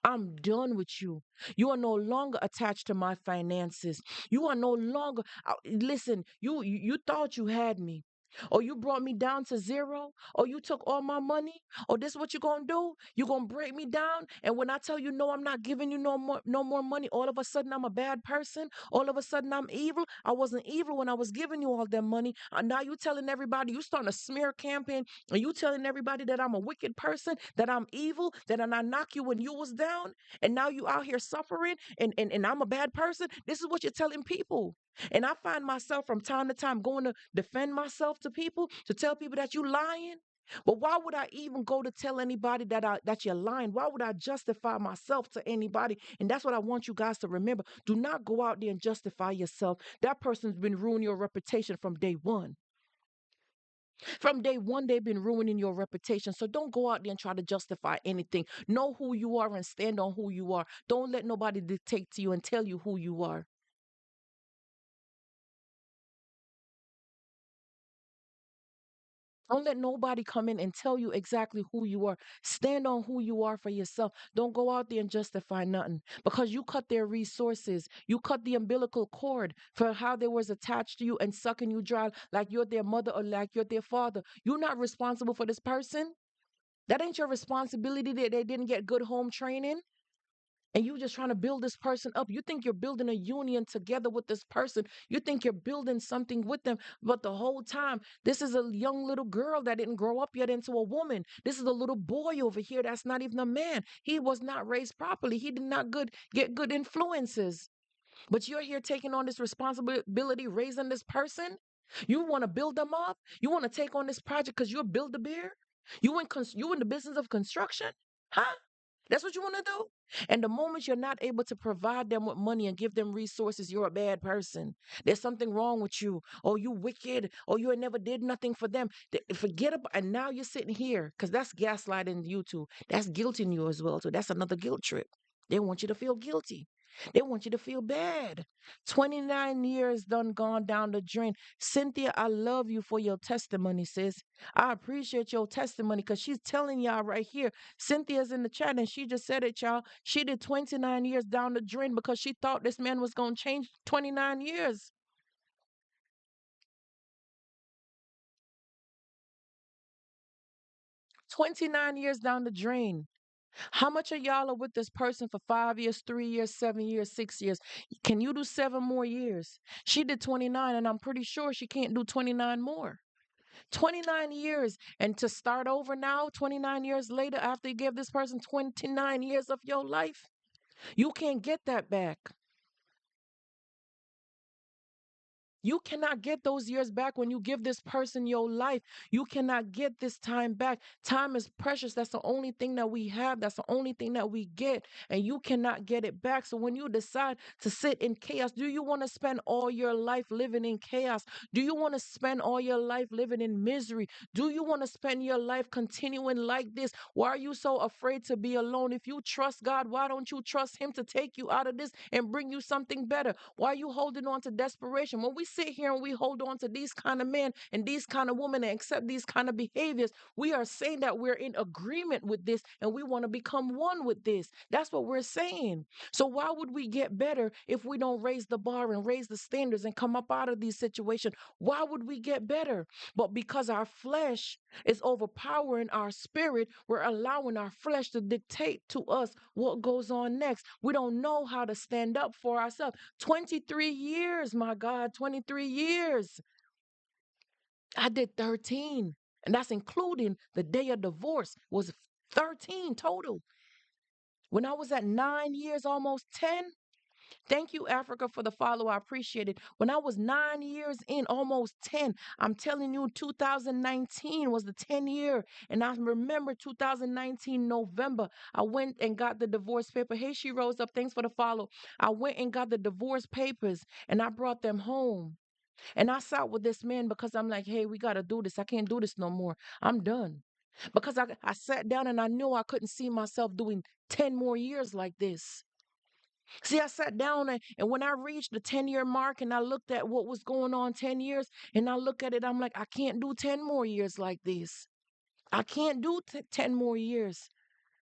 I'm done with you. You are no longer attached to my finances. You are no longer listen, you thought you had me. Or you brought me down to zero, or you took all my money, or this what you gonna do? You gonna break me down? And when I tell you no, I'm not giving you no more money, all of a sudden I'm a bad person. All of a sudden I'm evil. I wasn't evil when I was giving you all that money. Now you telling everybody, you starting a smear campaign, and you telling everybody that I'm a wicked person, that I'm evil, that I knock you when you was down, and now you out here suffering, and I'm a bad person. This is what you're telling people. And I find myself from time to time going to defend myself to people, to tell people that you lying. But why would I even go to tell anybody that you're lying? Why would I justify myself to anybody? And that's what I want you guys to remember. Do not go out there and justify yourself. That person's been ruining your reputation from day one. From day one, they've been ruining your reputation. So don't go out there and try to justify anything. Know who you are and stand on who you are. Don't let nobody dictate to you and tell you who you are. Don't let nobody come in and tell you exactly who you are. Stand on who you are for yourself. Don't go out there and justify nothing because you cut their resources. You cut the umbilical cord for how they was attached to you and sucking you dry like you're their mother or like you're their father. You're not responsible for this person. That ain't your responsibility that they didn't get good home training. And you just trying to build this person up. You think you're building a union together with this person. You think you're building something with them, but the whole time, this is a young little girl that didn't grow up yet into a woman. This is a little boy over here that's not even a man. He was not raised properly. He did not get good influences. But you're here taking on this responsibility, raising this person. You want to build them up. You want to take on this project because you're build a bear. You in the business of construction, huh? That's what you want to do. And the moment you're not able to provide them with money and give them resources, you're a bad person. There's something wrong with you. Or you wicked. Or you never did nothing for them. Forget about. And now you're sitting here because that's gaslighting you too. That's guilting you as well too. That's another guilt trip. They want you to feel guilty. They want you to feel bad. 29 years done gone down the drain. Cynthia, I love you for your testimony, sis. I appreciate your testimony because she's telling y'all right here. Cynthia's in the chat and she just said it, y'all. She did 29 years down the drain because she thought this man was going to change 29 years. 29 years down the drain. How much of y'all are with this person for 5 years, 3 years, 7 years, 6 years? Can you do 7 more years? She did 29, and I'm pretty sure she can't do 29 more. 29 years. And to start over now, 29 years later, after you give this person 29 years of your life, you can't get that back. You cannot get those years back when you give this person your life. You cannot get this time back. Time is precious. That's the only thing that we have. That's the only thing that we get. And you cannot get it back. So when you decide to sit in chaos, do you want to spend all your life living in chaos? Do you want to spend all your life living in misery? Do you want to spend your life continuing like this? Why are you so afraid to be alone? If you trust God, why don't you trust Him to take you out of this and bring you something better? Why are you holding on to desperation? When we sit here and we hold on to these kind of men and these kind of women and accept these kind of behaviors, we are saying that we're in agreement with this and we want to become one with this. That's what we're saying. So why would we get better if we don't raise the bar and raise the standards and come up out of these situations? Why would we get better? But because our flesh is overpowering our spirit, we're allowing our flesh to dictate to us what goes on next. We don't know how to stand up for ourselves. 23 years, my God, 23 years. I did 13, and that's including the day of divorce was 13 total. When I was at 9 years, almost 10, thank you, Africa, for the follow. I appreciate it. When I was 9 years in, almost 10, I'm telling you, 2019 was the 10 year. And I remember 2019, November, I went and got the divorce paper. Hey, she rose up. Thanks for the follow. I went and got the divorce papers and I brought them home. And I sat with this man because I'm like, hey, we got to do this. I can't do this no more. I'm done. Because I sat down and I knew I couldn't see myself doing 10 more years like this. See, I sat down and when I reached the 10-year mark and I looked at what was going on 10 years and I look at it, I'm like, I can't do 10 more years like this. I can't do 10 more years.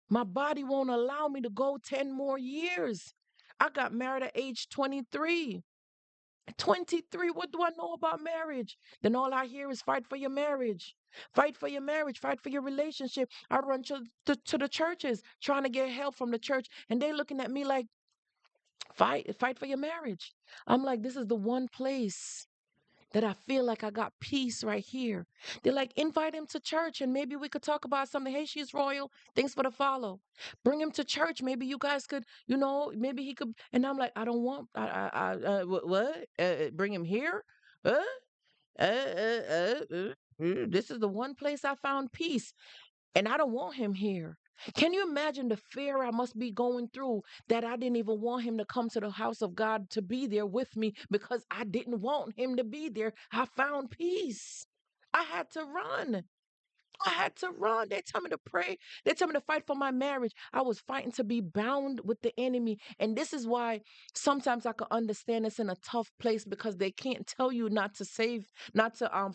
My body won't allow me to go 10 more years. I got married at age 23. 23, what do I know about marriage? Then all I hear is fight for your marriage. Fight for your marriage, fight for your relationship. I run to the churches trying to get help from the church, and they looking at me like, fight for your marriage. I'm like, this is the one place that I feel like I got peace right here. They're like, invite him to church and maybe we could talk about something. Hey, she's royal. Thanks for the follow. Bring him to church. Maybe you guys could, maybe he could. And I'm like, I don't want, what? Bring him here? Uh, this is the one place I found peace and I don't want him here. Can you imagine the fear I must be going through that I didn't even want him to come to the house of God to be there with me because I didn't want him to be there? I found peace. I had to run. I had to run. They tell me to pray. They tell me to fight for my marriage. I was fighting to be bound with the enemy. And this is why sometimes I can understand it's in a tough place because they can't tell you not to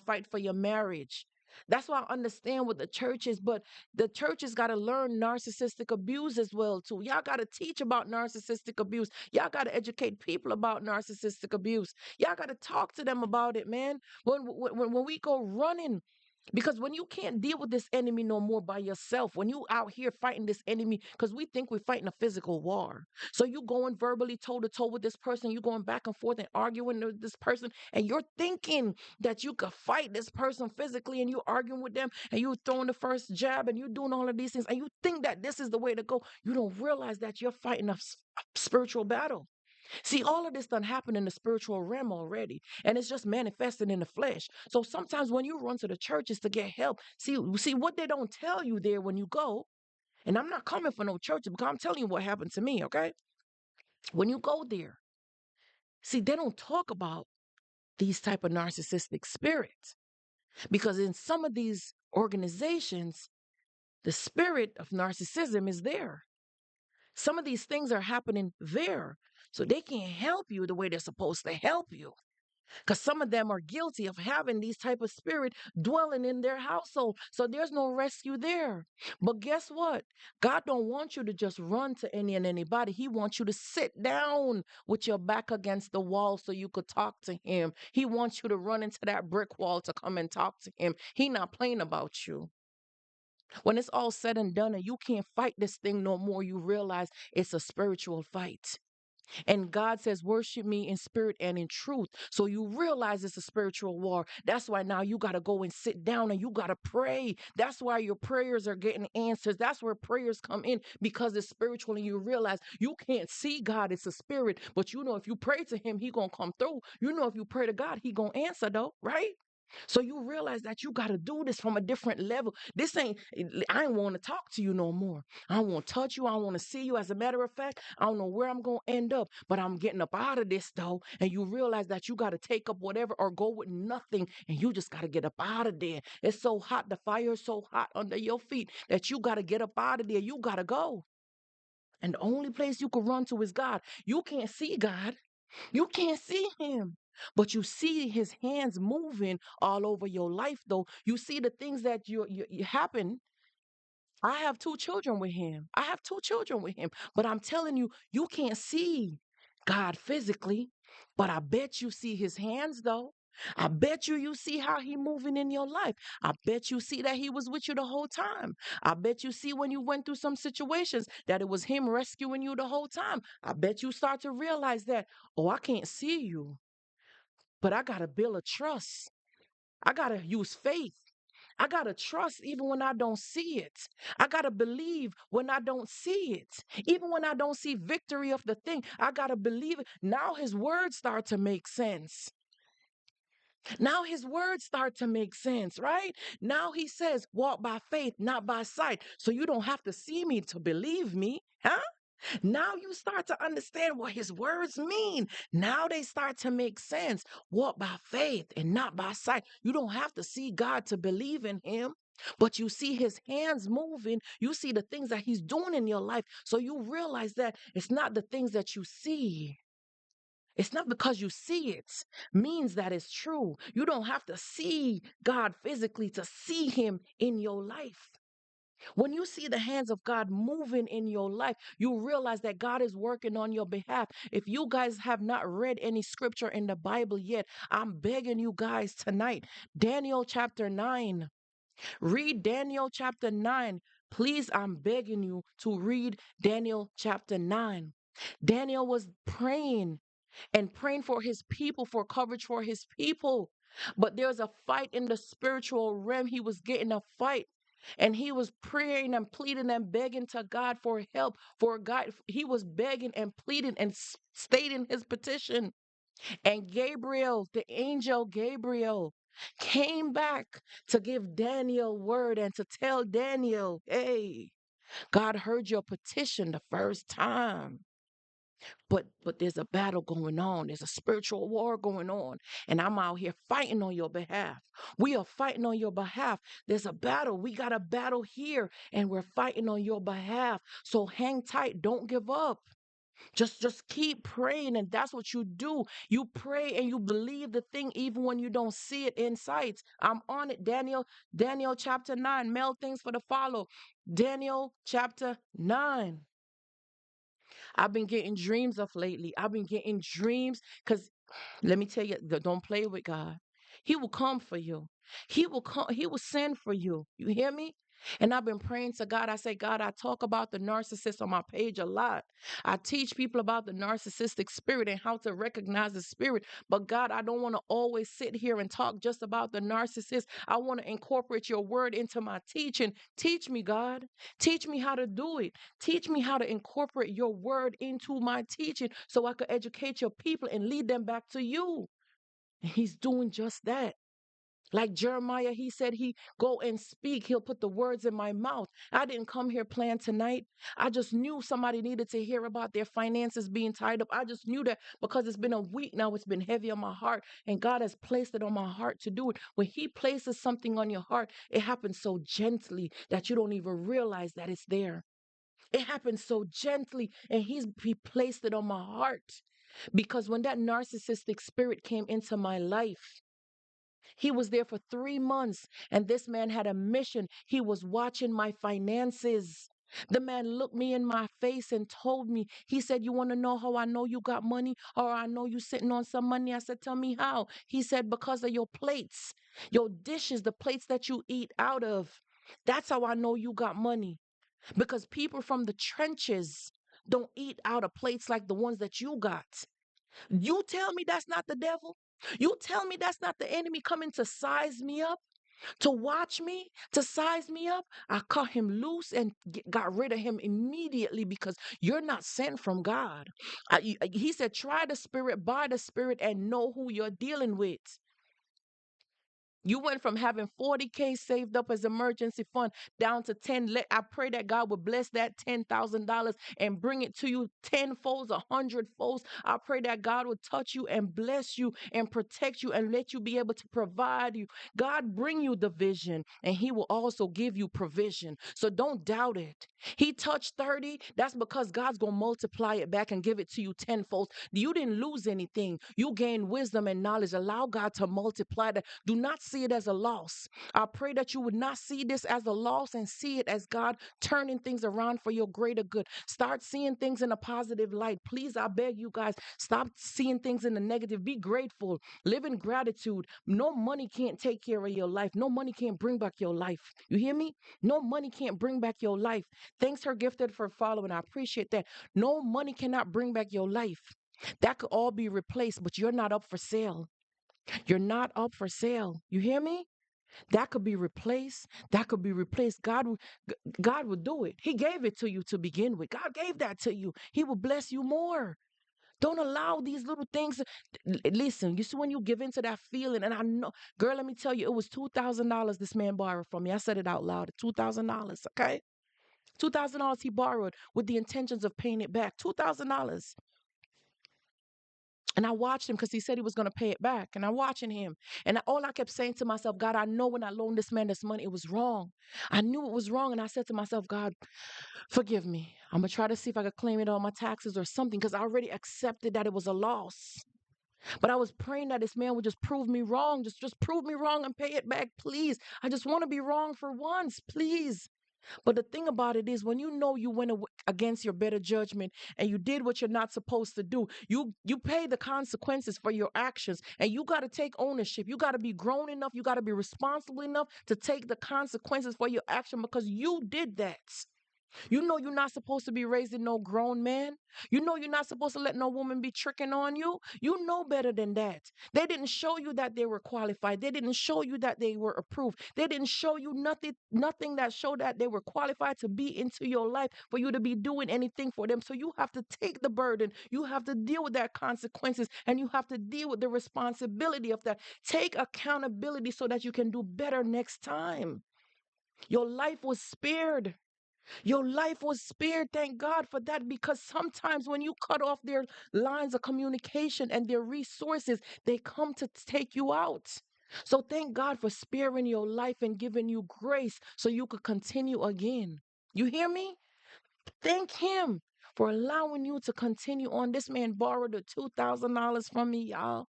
fight for your marriage. That's why I understand what the church is, but the church has got to learn narcissistic abuse as well too. Y'all got to teach about narcissistic abuse. Y'all got to educate people about narcissistic abuse. Y'all got to talk to them about it, man. When we go running Because when you can't deal with this enemy no more by yourself, when you out here fighting this enemy, because we think we're fighting a physical war. So you going verbally toe to toe with this person, you going back and forth and arguing with this person, and you're thinking that you could fight this person physically, and you arguing with them, and you throwing the first jab, and you doing all of these things, and you think that this is the way to go. You don't realize that you're fighting a spiritual battle. See, all of this done happened in the spiritual realm already, and it's just manifesting in the flesh. So sometimes when you run to the churches to get help, see what they don't tell you there when you go. And I'm not coming for no churches because I'm telling you what happened to me. Okay, when you go there, see they don't talk about these type of narcissistic spirits because in some of these organizations, the spirit of narcissism is there. Some of these things are happening there, so they can't help you the way they're supposed to help you. Because some of them are guilty of having these type of spirit dwelling in their household, so there's no rescue there. But guess what? God don't want you to just run to any and anybody. He wants you to sit down with your back against the wall so you could talk to him. He wants you to run into that brick wall to come and talk to him. He not playing about you. When it's all said and done and you can't fight this thing no more, you realize it's a spiritual fight. And God says, worship me in spirit and in truth. So you realize it's a spiritual war. That's why now you got to go and sit down and you got to pray. That's why your prayers are getting answers. That's where prayers come in because it's spiritual and you realize you can't see God. It's a spirit. But you know, if you pray to him, he going to come through. You know, if you pray to God, he going to answer though, right? So you realize that you got to do this from a different level. This ain't, I ain't want to talk to you no more. I don't want to touch you. I don't want to see you. As a matter of fact, I don't know where I'm going to end up, but I'm getting up out of this though. And you realize that you got to take up whatever or go with nothing. And you just got to get up out of there. It's so hot. The fire is so hot under your feet that you got to get up out of there. You got to go. And the only place you can run to is God. You can't see God. You can't see him, but you see his hands moving all over your life, though. You see the things that you happen. I have two children with him. I have two children with him, but I'm telling you, you can't see God physically, but I bet you see his hands, though. I bet you see how he moving in your life. I bet you see that he was with you the whole time. I bet you see when you went through some situations that it was him rescuing you the whole time. I bet you start to realize that, oh, I can't see you, but I got to build a trust. I got to use faith. I got to trust even when I don't see it. I got to believe when I don't see it. Even when I don't see victory of the thing, I got to believe it. Now his words start to make sense. Now his words start to make sense, right? Now he says, walk by faith, not by sight. So you don't have to see me to believe me, huh? Now you start to understand what his words mean. Now they start to make sense. Walk by faith and not by sight. You don't have to see God to believe in him, but you see his hands moving. You see the things that he's doing in your life. So you realize that it's not the things that you see. It's not because you see it means that it's true. You don't have to see God physically to see him in your life. When you see the hands of God moving in your life, you realize that God is working on your behalf. If you guys have not read any scripture in the Bible yet, I'm begging you guys tonight. Daniel chapter 9. Read Daniel chapter 9. Please, I'm begging you to read Daniel chapter 9. Daniel was praying and praying for his people, for coverage for his people. But there's a fight in the spiritual realm. He was getting a fight. And he was praying and pleading and begging to God for help, for God. He was begging and pleading and stating his petition. And Gabriel, the angel Gabriel, came back to give Daniel word and to tell Daniel, hey, God heard your petition the first time. But there's a battle going on. There's a spiritual war going on. And I'm out here fighting on your behalf. We are fighting on your behalf. There's a battle. We got a battle here and we're fighting on your behalf. So hang tight. Don't give up. Just keep praying, and that's what you do. You pray and you believe the thing even when you don't see it in sight. I'm on it. Daniel chapter 9. Mail things for the follow. Daniel chapter 9. I've been getting dreams of lately. I've been getting dreams because let me tell you, don't play with God. He will come for you. He will come, he will send for you. You hear me? And I've been praying to God. I say, God, I talk about the narcissist on my page a lot. I teach people about the narcissistic spirit and how to recognize the spirit. But God, I don't want to always sit here and talk just about the narcissist. I want to incorporate your word into my teaching. Teach me, God. Teach me how to do it. Teach me how to incorporate your word into my teaching so I could educate your people and lead them back to you. And he's doing just that. Like Jeremiah, he said he go and speak. He'll put the words in my mouth. I didn't come here playing tonight. I just knew somebody needed to hear about their finances being tied up. I just knew that because it's been a week now, it's been heavy on my heart, and God has placed it on my heart to do it. When he places something on your heart, it happens so gently that you don't even realize that it's there. It happens so gently, and he placed it on my heart. Because when that narcissistic spirit came into my life, he was there for 3 months, and this man had a mission. He was watching my finances. The man looked me in my face and told me, he said, "You want to know how I know you got money or I know you sitting on some money?" I said, "Tell me how." He said, "Because of your plates, your dishes, the plates that you eat out of. That's how I know you got money. Because people from the trenches don't eat out of plates like the ones that you got. You tell me that's not the devil? You tell me that's not the enemy coming to size me up, to watch me, to size me up?" I cut him loose and got rid of him immediately because you're not sent from God. He said, "Try the spirit by the spirit and know who you're dealing with." You went from having 40K saved up as emergency fund down to 10. I pray that God would bless that $10,000 and bring it to you tenfolds, 100 folds. I pray that God would touch you and bless you and protect you and let you be able to provide you. God bring you the vision, and he will also give you provision. So don't doubt it. He touched 30. That's because God's going to multiply it back and give it to you tenfold. You didn't lose anything. You gained wisdom and knowledge. Allow God to multiply that. Do not see it as a loss. I pray that you would not see this as a loss and see it as God turning things around for your greater good. Start seeing things in a positive light. Please, I beg you guys, stop seeing things in the negative. Be grateful. Live in gratitude. No money can't take care of your life. No money can't bring back your life. You hear me? No money can't bring back your life. Thanks, her gifted, for following. I appreciate that. No money cannot bring back your life. That could all be replaced, but you're not up for sale. You're not up for sale. You hear me? That could be replaced. That could be replaced. God will do it. He gave it to you to begin with. God gave that to you. He will bless you more. Don't allow these little things. Listen, you see when you give into that feeling, and I know, girl, let me tell you, it was $2,000 this man borrowed from me. I said it out loud. $2,000. Okay. $2,000 he borrowed with the intentions of paying it back. $2,000. And I watched him because he said he was going to pay it back. And I'm watching him. And all I kept saying to myself, God, I know when I loaned this man this money, it was wrong. I knew it was wrong. And I said to myself, God, forgive me. I'm going to try to see if I could claim it on my taxes or something because I already accepted that it was a loss. But I was praying that this man would just prove me wrong. Just prove me wrong and pay it back, please. I just want to be wrong for once, please. But the thing about it is, when you know you went against your better judgment and you did what you're not supposed to do, you pay the consequences for your actions, and you got to take ownership. You got to be grown enough. You got to be responsible enough to take the consequences for your action because you did that. You know you're not supposed to be raising no grown man. You know you're not supposed to let no woman be tricking on you. You know better than that. They didn't show you that they were qualified. They didn't show you that they were approved. They didn't show you nothing that showed that they were qualified to be into your life for you to be doing anything for them. So you have to take the burden. You have to deal with that consequences, and you have to deal with the responsibility of that. Take accountability so that you can do better next time. Your life was spared. Your life was spared. Thank God for that. Because sometimes when you cut off their lines of communication and their resources, they come to take you out. So thank God for sparing your life and giving you grace so you could continue again. You hear me? Thank him for allowing you to continue on. This man borrowed the $2,000 from me, y'all.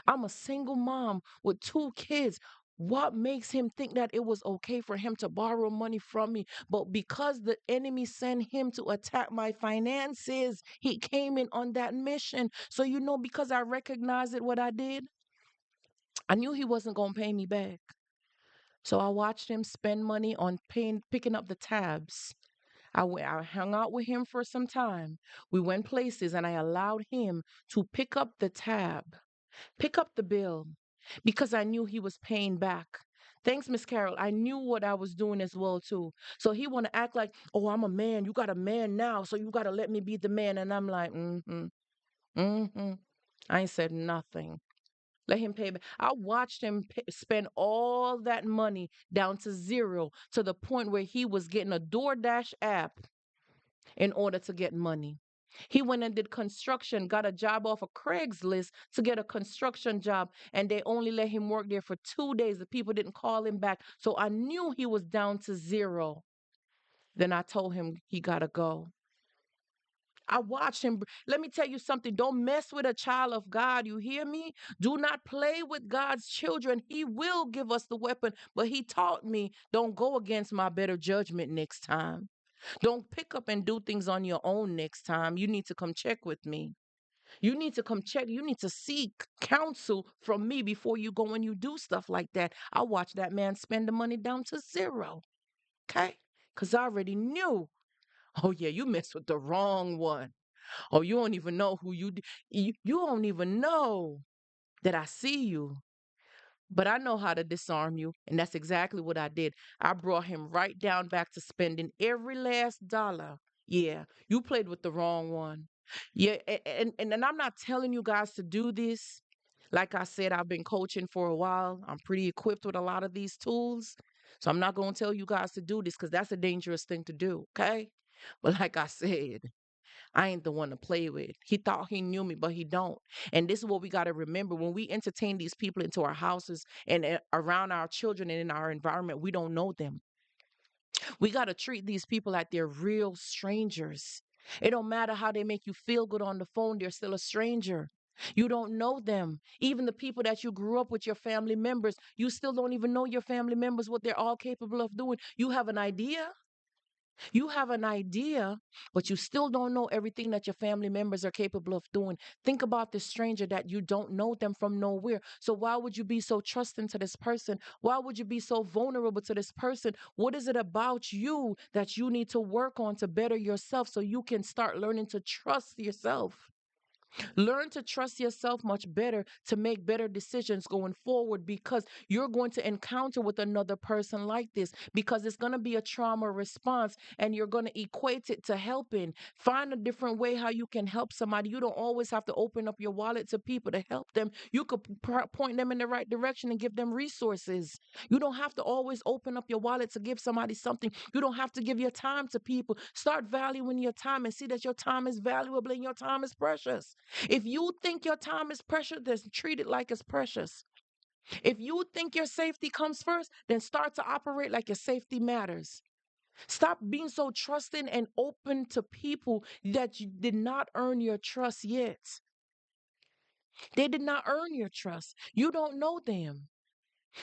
I'm a single mom with 2 kids. What makes him think that it was okay for him to borrow money from me? But because the enemy sent him to attack my finances, he came in on that mission. So, because I recognized it, what I did, I knew he wasn't going to pay me back. So I watched him spend money on picking up the tabs. I hung out with him for some time. We went places and I allowed him to pick up the tab, pick up the bill, because I knew he was paying back. Thanks, Miss Carol. I knew what I was doing as well too. So he want to act like, oh, I'm a man. You got a man now, so you got to let me be the man. And I'm like, mm-hmm, mm-hmm. I ain't said nothing. Let him pay back. I watched him spend all that money down to zero to the point where he was getting a DoorDash app in order to get money. He went and did construction, got a job off of Craigslist to get a construction job, and they only let him work there for 2 days. The people didn't call him back. So I knew he was down to zero. Then I told him he got to go. I watched him. Let me tell you something. Don't mess with a child of God. You hear me? Do not play with God's children. He will give us the weapon, but he taught me don't go against my better judgment next time. Don't pick up and do things on your own next time. You need to come check with me. You need to come check. You need to seek counsel from me before you go and you do stuff like that. I watched that man spend the money down to zero. Okay? Because I already knew. Oh, yeah, you messed with the wrong one. Oh, you don't even know who you don't even know that I see you. But I know how to disarm you. And that's exactly what I did. I brought him right down back to spending every last dollar. Yeah, you played with the wrong one. Yeah, and I'm not telling you guys to do this. Like I said, I've been coaching for a while. I'm pretty equipped with a lot of these tools. So I'm not going to tell you guys to do this because that's a dangerous thing to do. Okay. But like I said, I ain't the one to play with. He thought he knew me, but he don't. And this is what we got to remember when we entertain these people into our houses and around our children and in our environment, we don't know them. We got to treat these people like they're real strangers. It don't matter how they make you feel good on the phone, they're still a stranger. You don't know them. Even the people that you grew up with, your family members, you still don't even know your family members, what they're all capable of doing. You have an idea, you have an idea, but you still don't know everything that your family members are capable of doing. Think about this stranger that you don't know them from nowhere. So why would you be so trusting to this person? Why would you be so vulnerable to this person? What is it about you that you need to work on to better yourself so you can start learning to trust yourself? Learn to trust yourself much better to make better decisions going forward because you're going to encounter with another person like this because it's going to be a trauma response and you're going to equate it to helping. Find a different way how you can help somebody. You don't always have to open up your wallet to people to help them. You could point them in the right direction and give them resources. You don't have to always open up your wallet to give somebody something. You don't have to give your time to people. Start valuing your time and see that your time is valuable and your time is precious. If you think your time is precious, then treat it like it's precious. If you think your safety comes first, then start to operate like your safety matters. Stop being so trusting and open to people that you did not earn your trust yet. They did not earn your trust. You don't know them.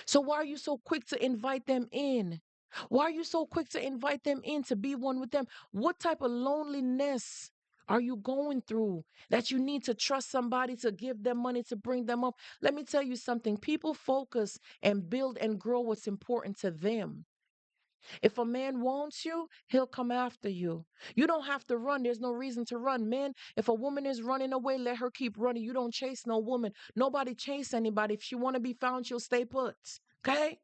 So why are you so quick to invite them in? Why are you so quick to invite them in to be one with them? What type of loneliness are you going through that you need to trust somebody to give them money to bring them up? Let me tell you something. People focus and build and grow what's important to them. If a man wants you, he'll come after you. You don't have to run. There's no reason to run. Man, if a woman is running away, let her keep running. You don't chase no woman. Nobody chase anybody. If she want to be found, she'll stay put. Okay?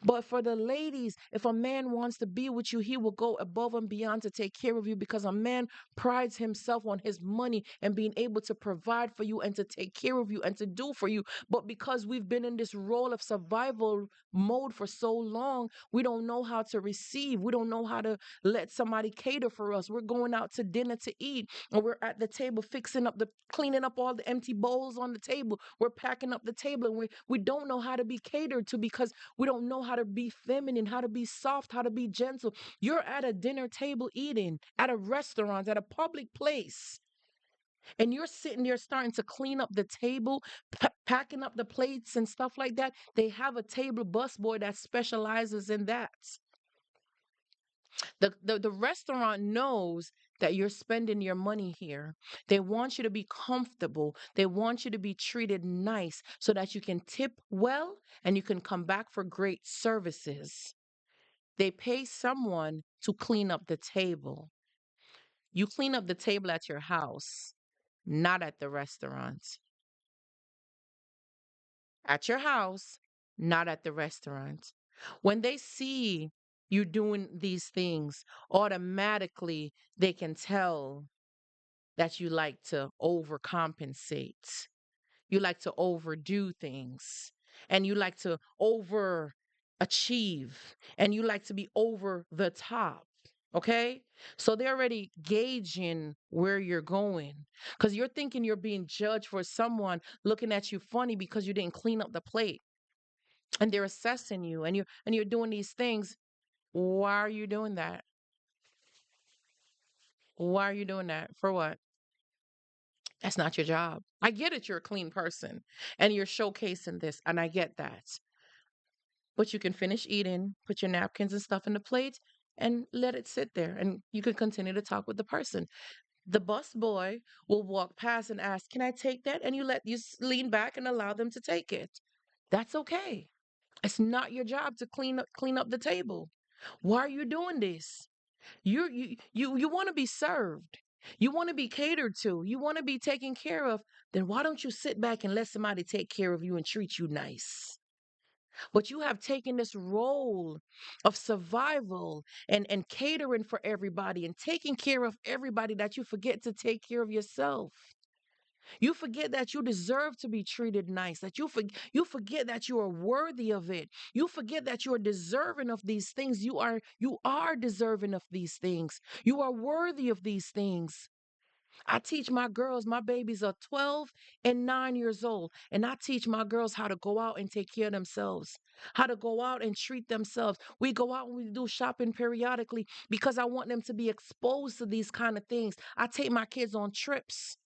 But for the ladies, if a man wants to be with you, he will go above and beyond to take care of you because a man prides himself on his money and being able to provide for you and to take care of you and to do for you. But because we've been in this role of survival mode for so long, we don't know how to receive. We don't know how to let somebody cater for us. We're going out to dinner to eat and we're at the table fixing up cleaning up all the empty bowls on the table. We're packing up the table and we don't know how to be catered to because we don't know how to be feminine, how to be soft, how to be gentle. You're at a dinner table eating, at a restaurant, at a public place, and you're sitting there starting to clean up the table, packing up the plates and stuff like that. They have a table busboy that specializes in that. The restaurant knows that you're spending your money here. They want you to be comfortable. They want you to be treated nice so that you can tip well and you can come back for great services. They pay someone to clean up the table. You clean up the table at your house, not at the restaurant. At your house, not at the restaurant. When they see you doing these things, automatically they can tell that you like to overcompensate. You like to overdo things and you like to overachieve and you like to be over the top. Okay. So they're already gauging where you're going because you're thinking you're being judged for someone looking at you funny because you didn't clean up the plate and they're assessing you and you're doing these things. Why are you doing that? Why are you doing that? For what? That's not your job. I get it. You're a clean person and you're showcasing this, and I get that. But you can finish eating, put your napkins and stuff in the plate, and let it sit there, and you can continue to talk with the person. The bus boy will walk past and ask, "Can I take that?" And lean back and allow them to take it. That's okay. It's not your job to clean up the table. Why are you doing this? You want to be served. You want to be catered to. You want to be taken care of. Then why don't you sit back and let somebody take care of you and treat you nice? But you have taken this role of survival and catering for everybody and taking care of everybody that you forget to take care of yourself. You forget that you deserve to be treated nice, that you forget that you are worthy of it. You forget that you are deserving of these things. You are deserving of these things. You are worthy of these things. I teach my girls, my babies are 12 and 9 years old, and I teach my girls how to go out and take care of themselves, how to go out and treat themselves. We go out and we do shopping periodically because I want them to be exposed to these kind of things. I take my kids on trips.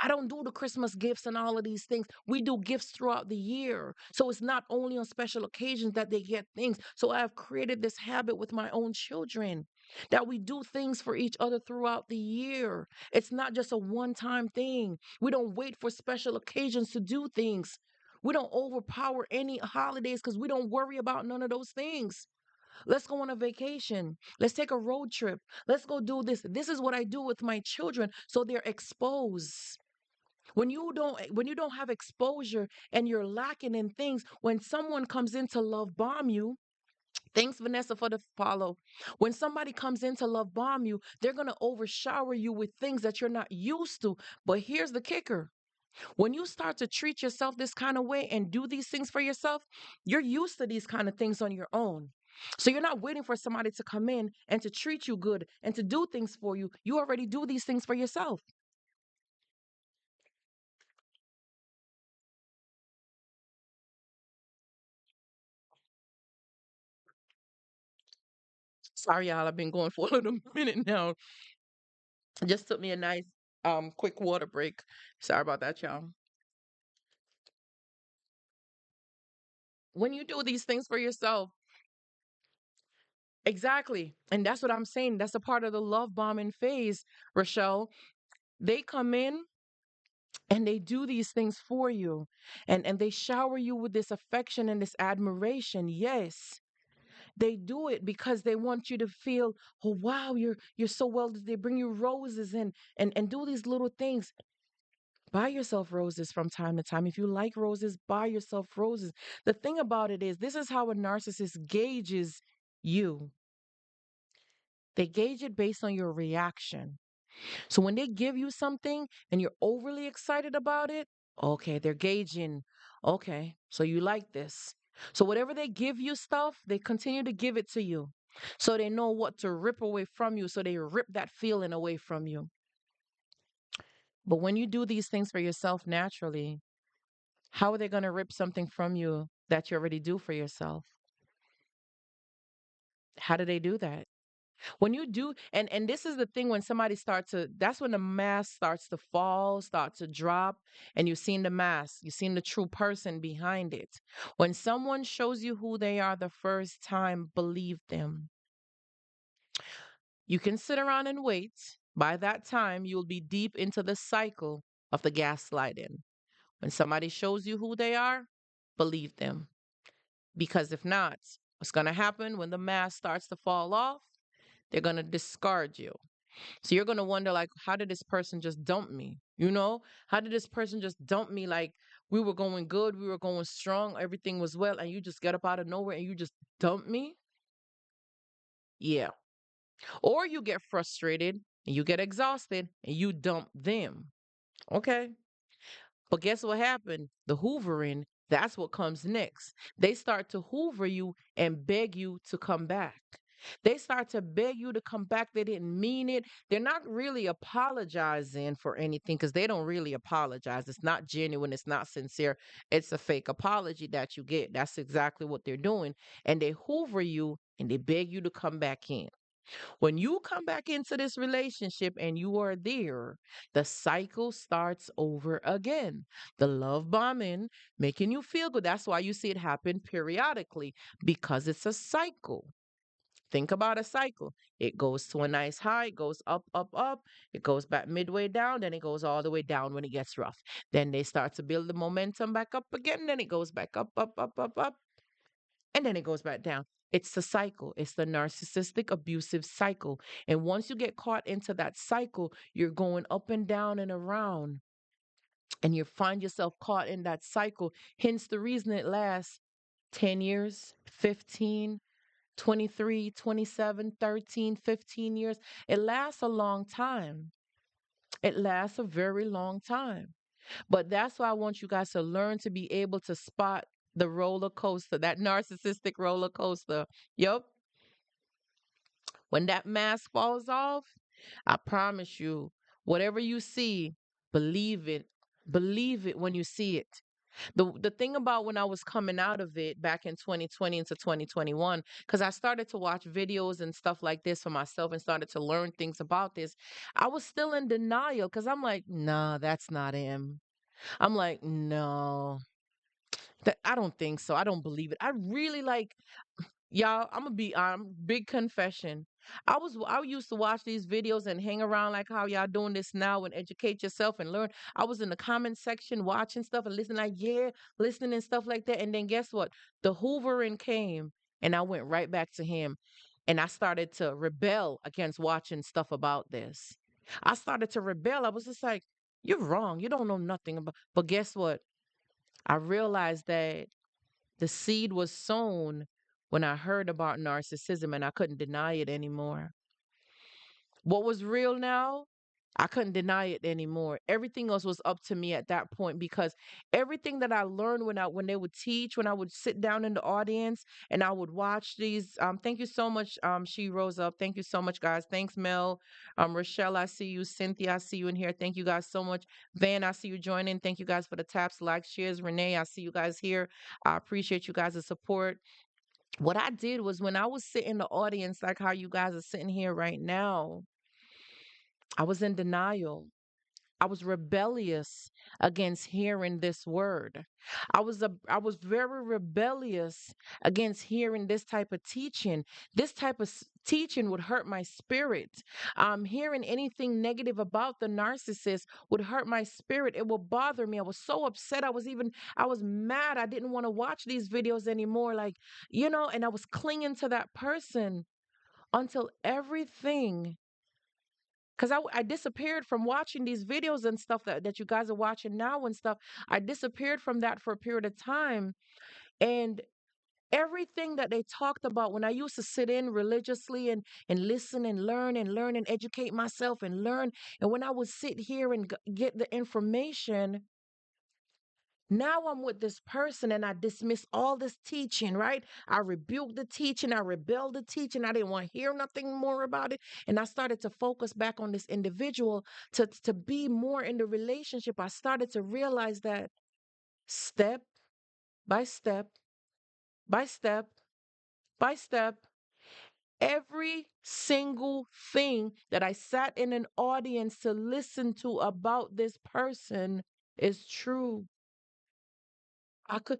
I don't do the Christmas gifts and all of these things. We do gifts throughout the year. So it's not only on special occasions that they get things. So I have created this habit with my own children that we do things for each other throughout the year. It's not just a one time thing. We don't wait for special occasions to do things. We don't overpower any holidays because we don't worry about none of those things. Let's go on a vacation. Let's take a road trip. Let's go do this. This is what I do with my children so they're exposed. When you don't have exposure and you're lacking in things, when someone comes in to love bomb you, thanks Vanessa for the follow. When somebody comes in to love bomb you, they're going to overshower you with things that you're not used to. But here's the kicker. When you start to treat yourself this kind of way and do these things for yourself, you're used to these kind of things on your own. So you're not waiting for somebody to come in and to treat you good and to do things for you. You already do these things for yourself. Sorry, y'all. I've been going for a little minute now. It just took me a nice quick water break. Sorry about that, y'all. When you do these things for yourself, exactly. And that's what I'm saying. That's a part of the love bombing phase, Rochelle. They come in and they do these things for you. And they shower you with this affection and this admiration. Yes. They do it because they want you to feel, oh wow, you're so well. They bring you roses and do these little things. Buy yourself roses from time to time. If you like roses, buy yourself roses. The thing about it is, this is how a narcissist gauges you. They gauge it based on your reaction. So when they give you something and you're overly excited about it, okay, they're gauging, okay, so you like this. So whatever they give you stuff, they continue to give it to you. So they know what to rip away from you. So they rip that feeling away from you. But when you do these things for yourself naturally, how are they going to rip something from you that you already do for yourself? How do they do that? When you do, and this is the thing, when somebody starts to, that's when the mask starts to fall, start to drop, and you've seen the mask, you've seen the true person behind it. When someone shows you who they are the first time, believe them. You can sit around and wait. By that time, you'll be deep into the cycle of the gaslighting. When somebody shows you who they are, believe them. Because if not, what's going to happen when the mask starts to fall off? They're going to discard you. So you're going to wonder, like, how did this person just dump me? How did this person just dump me? Like, we were going good, we were going strong, everything was well, and you just get up out of nowhere and you just dump me? Yeah. Or you get frustrated and you get exhausted and you dump them. Okay. But guess what happened? The hoovering, that's what comes next. They start to hoover you and beg you to come back. They start to beg you to come back. They didn't mean it. They're not really apologizing for anything because they don't really apologize. It's not genuine. It's not sincere. It's a fake apology that you get. That's exactly what they're doing. And they hoover you and they beg you to come back in. When you come back into this relationship and you are there, the cycle starts over again. The love bombing, making you feel good. That's why you see it happen periodically because it's a cycle. Think about a cycle. It goes to a nice high, it goes up, up, up. It goes back midway down, then it goes all the way down when it gets rough. Then they start to build the momentum back up again, then it goes back up, up, up, up, up, and then it goes back down. It's the cycle. It's the narcissistic abusive cycle. And once you get caught into that cycle, you're going up and down and around, and you find yourself caught in that cycle. Hence the reason it lasts 10 years, 15, 23, 27, 13, 15 years. It lasts a long time. It lasts a very long time. But that's why I want you guys to learn to be able to spot the roller coaster, that narcissistic roller coaster. Yep. When that mask falls off, I promise you, whatever you see, believe it. Believe it when you see it. The thing about when I was coming out of it back in 2020 into 2021, because I started to watch videos and stuff like this for myself and started to learn things about this, I was still in denial because I'm like, nah, that's not him. I'm like, no, I don't think so. I don't believe it. I really like y'all. I'm gonna be big confession. I used to watch these videos and hang around like how y'all doing this now and educate yourself and learn. I was in the comment section watching stuff and listening like listening and stuff like that. And then guess what? The Hoovering came and I went right back to him and I started to rebel against watching stuff about this. I started to rebel. I was just like, you're wrong. You don't know nothing about. But guess what? I realized that the seed was sown when I heard about narcissism and I couldn't deny it anymore. What was real now? I couldn't deny it anymore. Everything else was up to me at that point because everything that I learned when they would teach, when I would sit down in the audience and I would watch these. Thank you so much. She rose up. Thank you so much, guys. Thanks, Mel. Rochelle, I see you. Cynthia, I see you in here. Thank you guys so much. Van, I see you joining. Thank you guys for the taps, likes, shares. Renee, I see you guys here. I appreciate you guys' support. What I did was when I was sitting in the audience, like how you guys are sitting here right now, I was in denial. I was rebellious against hearing this word. I was very rebellious against hearing this type of teaching. This type of teaching would hurt my spirit. Hearing anything negative about the narcissist would hurt my spirit. It would bother me. I was so upset. I was mad. I didn't want to watch these videos anymore. Like, and I was clinging to that person until everything because I disappeared from watching these videos and stuff that you guys are watching now and stuff. I disappeared from that for a period of time. And everything that they talked about when I used to sit in religiously and listen and learn and educate myself and learn. And when I would sit here and get the information, now I'm with this person and I dismiss all this teaching, right? I rebuked the teaching, I rebelled the teaching, I didn't want to hear nothing more about it. And I started to focus back on this individual to be more in the relationship. I started to realize that step by step by step by step, every single thing that I sat in an audience to listen to about this person is true. I could.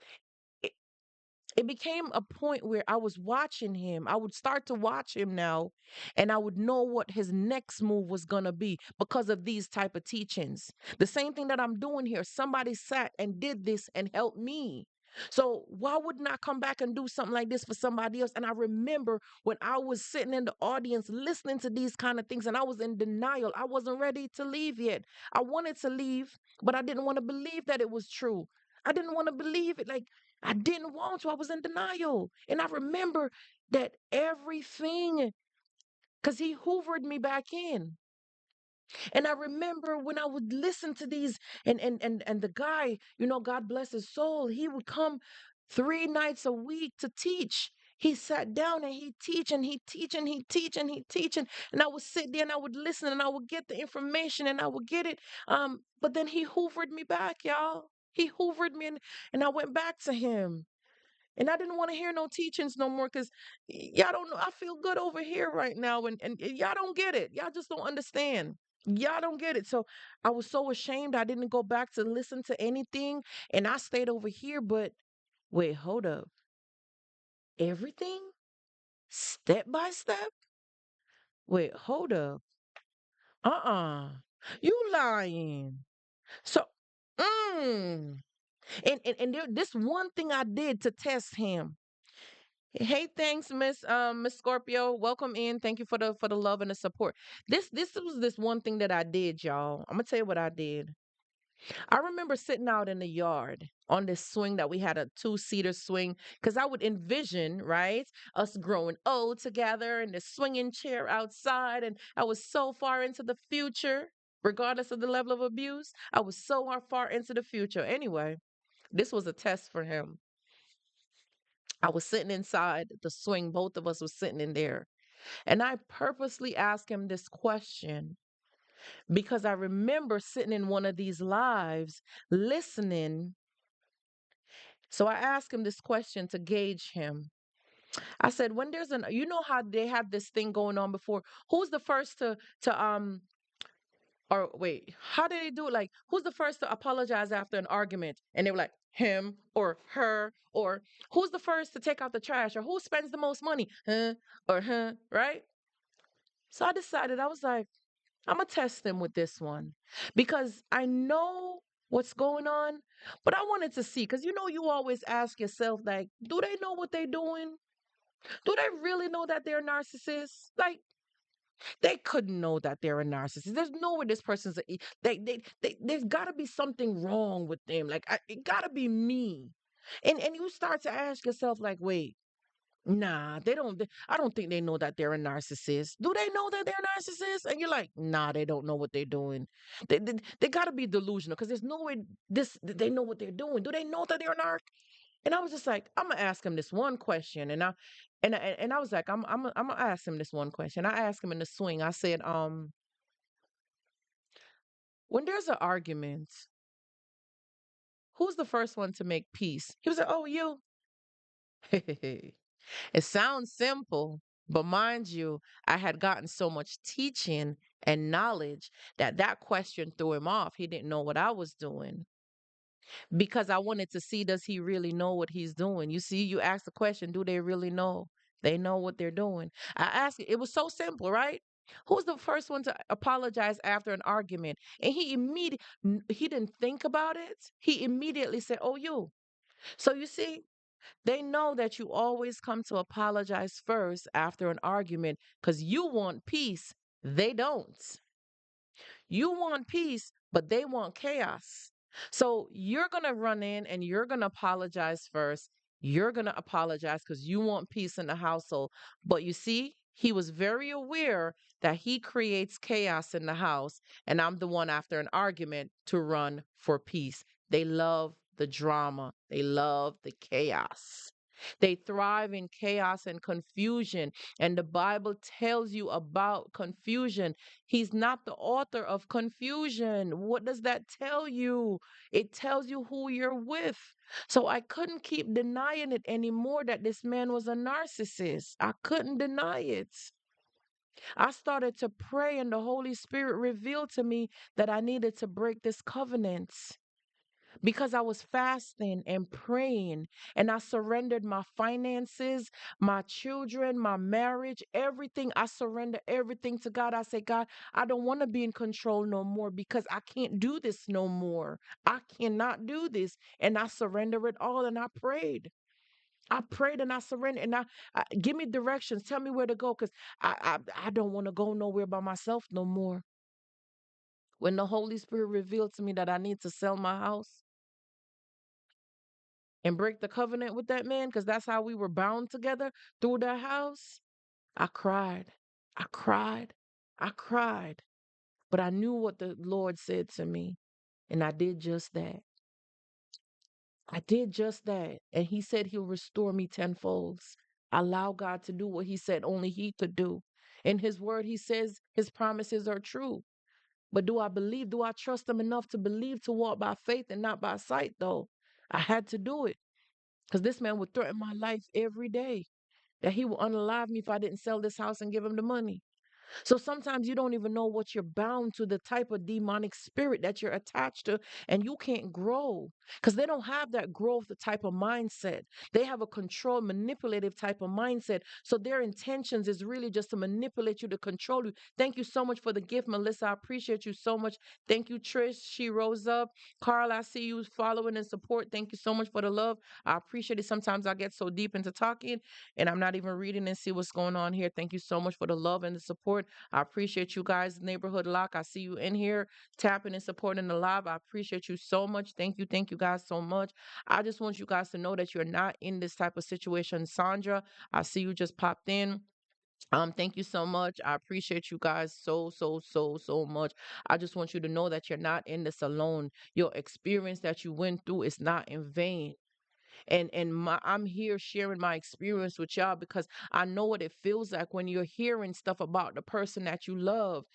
It became a point where I was watching him. I would start to watch him now, and I would know what his next move was going to be because of these type of teachings. The same thing that I'm doing here, somebody sat and did this and helped me. So why wouldn't I come back and do something like this for somebody else? And I remember when I was sitting in the audience listening to these kind of things, and I was in denial. I wasn't ready to leave yet. I wanted to leave, but I didn't want to believe that it was true. I didn't want to believe it. Like, I didn't want to. I was in denial. And I remember that everything, because he hoovered me back in. And I remember when I would listen to these, and the guy, God bless his soul, he would come 3 nights a week to teach. He sat down and he teach and he teach and he teach and he teach, and I would sit there and I would listen and I would get the information and I would get it. But then he hoovered me back, y'all. He hoovered me, and I went back to him. And I didn't want to hear no teachings no more because y'all don't know. I feel good over here right now. And y'all don't get it. Y'all just don't understand. Y'all don't get it. So I was so ashamed. I didn't go back to listen to anything. And I stayed over here. But wait, hold up. Everything? Step by step? Wait, hold up. Uh-uh. You lying. So, mm. This one thing I did to test him. Hey, thanks, Miss Scorpio. Welcome in. Thank you for the love and the support. This was this one thing that I did, y'all. I'm gonna tell you what I did. I remember sitting out in the yard on this swing that we had, a two-seater swing, because I would envision, right, us growing old together in the swinging chair outside, and I was so far into the future, regardless of the level of abuse. I was so far into the future. Anyway, this was a test for him. I was sitting inside the swing. Both of us was sitting in there. And I purposely asked him this question because I remember sitting in one of these lives listening. So I asked him this question to gauge him. I said, when there's how they have this thing going on before, who's the first to or wait, how did they do it? Like, who's the first to apologize after an argument? And they were like, him or her, or who's the first to take out the trash, or who spends the most money? Huh? Or huh? Right? So I decided, I was like, I'm gonna test them with this one because I know what's going on, but I wanted to see because you always ask yourself, like, do they know what they're doing? Do they really know that they're narcissists? Like, they couldn't know that they're a narcissist. There's no way this person's there's got to be something wrong with them. Like, it got to be me. And you start to ask yourself, like, wait, nah, they don't. I don't think they know that they're a narcissist. Do they know that they're narcissists? And you're like, nah, they don't know what they're doing. They got to be delusional because there's no way they know what they're doing. Do they know that they're a narc? And I was just like, I'm gonna ask him this one question, and I was like, I'm gonna ask him this one question. I asked him in the swing. I said, when there's an argument, who's the first one to make peace? He was like, oh, you. It sounds simple, but mind you, I had gotten so much teaching and knowledge that that question threw him off. He didn't know what I was doing because I wanted to see, does he really know what he's doing? You see, you ask the question, do they really know? They know what they're doing. I asked it was so simple, right? Who's the first one to apologize after an argument? And he didn't think about it. He immediately said, oh, you. So you see, they know that you always come to apologize first after an argument because you want peace. They don't. You want peace, but they want chaos. So you're going to run in and you're going to apologize first. You're going to apologize because you want peace in the household. But you see, he was very aware that he creates chaos in the house, and I'm the one after an argument to run for peace. They love the drama, they love the chaos. They thrive in chaos and confusion. And the Bible tells you about confusion. He's not the author of confusion. What does that tell you? It tells you who you're with. So I couldn't keep denying it anymore that this man was a narcissist. I couldn't deny it. I started to pray, and the Holy Spirit revealed to me that I needed to break this covenant. because I was fasting and praying, and I surrendered my finances, my children, my marriage, everything. I surrender everything to God. I say, God, I don't want to be in control no more because I can't do this no more. I cannot do this. And I surrender it all. And I prayed. I prayed and I surrendered and I give me directions. Tell me where to go because I don't want to go nowhere by myself no more. When the Holy Spirit revealed to me that I need to sell my house and break the covenant with that man, because that's how we were bound together through that house, I cried. I cried. I cried. But I knew what the Lord said to me, and I did just that. I did just that. And He said He'll restore me tenfolds. Allow God to do what He said only He could do. In His word, He says His promises are true. But do I believe? Do I trust Him enough to believe to walk by faith and not by sight, though? I had to do it because this man would threaten my life every day that he will unalive me if I didn't sell this house and give him the money. So sometimes you don't even know what you're bound to, the type of demonic spirit that you're attached to, and you can't grow because they don't have that growth type of mindset. They have a control, manipulative type of mindset. So their intentions is really just to manipulate you, to control you. Thank you so much for the gift, Melissa. I appreciate you so much. Thank you, Trish. She rose up. Carl, I see you following and support. Thank you so much for the love. I appreciate it. Sometimes I get so deep into talking and I'm not even reading and see what's going on here. Thank you so much for the love and the support. I appreciate you guys, Neighborhood Lock. I see you in here tapping and supporting the live. I appreciate you so much. Thank you. Thank you guys so much. I just want you guys to know that you're not in this type of situation. Sandra, I see you just popped in. Thank you so much. I appreciate you guys so much. I just want you to know that you're not in this alone. Your experience that you went through is not in vain. I'm here sharing my experience with y'all because I know what it feels like when you're hearing stuff about the person that you love.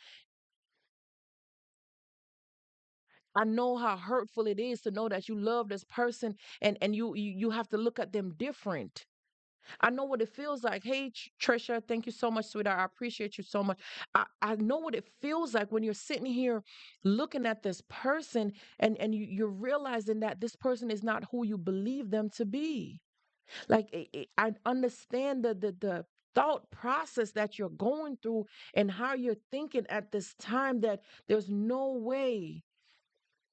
I know how hurtful it is to know that you love this person and you have to look at them different. I know what it feels like. Hey, Trisha, thank you so much, sweetheart. I appreciate you so much. I know what it feels like when you're sitting here looking at this person and you're realizing that this person is not who you believe them to be. Like I understand the thought process that you're going through and how you're thinking at this time that there's no way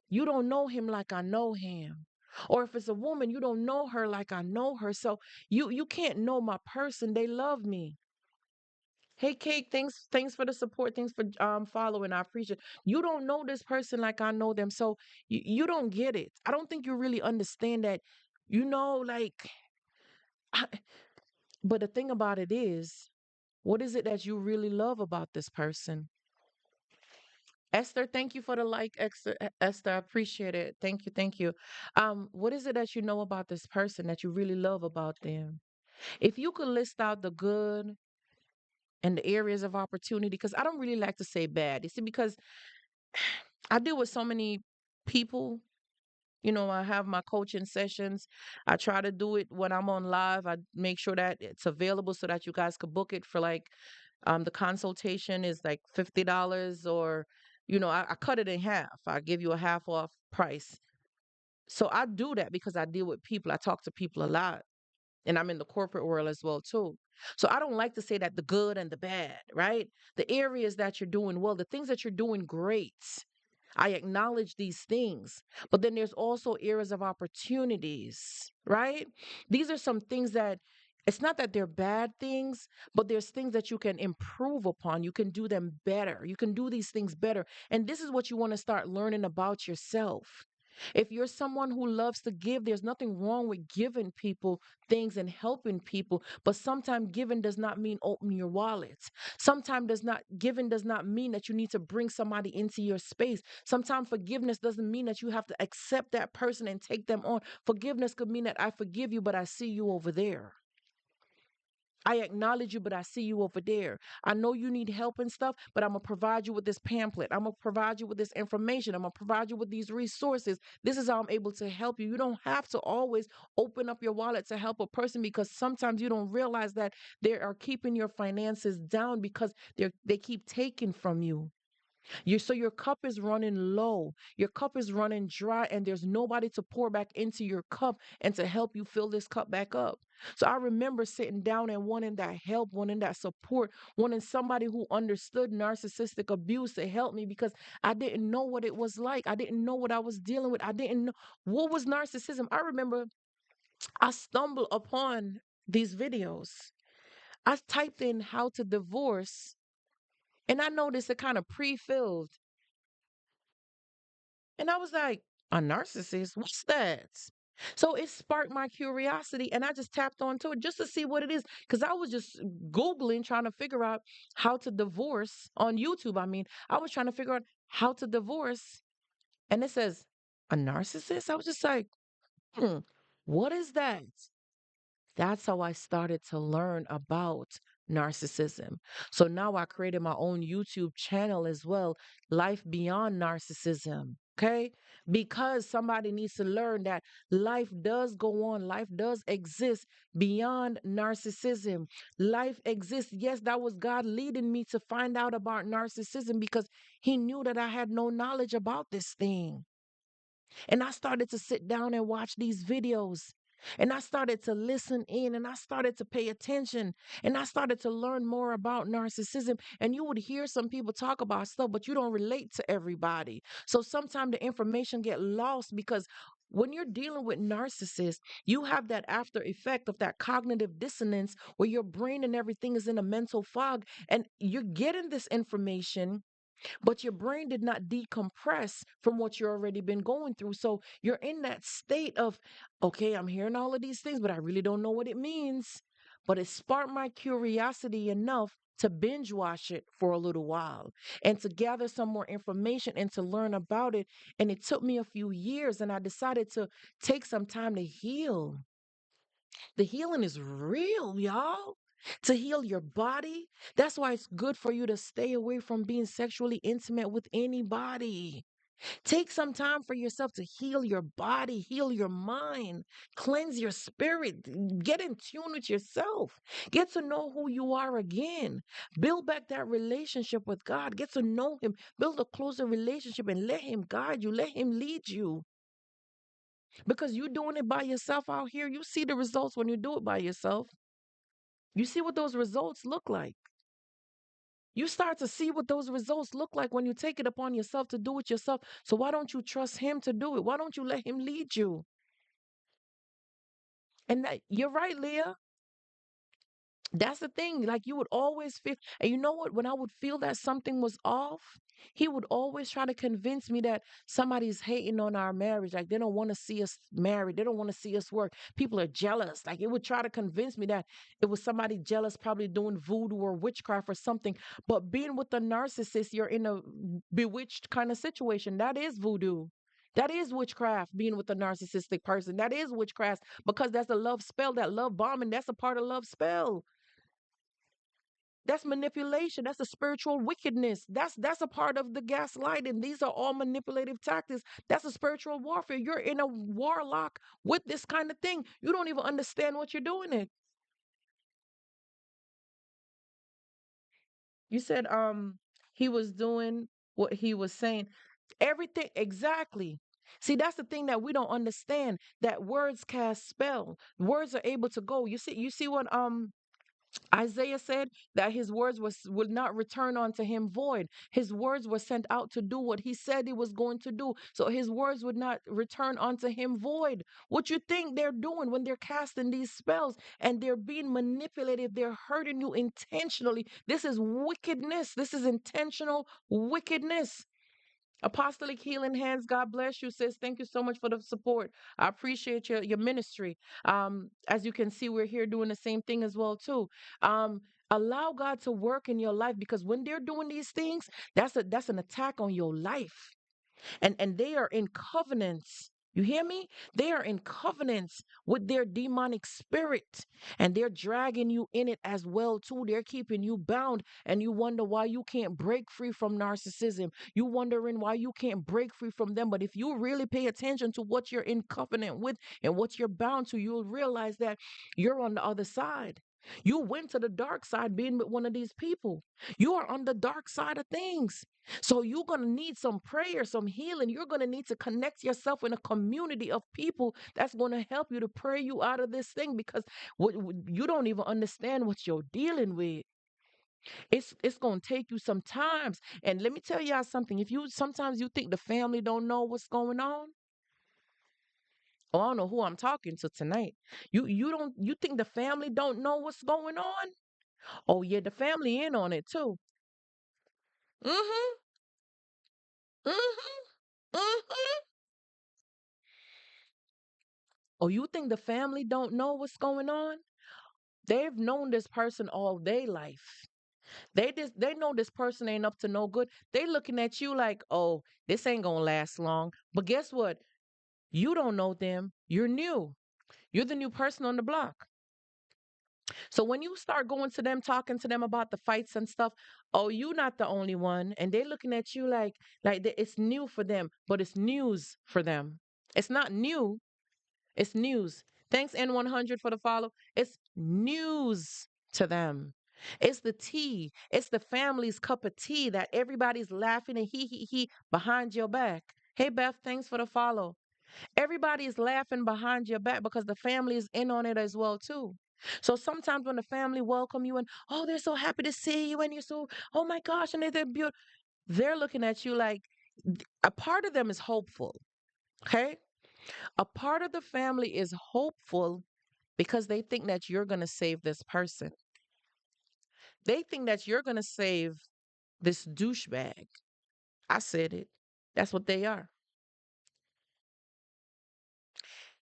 you don't know him like I know him. Or if it's a woman, you don't know her like I know her. So you can't know my person. They love me. Hey Kate, thanks for the support. Thanks for following. I appreciate. You don't know this person like I know them. So you don't get it. I don't think you really understand that. Like but the thing about it is, what is it that you really love about this person? Esther, thank you for the like, Esther. I appreciate it. Thank you, thank you. What is it that you know about this person that you really love about them? If you could list out the good and the areas of opportunity, because I don't really like to say bad. You see, because I deal with so many people. I have my coaching sessions. I try to do it when I'm on live. I make sure that it's available so that you guys could book it for like the consultation is like $50 or I cut it in half. I give you a half off price. So I do that because I deal with people. I talk to people a lot and I'm in the corporate world as well too. So I don't like to say that the good and the bad, right? The areas that you're doing well, the things that you're doing great. I acknowledge these things. But then there's also areas of opportunities, right? These are some things that it's not that they're bad things, but there's things that you can improve upon. You can do them better. You can do these things better. And this is what you want to start learning about yourself. If you're someone who loves to give, there's nothing wrong with giving people things and helping people. But sometimes giving does not mean open your wallet. Sometimes does not giving does not mean that you need to bring somebody into your space. Sometimes forgiveness doesn't mean that you have to accept that person and take them on. Forgiveness could mean that I forgive you, but I see you over there. I acknowledge you, but I see you over there. I know you need help and stuff, but I'm going to provide you with this pamphlet. I'm going to provide you with this information. I'm going to provide you with these resources. This is how I'm able to help you. You don't have to always open up your wallet to help a person because sometimes you don't realize that they are keeping your finances down because they keep taking from you. So your cup is running low. Your cup is running dry, and there's nobody to pour back into your cup and to help you fill this cup back up. So I remember sitting down and wanting that help, wanting that support, wanting somebody who understood narcissistic abuse to help me because I didn't know what it was like. I didn't know what I was dealing with. I didn't know what was narcissism. I remember I stumbled upon these videos. I typed in how to divorce, and I noticed it kind of pre-filled. And I was like, a narcissist? What's that? So it sparked my curiosity, and I just tapped onto it just to see what it is. Because I was just Googling, trying to figure out how to divorce on YouTube. I mean, I was trying to figure out how to divorce, and it says, a narcissist? I was just like, hmm, what is that? That's how I started to learn about narcissism. So now I created my own YouTube channel as well, Life Beyond Narcissism. Okay. Because somebody needs to learn that life does go on, life does exist beyond narcissism. Life exists. Yes, that was God leading me to find out about narcissism because He knew that I had no knowledge about this thing. And I started to sit down and watch these videos. And I started to listen in and I started to pay attention and I started to learn more about narcissism. And you would hear some people talk about stuff, but you don't relate to everybody. So sometimes the information get lost because when you're dealing with narcissists, you have that after effect of that cognitive dissonance where your brain and everything is in a mental fog and you're getting this information but your brain did not decompress from what you already been going through. So you're in that state of, okay, I'm hearing all of these things, but I really don't know what it means. But it sparked my curiosity enough to binge watch it for a little while and to gather some more information and to learn about it. And it took me a few years, and I decided to take some time to heal. The healing is real, y'all. To heal your body. That's why it's good for you to stay away from being sexually intimate with anybody. Take some time for yourself to heal your body, heal your mind, cleanse your spirit, get in tune with yourself, get to know who you are again, build back that relationship with God, get to know Him, build a closer relationship, and let Him guide you, let Him lead you. Because you doing it by yourself out here, you see the results when you do it by yourself. You see what those results look like. You start to see what those results look like when you take it upon yourself to do it yourself. So why don't you trust Him to do it? Why don't you let Him lead you? And you're right, Leah. That's the thing. Like you would always feel, and you know what? When I would feel that something was off, he would always try to convince me that somebody's hating on our marriage. Like they don't want to see us married. They don't want to see us work. People are jealous. Like it would try to convince me that it was somebody jealous, probably doing voodoo or witchcraft or something. But being with a narcissist, you're in a bewitched kind of situation. That is voodoo. That is witchcraft, being with a narcissistic person. That is witchcraft because that's a love spell, that love bombing. That's a part of love spell. That's manipulation. That's a spiritual wickedness. That's a part of the gaslighting. These are all manipulative tactics. That's a spiritual warfare. You're in a warlock with this kind of thing. You don't even understand what you're doing it. You said he was doing what he was saying. Everything exactly. See, that's the thing that we don't understand. That words cast spell. Words are able to go. You see what Isaiah said that his words would not return unto him void. His words were sent out to do what he said he was going to do. So his words would not return unto him void. What you think they're doing when they're casting these spells and they're being manipulative, they're hurting you intentionally. This is wickedness. This is intentional wickedness. Apostolic Healing Hands, God bless you, sis. Thank you so much for the support. I appreciate your ministry. As you can see, we're here doing the same thing as well too. Um, Allow God to work in your life because when they're doing these things, that's an attack on your life and they are in covenants. You hear me? They are in covenants with their demonic spirit and they're dragging you in it as well too. They're keeping you bound and you wonder why you can't break free from narcissism. You wondering why you can't break free from them. But if you really pay attention to what you're in covenant with and what you're bound to, you'll realize that you're on the other side. You went to the dark side being with one of these people. You are on the dark side of things. So you're going to need some prayer, some healing. You're going to need to connect yourself in a community of people that's going to help you to pray you out of this thing, because you don't even understand what you're dealing with. It's going to take you some times. And let me tell y'all something. If you sometimes you think the family don't know what's going on, oh, I don't know who I'm talking to tonight. You think the family don't know what's going on? Oh yeah, the family in on it too. Mm-hmm. Mm-hmm. Mm-hmm. Oh, you think the family don't know what's going on? They've known this person all day life. They know this person ain't up to no good. They looking at you like, oh, this ain't gonna last long. But guess what? You don't know them. You're new. You're the new person on the block. So when you start going to them, talking to them about the fights and stuff, oh, you not the only one, and they're looking at you like it's new for them, but it's news for them. It's not new. It's news. Thanks N100 for the follow. It's news to them. It's the tea. It's the family's cup of tea that everybody's laughing and he behind your back. Hey Beth, thanks for the follow. Everybody is laughing behind your back because the family is in on it as well too. So sometimes when the family welcome you and oh they're so happy to see you and you're so oh my gosh and they're beautiful, they're looking at you like a part of them is hopeful. Okay, a part of the family is hopeful because they think that you're gonna save this person. They think that you're gonna save this douchebag. I said it. That's what they are.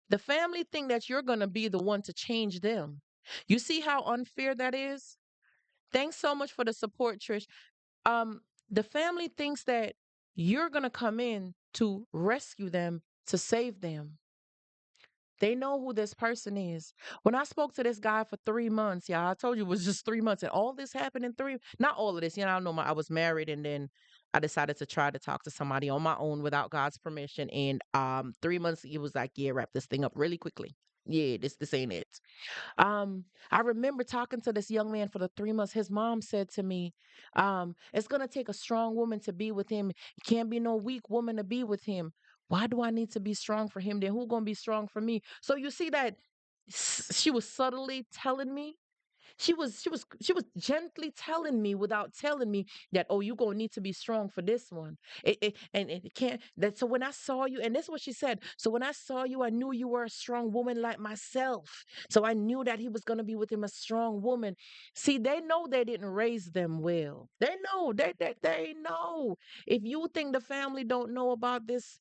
The family think that you're gonna be the one to change them. You see how unfair that is? Thanks so much for the support, Trish. Um, the family thinks that you're gonna come in to rescue them, to save them. They know who this person is. When I spoke to this guy for 3 months, yeah, I told you it was just 3 months, and all this happened in three. Not all of this, I know I was married, and then I decided to try to talk to somebody on my own without God's permission. And 3 months, he was like, "Yeah, wrap this thing up really quickly. Yeah, this ain't it." I remember talking to this young man for the 3 months. His mom said to me, it's gonna take a strong woman to be with him. It can't be no weak woman to be with him. Why do I need to be strong for him? Then who gonna be strong for me? So you see that she was subtly telling me, she was gently telling me without telling me that, oh, you gonna need to be strong for this one. And it can't that so when I saw you, and this is what she said. So when I saw you, I knew you were a strong woman like myself. So I knew that he was gonna be with him a strong woman. See, they know they didn't raise them well. They know, they know. If you think the family don't know about this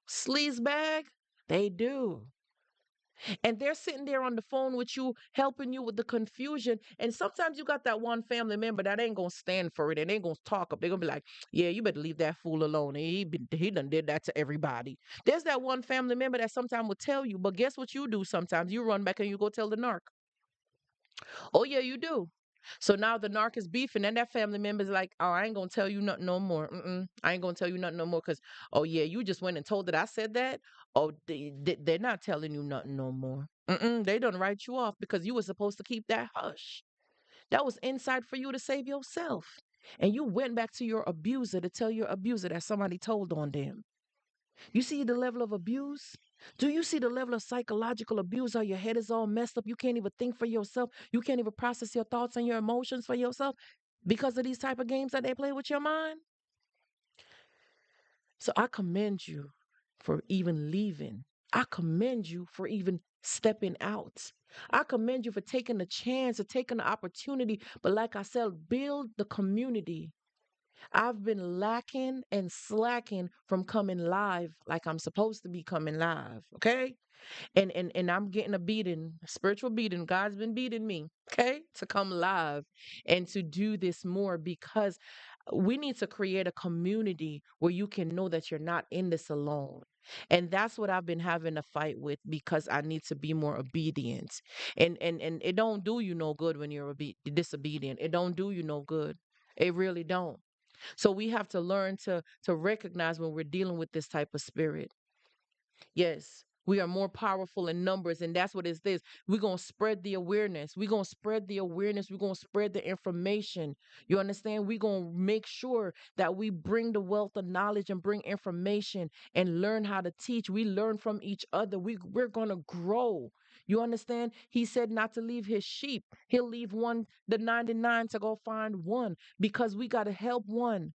sleaze bag, they do. And they're sitting there on the phone with you, helping you with the confusion. And sometimes you got that one family member that ain't gonna stand for it and ain't gonna talk up. They're gonna be like, "Yeah, you better leave that fool alone. He done did that to everybody." There's that one family member that sometimes will tell you, but guess what you do? Sometimes you run back and you go tell the narc. Oh yeah, you do. So now the narc is beefing, and that family member's like, "Oh, I ain't gonna tell you nothing no more. I ain't gonna tell you nothing no more, cause oh yeah, you just went and told that I said that. Oh, they're not telling you nothing no more. They done write you off because you were supposed to keep that hush. That was inside for you to save yourself, and you went back to your abuser to tell your abuser that somebody told on them. You see the level of abuse? Do you see the level of psychological abuse? How your head is all messed up? You can't even think for yourself. You can't even process your thoughts and your emotions for yourself because of these type of games that they play with your mind. So I commend you for even leaving. I commend you for even stepping out. I commend you for taking the chance, for taking the opportunity. But like I said, build the community. I've been lacking and slacking from coming live like I'm supposed to be coming live. Okay. And I'm getting a beating, a spiritual beating. God's been beating me, okay, to come live and to do this more because we need to create a community where you can know that you're not in this alone. And that's what I've been having a fight with because I need to be more obedient. And it don't do you no good when you're disobedient. It don't do you no good. It really don't. So we have to learn to recognize when we're dealing with this type of spirit. Yes. We are more powerful in numbers, and that's what it's this. We're gonna spread the awareness. We're gonna spread the awareness. We're gonna spread the information. You understand? We're gonna make sure that we bring the wealth of knowledge and bring information and learn how to teach. We learn from each other. We're gonna grow. You understand? He said not to leave his sheep. He'll leave one, the 99 to go find one because we gotta help one.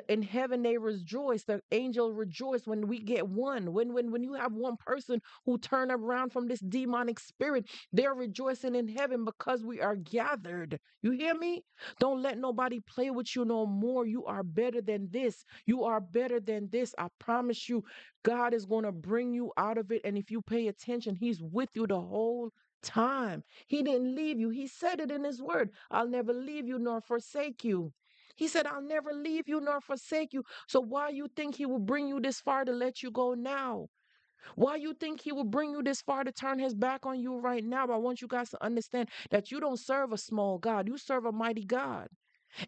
In heaven they rejoice, the angels rejoice when we get one, when you have one person who turn around from this demonic spirit, they're rejoicing in heaven because we are gathered. You hear me? Don't let nobody play with you no more. You are better than this. You are better than this. I promise you, God is going to bring you out of it, and if you pay attention, he's with you the whole time. He didn't leave you. He said it in his word, I'll never leave you nor forsake you. He said, I'll never leave you nor forsake you. So why you think he will bring you this far to let you go now? Why you think he will bring you this far to turn his back on you right now? I want you guys to understand that you don't serve a small God. You serve a mighty God.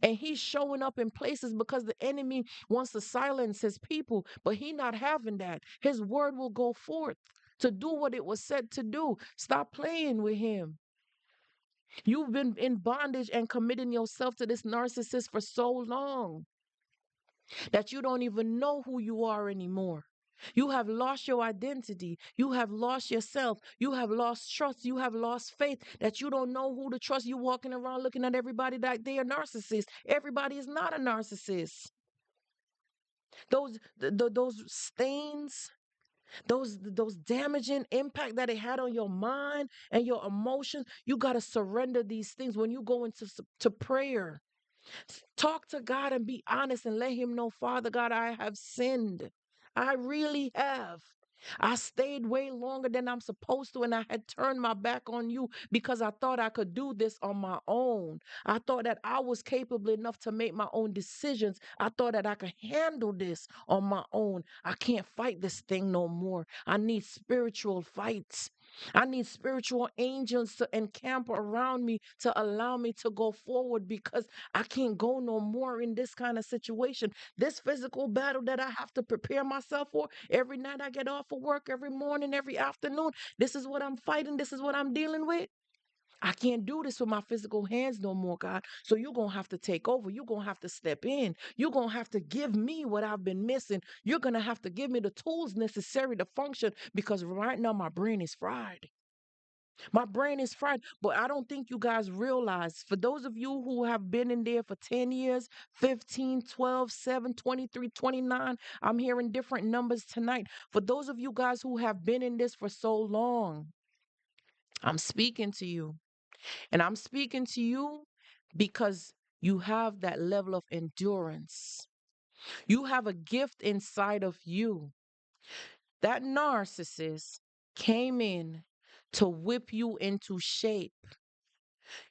And he's showing up in places because the enemy wants to silence his people, but he not having that. His word will go forth to do what it was said to do. Stop playing with him. You've been in bondage and committing yourself to this narcissist for so long that you don't even know who you are anymore. You have lost your identity. You have lost yourself. You have lost trust. You have lost faith that you don't know who to trust. You walking around looking at everybody like they are narcissists. Everybody is not a narcissist. Those stains, those damaging impact that it had on your mind and your emotions, you got to surrender these things when you go into to prayer. Talk to God and be honest and let him know, Father God, I have sinned. I really have. I stayed way longer than I'm supposed to, and I had turned my back on you because I thought I could do this on my own. I thought that I was capable enough to make my own decisions. I thought that I could handle this on my own. I can't fight this thing no more. I need spiritual fights. I need spiritual angels to encamp around me to allow me to go forward because I can't go no more in this kind of situation. This physical battle that I have to prepare myself for every night I get off of work, every morning, every afternoon. This is what I'm fighting. This is what I'm dealing with. I can't do this with my physical hands no more, God. So you're going to have to take over. You're going to have to step in. You're going to have to give me what I've been missing. You're going to have to give me the tools necessary to function because right now my brain is fried. My brain is fried, but I don't think you guys realize. For those of you who have been in there for 10 years, 15, 12, 7, 23, 29, I'm hearing different numbers tonight. For those of you guys who have been in this for so long, I'm speaking to you. And I'm speaking to you because you have that level of endurance. You have a gift inside of you. That narcissist came in to whip you into shape.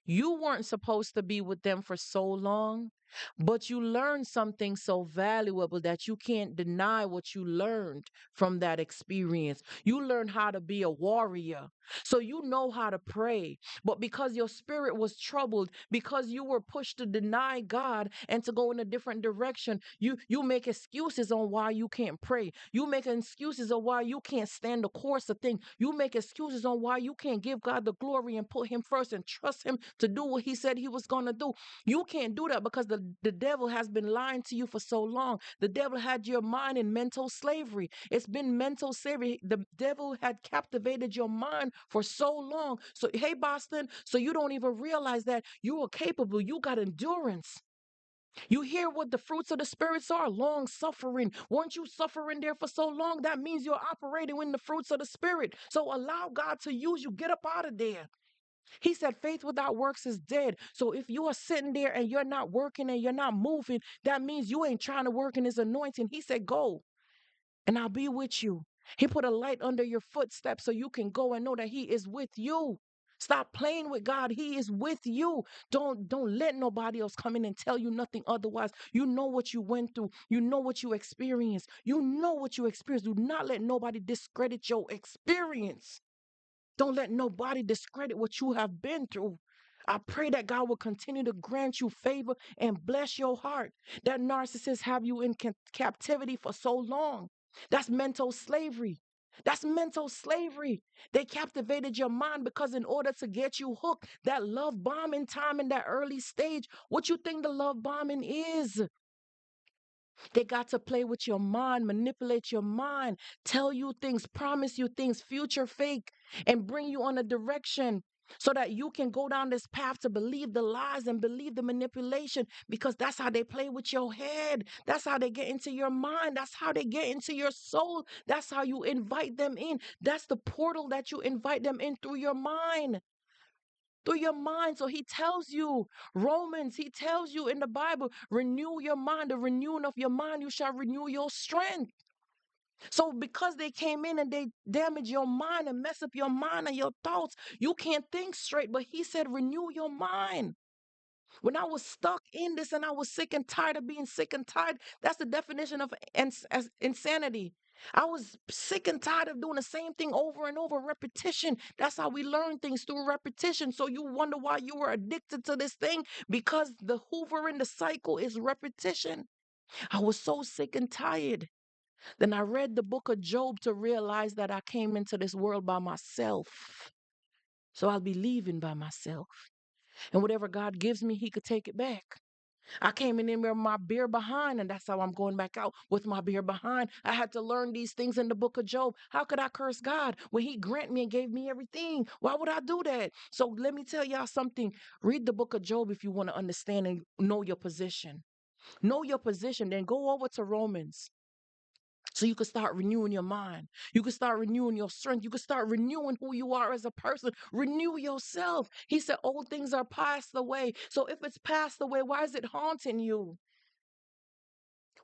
You weren't supposed to be with them for so long, but you learned something so valuable that you can't deny what you learned from that experience. You learned how to be a warrior. So you know how to pray. But because your spirit was troubled, because you were pushed to deny God and to go in a different direction, you make excuses on why you can't pray. You make excuses on why you can't stand the course of things. You make excuses on why you can't give God the glory and put him first and trust him to do what he said he was going to do. You can't do that because the devil has been lying to you for so long. The devil had your mind in mental slavery. It's been mental slavery. The devil had captivated your mind for so long. So, hey, Boston, so you don't even realize that you are capable. You got endurance. You hear what the fruits of the spirits are? Long suffering. Weren't you suffering there for so long? That means you're operating in the fruits of the spirit. So allow God to use you. Get up out of there. He said faith without works is dead. So if you are sitting there and you're not working and you're not moving, that means you ain't trying to work in his anointing. He said, go and I'll be with you. He put a light under your footsteps so you can go and know that he is with you. Stop playing with God. He is with you. Don't let nobody else come in and tell you nothing otherwise. You know what you went through. You know what you experienced. You know what you experienced. Do not let nobody discredit your experience. Don't let nobody discredit what you have been through. I pray that God will continue to grant you favor and bless your heart. That narcissist have you in captivity for so long. That's mental slavery. That's mental slavery. They captivated your mind because in order to get you hooked, that love bombing time in that early stage, what you think the love bombing is? They got to play with your mind, manipulate your mind, tell you things, promise you things, future fake, and bring you on a direction so that you can go down this path to believe the lies and believe the manipulation because that's how they play with your head. That's how they get into your mind. That's how they get into your soul. That's how you invite them in. That's the portal that you invite them in through your mind, through your mind. So he tells you, Romans, he tells you in the Bible, renew your mind. The renewing of your mind, you shall renew your strength. So because they came in and they damage your mind and mess up your mind and your thoughts, you can't think straight. But he said, renew your mind. When I was stuck in this and I was sick and tired of being sick and tired, that's the definition of as insanity. I was sick and tired of doing the same thing over and over, repetition. That's how we learn things, through repetition. So you wonder why you were addicted to this thing, because the hoover in the cycle is repetition. I was so sick and tired. Then I read the book of Job to realize that I came into this world by myself. So I'll be leaving by myself. And whatever God gives me, he could take it back. I came in there with my beer behind, and that's how I'm going back out, with my beer behind. I had to learn these things in the book of Job. How could I curse God when he grant me and gave me everything? Why would I do that? So let me tell y'all something. Read the book of Job if you want to understand and know your position. Know your position. Then go over to Romans. So you can start renewing your mind. You can start renewing your strength. You can start renewing who you are as a person. Renew yourself. He said, old things are passed away. So if it's passed away, why is it haunting you?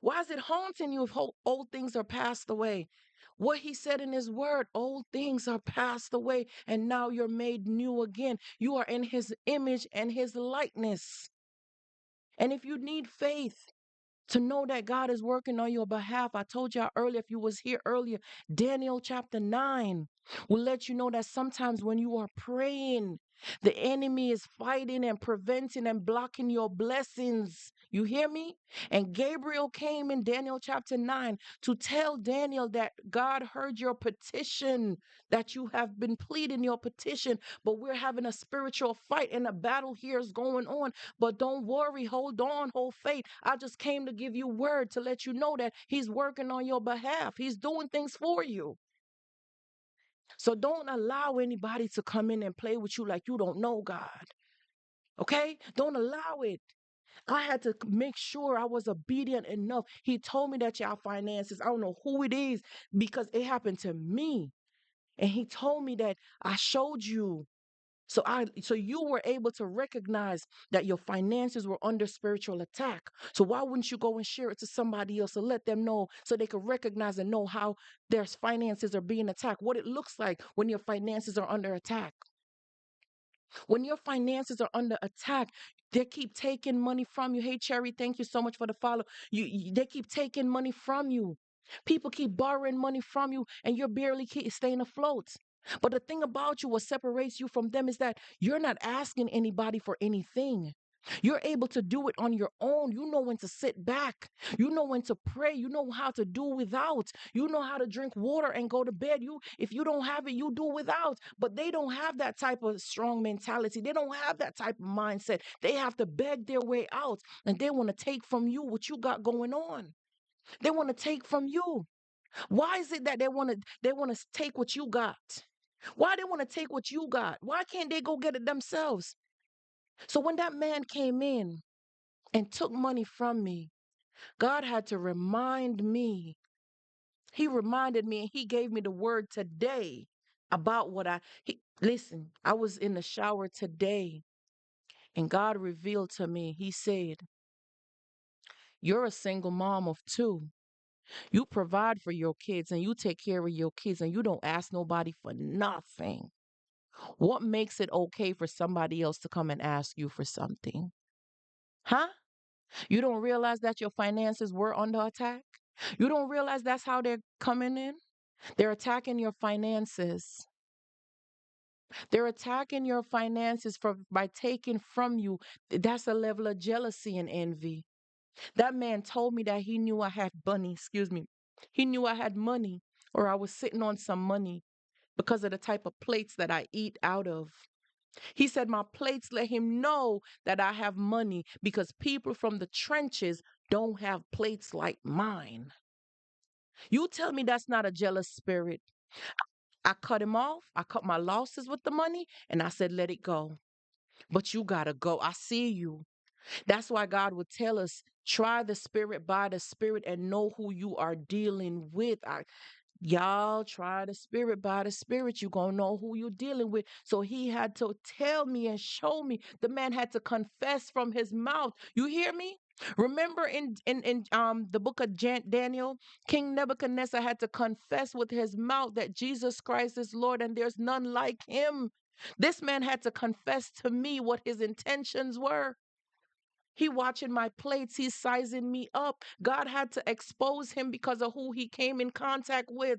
Why is it haunting you if old things are passed away? What he said in his word, old things are passed away, and now you're made new again. You are in his image and his likeness. And if you need faith, to know that God is working on your behalf. I told y'all earlier, if you was here earlier, Daniel chapter 9 will let you know that sometimes when you are praying, the enemy is fighting and preventing and blocking your blessings. You hear me? And Gabriel came in Daniel chapter 9 to tell Daniel that God heard your petition, that you have been pleading your petition, but we're having a spiritual fight and a battle here is going on. But don't worry, hold on, hold faith. I just came to give you word to let you know that he's working on your behalf. He's doing things for you. So don't allow anybody to come in and play with you like you don't know God. Okay? Don't allow it. I had to make sure I was obedient enough. He told me that y'all finances, I don't know who it is, because it happened to me. And he told me that I showed you. So you were able to recognize that your finances were under spiritual attack. So why wouldn't you go and share it to somebody else to let them know so they could recognize and know how their finances are being attacked, what it looks like when your finances are under attack. When your finances are under attack, they keep taking money from you. Hey, Cherry, thank you so much for the follow. They keep taking money from you. People keep borrowing money from you, and you're barely staying afloat. But the thing about you, what separates you from them, is that you're not asking anybody for anything. You're able to do it on your own. You know when to sit back. You know when to pray. You know how to do without. You know how to drink water and go to bed. If you don't have it, you do without. But they don't have that type of strong mentality. They don't have that type of mindset. They have to beg their way out, and they want to take from you what you got going on. They want to take from you. Why is it that they want to take what you got? Why they want to take what you got? Why can't they go get it themselves? So when that man came in and took money from me, God had to remind me. He reminded me and he gave me the word today about listen, I was in the shower today and God revealed to me, he said, you're a single mom of two. You provide for your kids and you take care of your kids and you don't ask nobody for nothing. What makes it okay for somebody else to come and ask you for something? Huh? You don't realize that your finances were under attack? You don't realize that's how they're coming in? They're attacking your finances. They're attacking your finances by taking from you. That's a level of jealousy and envy. That man told me that he knew I had money. Excuse me. He knew I had money. or I was sitting on some money because of the type of plates that I eat out of. He said, my plates let him know that I have money because people from the trenches don't have plates like mine. You tell me that's not a jealous spirit. I cut him off. I cut my losses with the money and I said, let it go. But you got to go. I see you. That's why God would tell us, try the spirit by the spirit and know who you are dealing with. Y'all try the spirit by the spirit. You gonna know who you're dealing with. So he had to tell me and show me. The man had to confess from his mouth. You hear me? Remember in the book of Daniel, King Nebuchadnezzar had to confess with his mouth that Jesus Christ is Lord and there's none like him. This man had to confess to me what his intentions were. He watching my plates. He's sizing me up. God had to expose him because of who he came in contact with.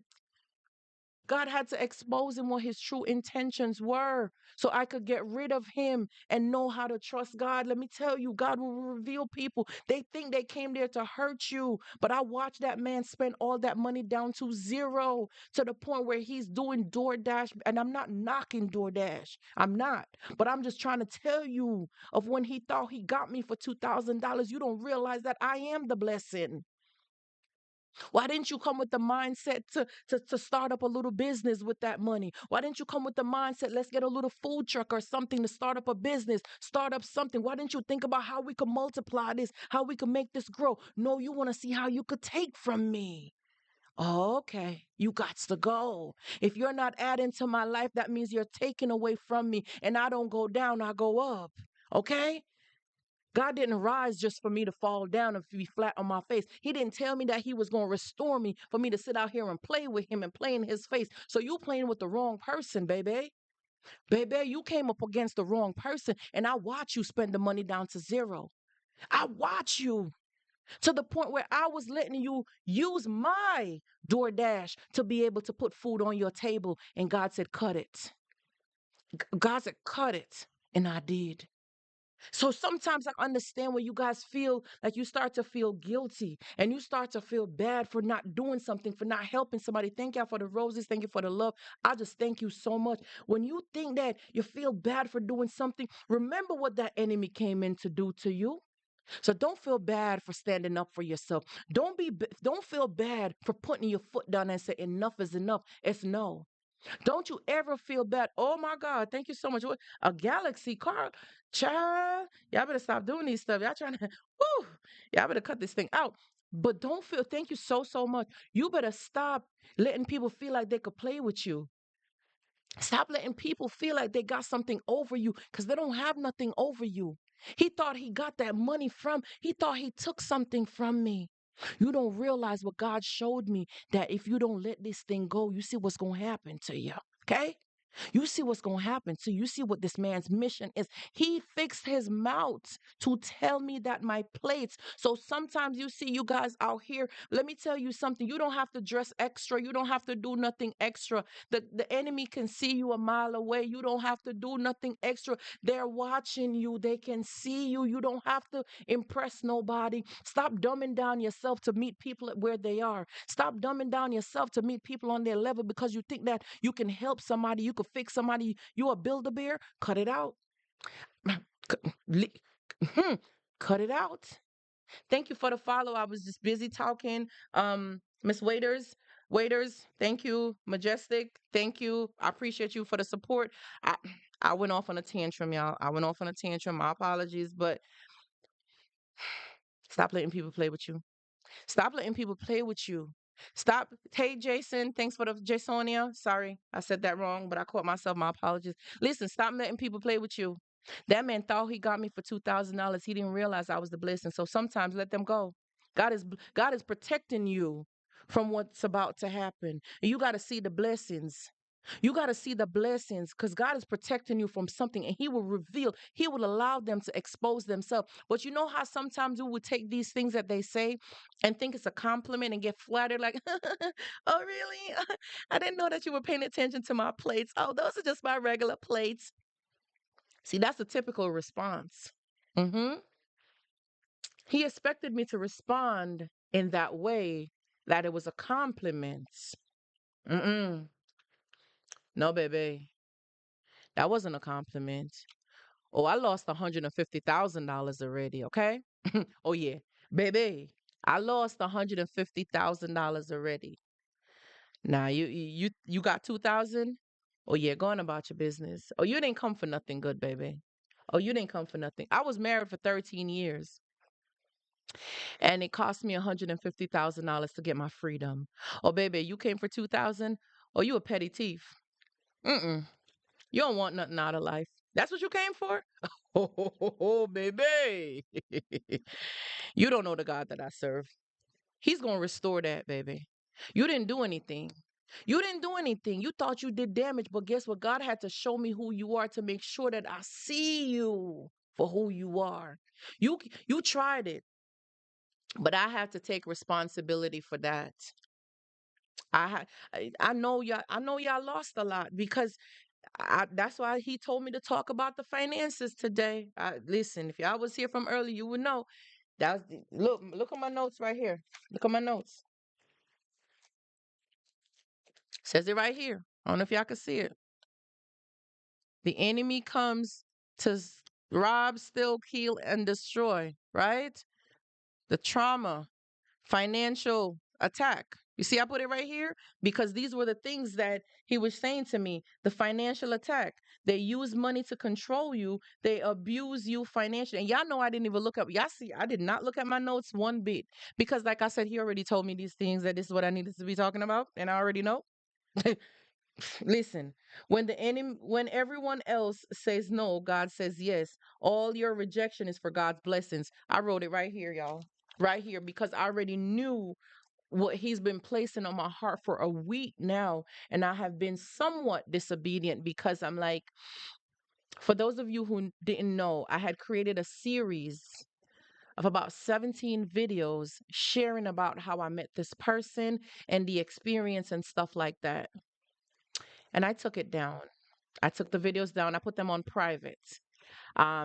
God had to expose him what his true intentions were so I could get rid of him and know how to trust God. Let me tell you, God will reveal people. They think they came there to hurt you, but I watched that man spend all that money down to zero to the point where he's doing DoorDash. And I'm not knocking DoorDash. I'm not. But I'm just trying to tell you of when he thought he got me for $2,000. You don't realize that I am the blessing. Why didn't you come with the mindset to start up a little business with that money? Why didn't you come with the mindset, let's get a little food truck or something to start up a business, start up something? Why didn't you think about how we could multiply this, how we could make this grow? No, you want to see how you could take from me. Oh, okay, you got to go. If you're not adding to my life, that means you're taking away from me. And I don't go down, I go up. Okay? God didn't rise just for me to fall down and be flat on my face. He didn't tell me that he was going to restore me for me to sit out here and play with him and play in his face. So you playing with the wrong person, baby. Baby, you came up against the wrong person and I watch you spend the money down to zero. I watch you to the point where I was letting you use my DoorDash to be able to put food on your table. And God said, cut it. God said, cut it. And I did. So sometimes I understand when you guys feel like you start to feel guilty and you start to feel bad for not doing something, for not helping somebody. Thank you for the roses. Thank you for the love. I just thank you so much. When you think that you feel bad for doing something, remember what that enemy came in to do to you. So don't feel bad for standing up for yourself. Don't feel bad for putting your foot down and say enough is enough. It's no. Don't you ever feel bad. Oh my God, thank you so much. A galaxy car, child. Y'all better stop doing these stuff. Y'all trying to, whoo, y'all better cut this thing out. But don't feel, thank you so, so much. You better stop letting people feel like they could play with you. Stop letting people feel like they got something over you because they don't have nothing over you. He thought he got that money he thought he took something from me. You don't realize what God showed me that if you don't let this thing go, you see what's going to happen to you. Okay? You see what's going to happen. So you see what this man's mission is. He fixed his mouth to tell me that my plates. So sometimes you see you guys out here. Let me tell you something. You don't have to dress extra. You don't have to do nothing extra. The enemy can see you a mile away. You don't have to do nothing extra. They're watching you. They can see you. You don't have to impress nobody. Stop dumbing down yourself to meet people at where they are. Stop dumbing down yourself to meet people on their level because you think that you can help somebody, you could fix somebody. You a build-a-bear? Cut it out. Hmm. Cut it out. Thank you for the follow. I was just busy talking. Miss Waiters, thank you. Majestic, thank you. I appreciate you for the support. I I went off on a tantrum, y'all. I went off on a tantrum. My apologies, but stop letting people play with you. Stop letting people play with you. Stop. Hey, Jason. Thanks for the Jasonia. Sorry, I said that wrong, but I caught myself. My apologies. Listen, stop letting people play with you. That man thought he got me for $2,000. He didn't realize I was the blessing. So sometimes let them go. God is protecting you from what's about to happen. And you got to see the blessings. You got to see the blessings because God is protecting you from something and He will reveal, He will allow them to expose themselves. But you know how sometimes we would take these things that they say and think it's a compliment and get flattered, like, oh, really? I didn't know that you were paying attention to my plates. Oh, those are just my regular plates. See, that's a typical response. Hmm. He expected me to respond in that way, that it was a compliment. Mm-mm. No, baby. That wasn't a compliment. Oh, I lost $150,000 already, okay? Oh yeah. Baby, I lost $150,000 already. Now you got 2,000? Oh yeah, going about your business. Oh, you didn't come for nothing good, baby. Oh, you didn't come for nothing. I was married for 13 years and it cost me $150,000 to get my freedom. Oh, baby, you came for 2,000? Oh, you a petty thief. Mm-mm. You don't want nothing out of life. That's what you came for? Oh, baby. You don't know the God that I serve. He's going to restore that, baby. You didn't do anything. You didn't do anything. You thought you did damage, but guess what? God had to show me who you are to make sure that I see you for who you are. You tried it, but I had to take responsibility for that. I know y'all lost a lot because that's why he told me to talk about the finances today. Listen, if y'all was here from early, you would know. Look at my notes right here. Look at my notes. Says it right here. I don't know if y'all can see it. The enemy comes to rob, steal, kill, and destroy, right? The trauma, financial attack. You see, I put it right here because these were the things that he was saying to me. The financial attack. They use money to control you. They abuse you financially. And y'all know I didn't even look up. Y'all see, I did not look at my notes one bit because, like I said, he already told me these things that this is what I needed to be talking about, and I already know. Listen, when everyone else says no, God says yes. All your rejection is for God's blessings. I wrote it right here, y'all. Right here, because I already knew what he's been placing on my heart for a week now. And I have been somewhat disobedient because I'm like, for those of you who didn't know, I had created a series of about 17 videos sharing about how I met this person and the experience and stuff like that. And I took it down. I took the videos down. I put them on private.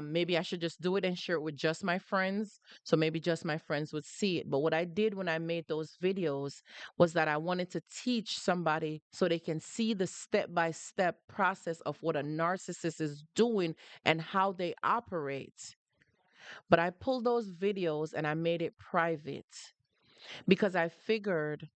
Maybe I should just do it and share it with just my friends. So maybe just my friends would see it. But what I did when I made those videos was that I wanted to teach somebody so they can see the step by step process of what a narcissist is doing and how they operate. But I pulled those videos and I made it private because I figured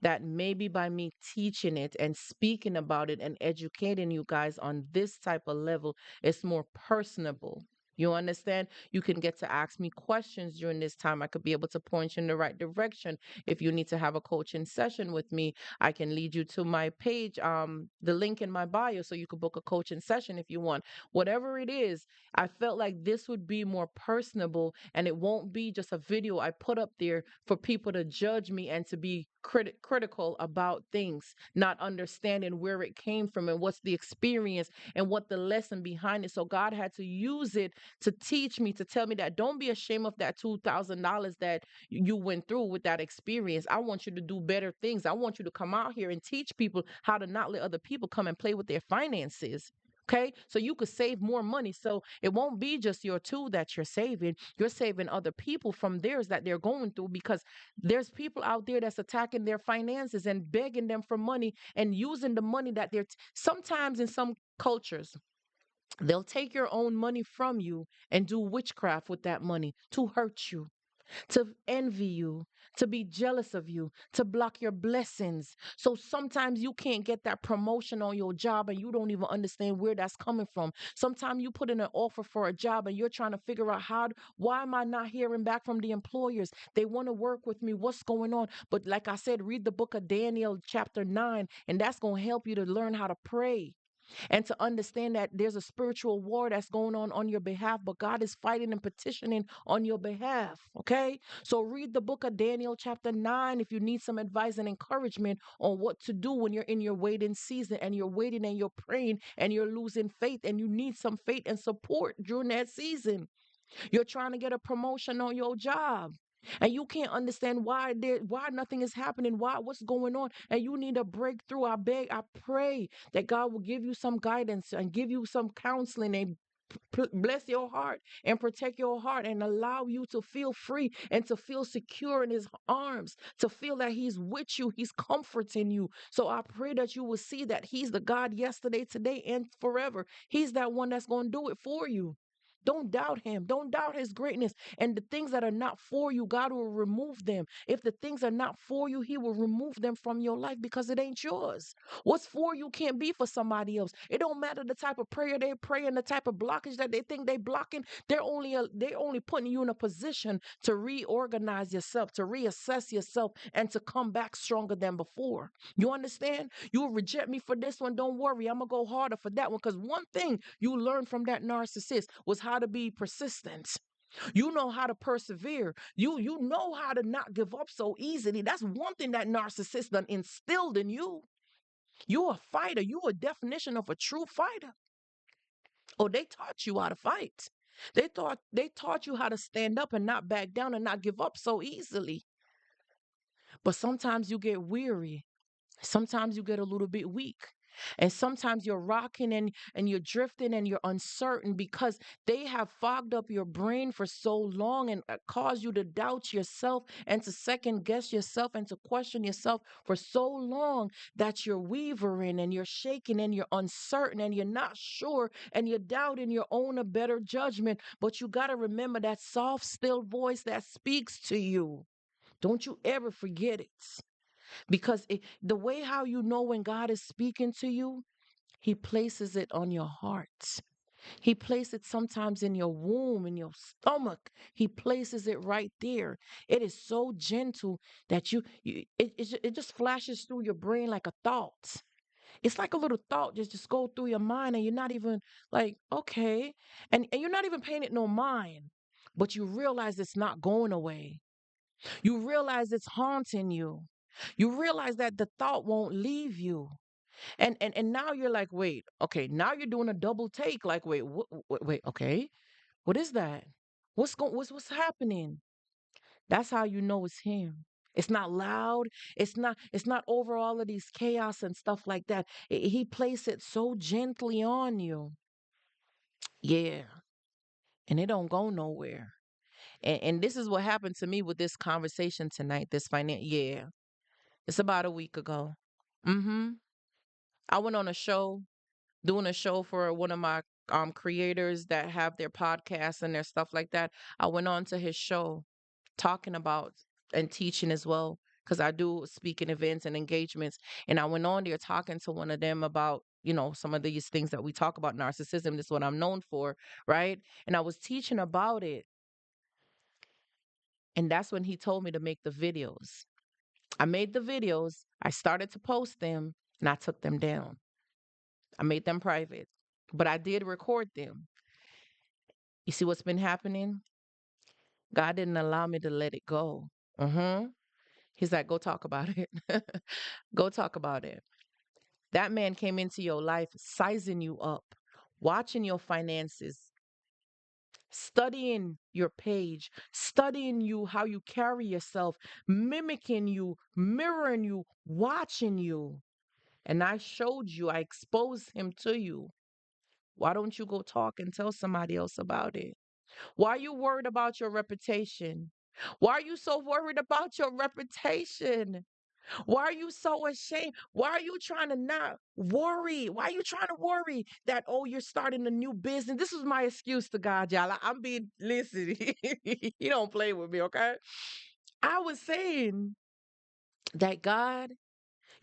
that maybe by me teaching it and speaking about it and educating you guys on this type of level, it's more personable. You understand? You can get to ask me questions during this time. I could be able to point you in the right direction. If you need to have a coaching session with me, I can lead you to my page, the link in my bio, so you could book a coaching session if you want. Whatever it is, I felt like this would be more personable and it won't be just a video I put up there for people to judge me and to be critical about things, not understanding where it came from and what's the experience and what the lesson behind it. So God had to use it to teach me, to tell me that don't be ashamed of that $2,000 that you went through with that experience. I want you to do better things. I want you to come out here and teach people how to not let other people come and play with their finances. Okay, so you could save more money. So it won't be just your two that you're saving. You're saving other people from theirs that they're going through because there's people out there that's attacking their finances and begging them for money and using the money that sometimes in some cultures, they'll take your own money from you and do witchcraft with that money to hurt you, to envy you, to be jealous of you, to block your blessings. So sometimes you can't get that promotion on your job and you don't even understand where that's coming from. Sometimes you put in an offer for a job and you're trying to figure out why am I not hearing back from the employers? They want to work with me. What's going on? But like I said, read the book of Daniel chapter 9 and that's going to help you to learn how to pray and to understand that there's a spiritual war that's going on your behalf, but God is fighting and petitioning on your behalf. Okay. So read the book of Daniel, chapter 9, if you need some advice and encouragement on what to do when you're in your waiting season and you're waiting and you're praying and you're losing faith and you need some faith and support during that season. You're trying to get a promotion on your job. And you can't understand why nothing is happening, what's going on, and you need a breakthrough. I beg, I pray that God will give you some guidance and give you some counseling and bless your heart and protect your heart and allow you to feel free and to feel secure in his arms, to feel that he's with you, he's comforting you. So I pray that you will see that he's the God yesterday, today, and forever. He's that one that's going to do it for you. Don't doubt him. Don't doubt his greatness. And the things that are not for you, God will remove them. If the things are not for you, he will remove them from your life because it ain't yours. What's for you can't be for somebody else. It don't matter the type of prayer they pray and the type of blockage that they think they blocking. They're only putting you in a position to reorganize yourself, to reassess yourself, and to come back stronger than before. You understand? You will reject me for this one. Don't worry. I'm gonna go harder for that one. Because one thing you learned from that narcissist was how to be persistent. You know how to persevere. You know how to not give up so easily. That's one thing that narcissist done instilled in you. You're a fighter. You're a definition of a true fighter. Oh, they taught you how to fight. They taught you how to stand up and not back down and not give up so easily. But sometimes you get weary. Sometimes you get a little bit weak. And sometimes you're rocking and you're drifting and you're uncertain because they have fogged up your brain for so long and caused you to doubt yourself and to second guess yourself and to question yourself for so long that you're wavering and you're shaking and you're uncertain and you're not sure and you're doubting your own a better judgment. But you got to remember that soft, still voice that speaks to you. Don't you ever forget it. Because the way how you know when God is speaking to you, he places it on your heart. He places it sometimes in your womb, in your stomach. He places it right there. It is so gentle that it just flashes through your brain like a thought. It's like a little thought just go through your mind and you're not even like, okay. And you're not even paying it no mind. But you realize it's not going away. You realize it's haunting you. You realize that the thought won't leave you. And now you're like, wait, okay, now you're doing a double take. Like, wait, wait, okay, what is that? What's happening? That's how you know it's him. It's not loud. It's not over all of these chaos and stuff like that. He placed it so gently on you. Yeah. And it don't go nowhere. And this is what happened to me with this conversation tonight. This finance. Yeah. It's about a week ago. Mm-hmm. I went on a show, doing a show for one of my creators that have their podcasts and their stuff like that. I went on to his show talking about and teaching as well because I do speaking events and engagements. And I went on there talking to one of them about, some of these things that we talk about narcissism. This is what I'm known for, right? And I was teaching about it. And that's when he told me to make the videos. I made the videos, I started to post them, and I took them down. I made them private, but I did record them. You see what's been happening? God didn't allow me to let it go. Mm-hmm. He's like, go talk about it. Go talk about it. That man came into your life, sizing you up, watching your finances, studying your page, studying you, how you carry yourself, mimicking you, mirroring you, watching you. And I showed you, I exposed him to you. Why don't you go talk and tell somebody else about it? Why are you worried about your reputation? Why are you so worried about your reputation? Why are you so ashamed? Why are you trying to not worry? Why are you trying to worry that, oh, you're starting a new business? This was my excuse to God, y'all. I'm being, listen, he don't play with me, okay? I was saying that God,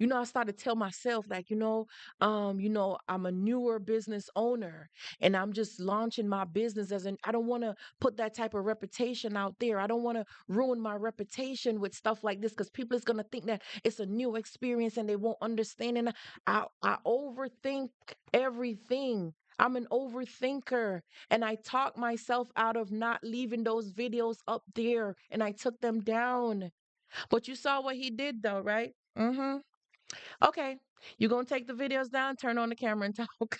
I started to tell myself like, I'm a newer business owner and I'm just launching my business I don't want to put that type of reputation out there. I don't want to ruin my reputation with stuff like this because people is going to think that it's a new experience and they won't understand. And I overthink everything. I'm an overthinker and I talked myself out of not leaving those videos up there and I took them down. But you saw what he did though, right? Mm-hmm. Okay. You gonna take the videos down? Turn on the camera and talk.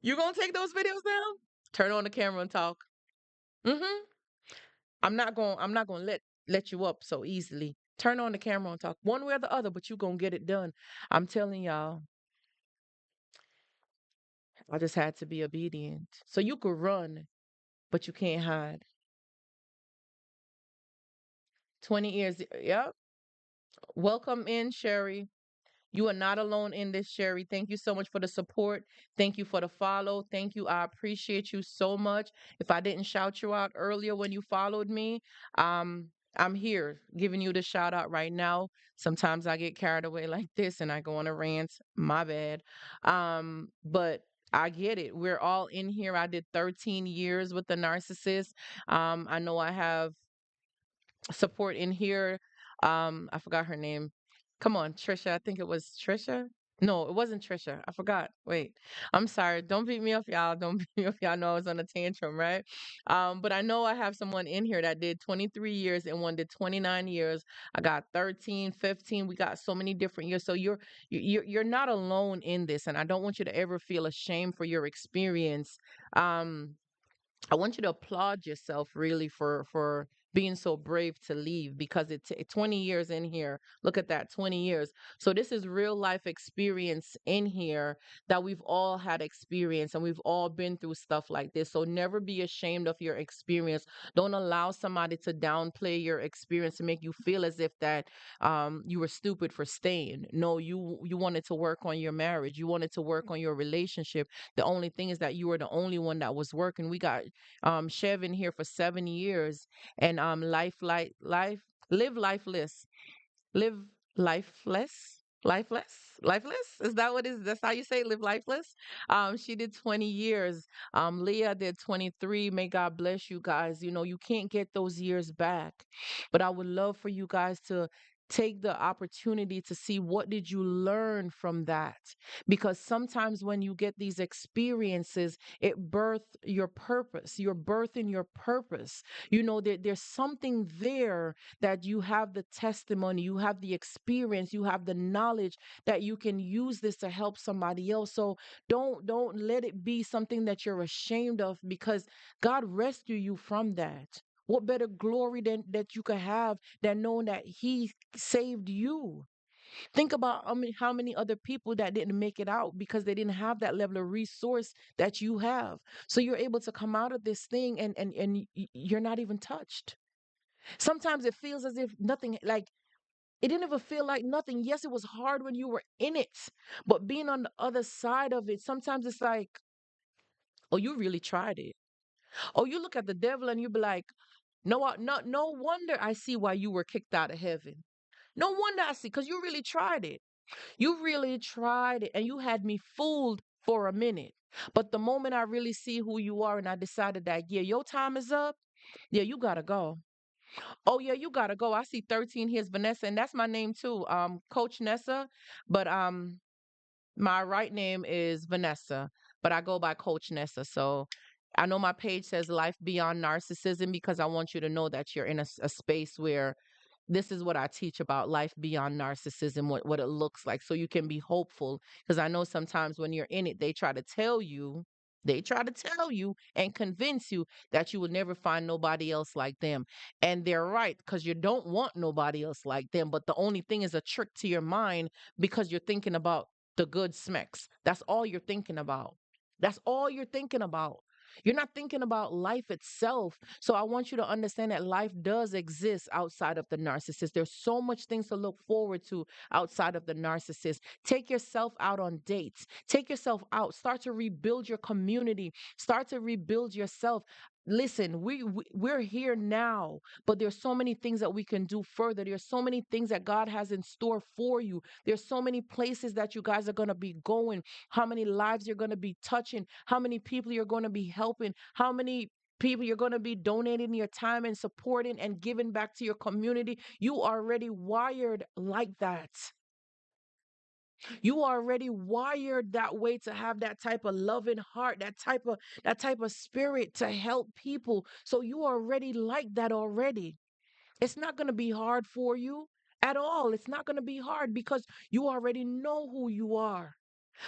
You gonna take those videos down? Turn on the camera and talk. Mm-hmm. I'm not gonna let you up so easily. Turn on the camera and talk. One way or the other, but you gonna get it done. I'm telling y'all, I just had to be obedient. So you could run, but you can't hide. 20 years. Yep. Welcome in, Sherry. You are not alone in this, Sherry. Thank you so much for the support. Thank you for the follow. Thank you. I appreciate you so much. If I didn't shout you out earlier when you followed me, um, I'm here giving you the shout out right now. Sometimes I get carried away like this and I go on a rant. My bad. But I get it. We're all in here. I did 13 years with the narcissist. I know I have support in here. I forgot her name. Come on, Trisha. I think it was Trisha. No, it wasn't Trisha. I forgot. Wait. I'm sorry. Don't beat me up, y'all. Don't beat me up. Y'all know I was on a tantrum, right? But I know I have someone in here that did 23 years and one did 29 years. I got 13, 15. We got so many different years. So you're not alone in this. And I don't want you to ever feel ashamed for your experience. Um, I want you to applaud yourself really for being so brave to leave because 20 years in here. Look at that, 20 years. So this is real life experience in here that we've all had experience and we've all been through stuff like this. So never be ashamed of your experience. Don't allow somebody to downplay your experience and make you feel as if that you were stupid for staying. No, you wanted to work on your marriage. You wanted to work on your relationship. The only thing is that you were the only one that was working. We got Chev in here for 7 years, and live lifeless, live lifeless, lifeless. Is that what is? That's how you say it? Live lifeless. She did 20 years. Leah did 23. May God bless you guys. You know you can't get those years back, but I would love for you guys to take the opportunity to see what did you learn from that, because sometimes when you get these experiences it birth your purpose. You're birthing your purpose. You know, there's something there that you have the testimony, you have the experience, you have the knowledge that you can use this to help somebody else. So don't let it be something that you're ashamed of, because God rescued you from that. What better glory than that you could have than knowing that He saved you? Think about how many other people that didn't make it out because they didn't have that level of resource that you have. So you're able to come out of this thing and you're not even touched. Sometimes it feels as if nothing, like it didn't even feel like nothing. Yes, it was hard when you were in it, but being on the other side of it, sometimes it's like, oh, you really tried it. Oh, you look at the devil and you be like, no wonder I see why you were kicked out of heaven. No wonder I see, because you really tried it. You really tried it and you had me fooled for a minute. But the moment I really see who you are and I decided that, yeah, your time is up, yeah, you gotta go. Oh, yeah, you gotta go. I see 13. Here's Vanessa, and that's my name too, Coach Nessa. But my right name is Vanessa, but I go by Coach Nessa. So I know my page says Life Beyond Narcissism because I want you to know that you're in a space where this is what I teach about life beyond narcissism, what it looks like, so you can be hopeful. Because I know sometimes when you're in it, they try to tell you and convince you that you will never find nobody else like them. And they're right, because you don't want nobody else like them. But the only thing is a trick to your mind because you're thinking about the good smecks. That's all you're thinking about. That's all you're thinking about. You're not thinking about life itself. So I want you to understand that life does exist outside of the narcissist. There's so much things to look forward to outside of the narcissist. Take yourself out on dates. Take yourself out. Start to rebuild your community. Start to rebuild yourself. Listen, we're here now, but there's so many things that we can do further. There's so many things that God has in store for you. There's so many places that you guys are going to be going, how many lives you're going to be touching, how many people you're going to be helping, how many people you're going to be donating your time and supporting and giving back to your community. You are already wired like that. You are already wired that way to have that type of loving heart, that type of spirit to help people. So you are already like that already. It's not going to be hard for you at all. It's not going to be hard because you already know who you are.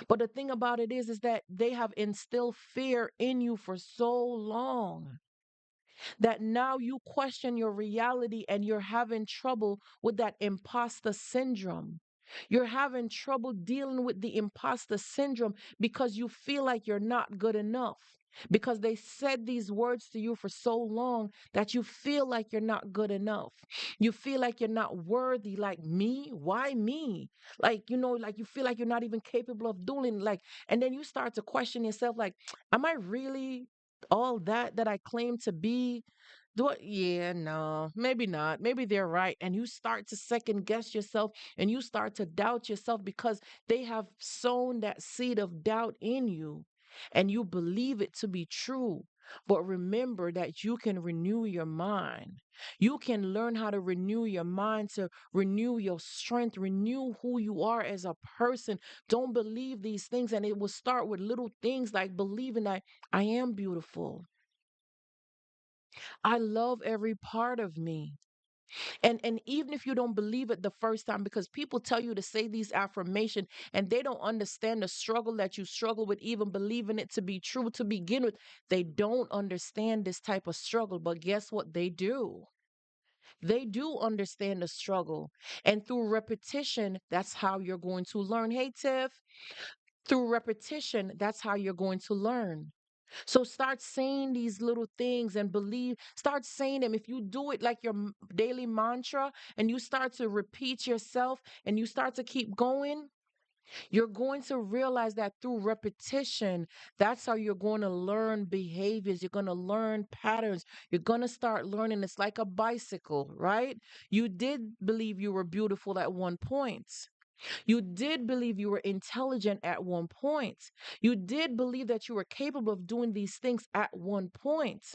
But the thing about it is that they have instilled fear in you for so long that now you question your reality and you're having trouble with that imposter syndrome. You're having trouble dealing with the imposter syndrome because you feel like you're not good enough. Because they said these words to you for so long that you feel like you're not good enough. You feel like you're not worthy. Like, me? Why me? Like, like you feel like you're not even capable of doing, like, and then you start to question yourself, like, am I really all that I claim to be? Yeah, no, maybe not. Maybe they're right. And you start to second guess yourself and you start to doubt yourself because they have sown that seed of doubt in you and you believe it to be true. But remember that you can renew your mind. You can learn how to renew your mind, to renew your strength, renew who you are as a person. Don't believe these things. And it will start with little things like believing that I am beautiful. I love every part of me. And even if you don't believe it the first time, because people tell you to say these affirmations and they don't understand the struggle that you struggle with, even believing it to be true to begin with. They don't understand this type of struggle. But guess what? They do. They do understand the struggle. And through repetition, that's how you're going to learn. Hey, Tiff, through repetition, that's how you're going to learn. So start saying these little things and believe, start saying them. If you do it like your daily mantra and you start to repeat yourself and you start to keep going, you're going to realize that through repetition, that's how you're going to learn behaviors. You're going to learn patterns. You're going to start learning. It's like a bicycle, right? You did believe you were beautiful at one point. You did believe you were intelligent at one point. You did believe that you were capable of doing these things at one point.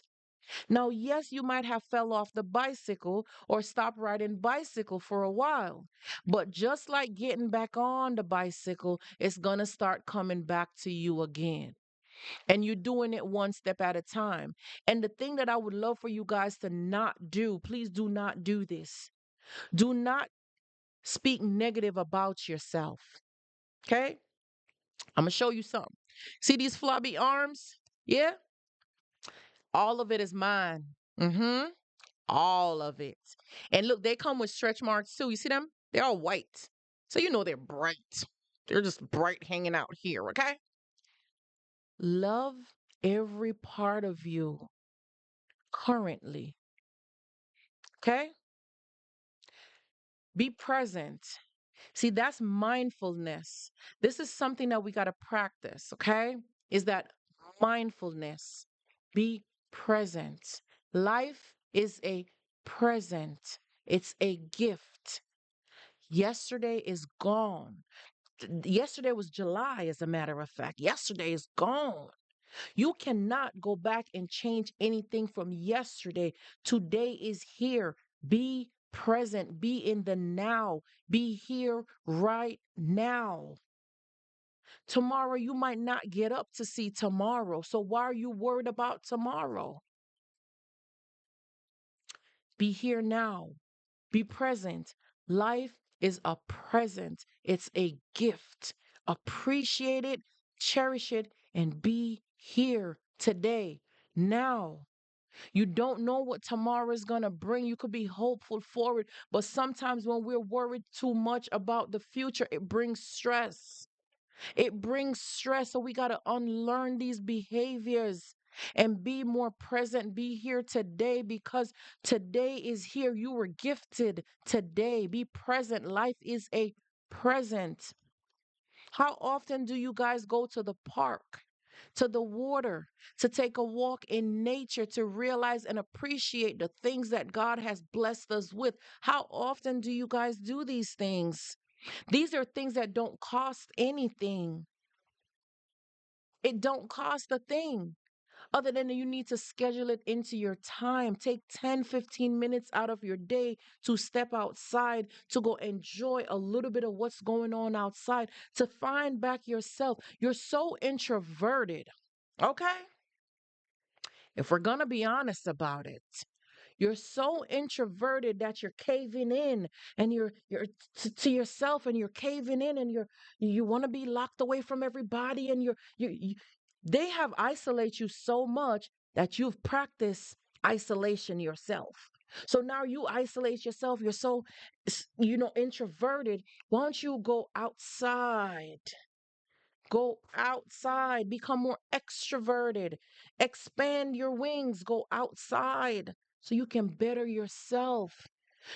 Now, yes, you might have fell off the bicycle or stopped riding bicycle for a while. But just like getting back on the bicycle, it's going to start coming back to you again. And you're doing it one step at a time. And the thing that I would love for you guys to not do, please do not do this. Do not speak negative about yourself. Okay? I'm gonna show you something. See these floppy arms? Yeah, all of it is mine. Mm-hmm. All of it. And look, they come with stretch marks too. You see them? They're all white. So you know they're bright. They're just bright hanging out here, okay? Love every part of you currently. Okay? Be present. See, that's mindfulness. This is something that we got to practice, okay? Is that mindfulness. Be present. Life is a present, it's a gift. Yesterday is gone. Yesterday was July, as a matter of fact. Yesterday is gone. You cannot go back and change anything from yesterday. Today is here. Be present. Be in the now. Be here right now. Tomorrow, you might not get up to see tomorrow. So why are you worried about tomorrow? Be here now. Be present. Life is a present, it's a gift. Appreciate it, cherish it, and be here today, now. You don't know what tomorrow is going to bring. You could be hopeful for it, but sometimes when we're worried too much about the future, it brings stress. It brings stress. So we got to unlearn these behaviors and be more present. Be here today because today is here. You were gifted today. Be present. Life is a present. How often do you guys go to the park, to the water, to take a walk in nature, to realize and appreciate the things that God has blessed us with? How often do you guys do these things? These are things that don't cost anything. It don't cost a thing other than you need to schedule it into your time. Take 10, 15 minutes out of your day to step outside, to go enjoy a little bit of what's going on outside, to find back yourself. You're so introverted. Okay? If we're going to be honest about it. You're so introverted that you're caving in and you're to yourself and you're caving in and you want to be locked away from everybody and you they have isolate you so much that you've practiced isolation yourself. So now you isolate yourself. You're so, introverted. Why don't you go outside? Go outside, become more extroverted, expand your wings, go outside so you can better yourself.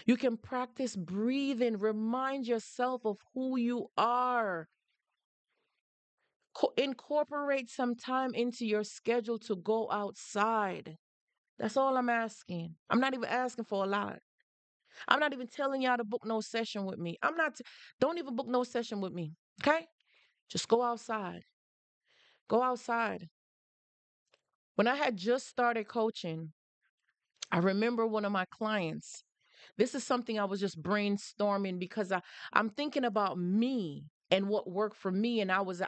You can practice breathing, remind yourself of who you are. Incorporate some time into your schedule to go outside. That's all I'm asking. I'm not even asking for a lot. I'm not even telling y'all to book no session with me. Don't even book no session with me. Okay? Just go outside. Go outside. When I had just started coaching, I remember one of my clients. This is something I was just brainstorming because I'm thinking about me and what worked for me, and I was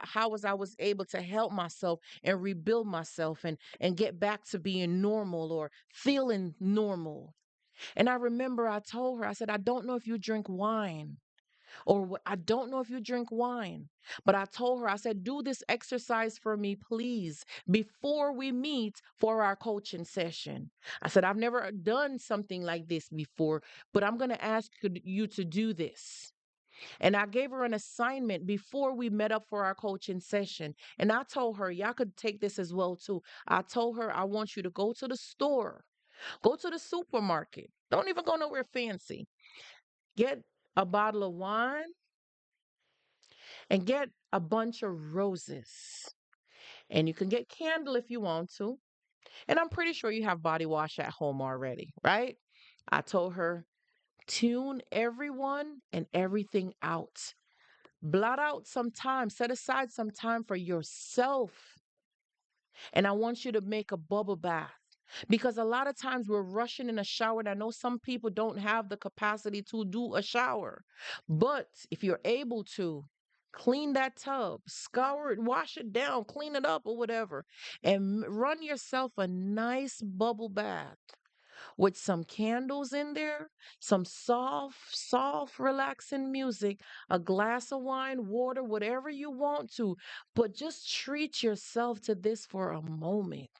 able to help myself and rebuild myself and get back to being normal or feeling normal. And I remember I told her, I said, I don't know if you drink wine. I don't know if you drink wine, but I told her, I said, do this exercise for me, please, before we meet for our coaching session. I said, I've never done something like this before, but I'm going to ask you to do this. And I gave her an assignment before we met up for our coaching session. And I told her, y'all could take this as well, too. I told her, I want you to go to the store, go to the supermarket. Don't even go nowhere fancy. Get a bottle of wine and get a bunch of roses. And you can get candle if you want to. And I'm pretty sure you have body wash at home already, right? I told her, tune everyone and everything out. Blot out some time, set aside some time for yourself. And I want you to make a bubble bath. Because a lot of times we're rushing in a shower, and I know some people don't have the capacity to do a shower. But if you're able to, clean that tub, scour it, wash it down, clean it up or whatever, and run yourself a nice bubble bath with some candles in there, some soft, relaxing music, a glass of wine, water, whatever you want to. But just treat yourself to this for a moment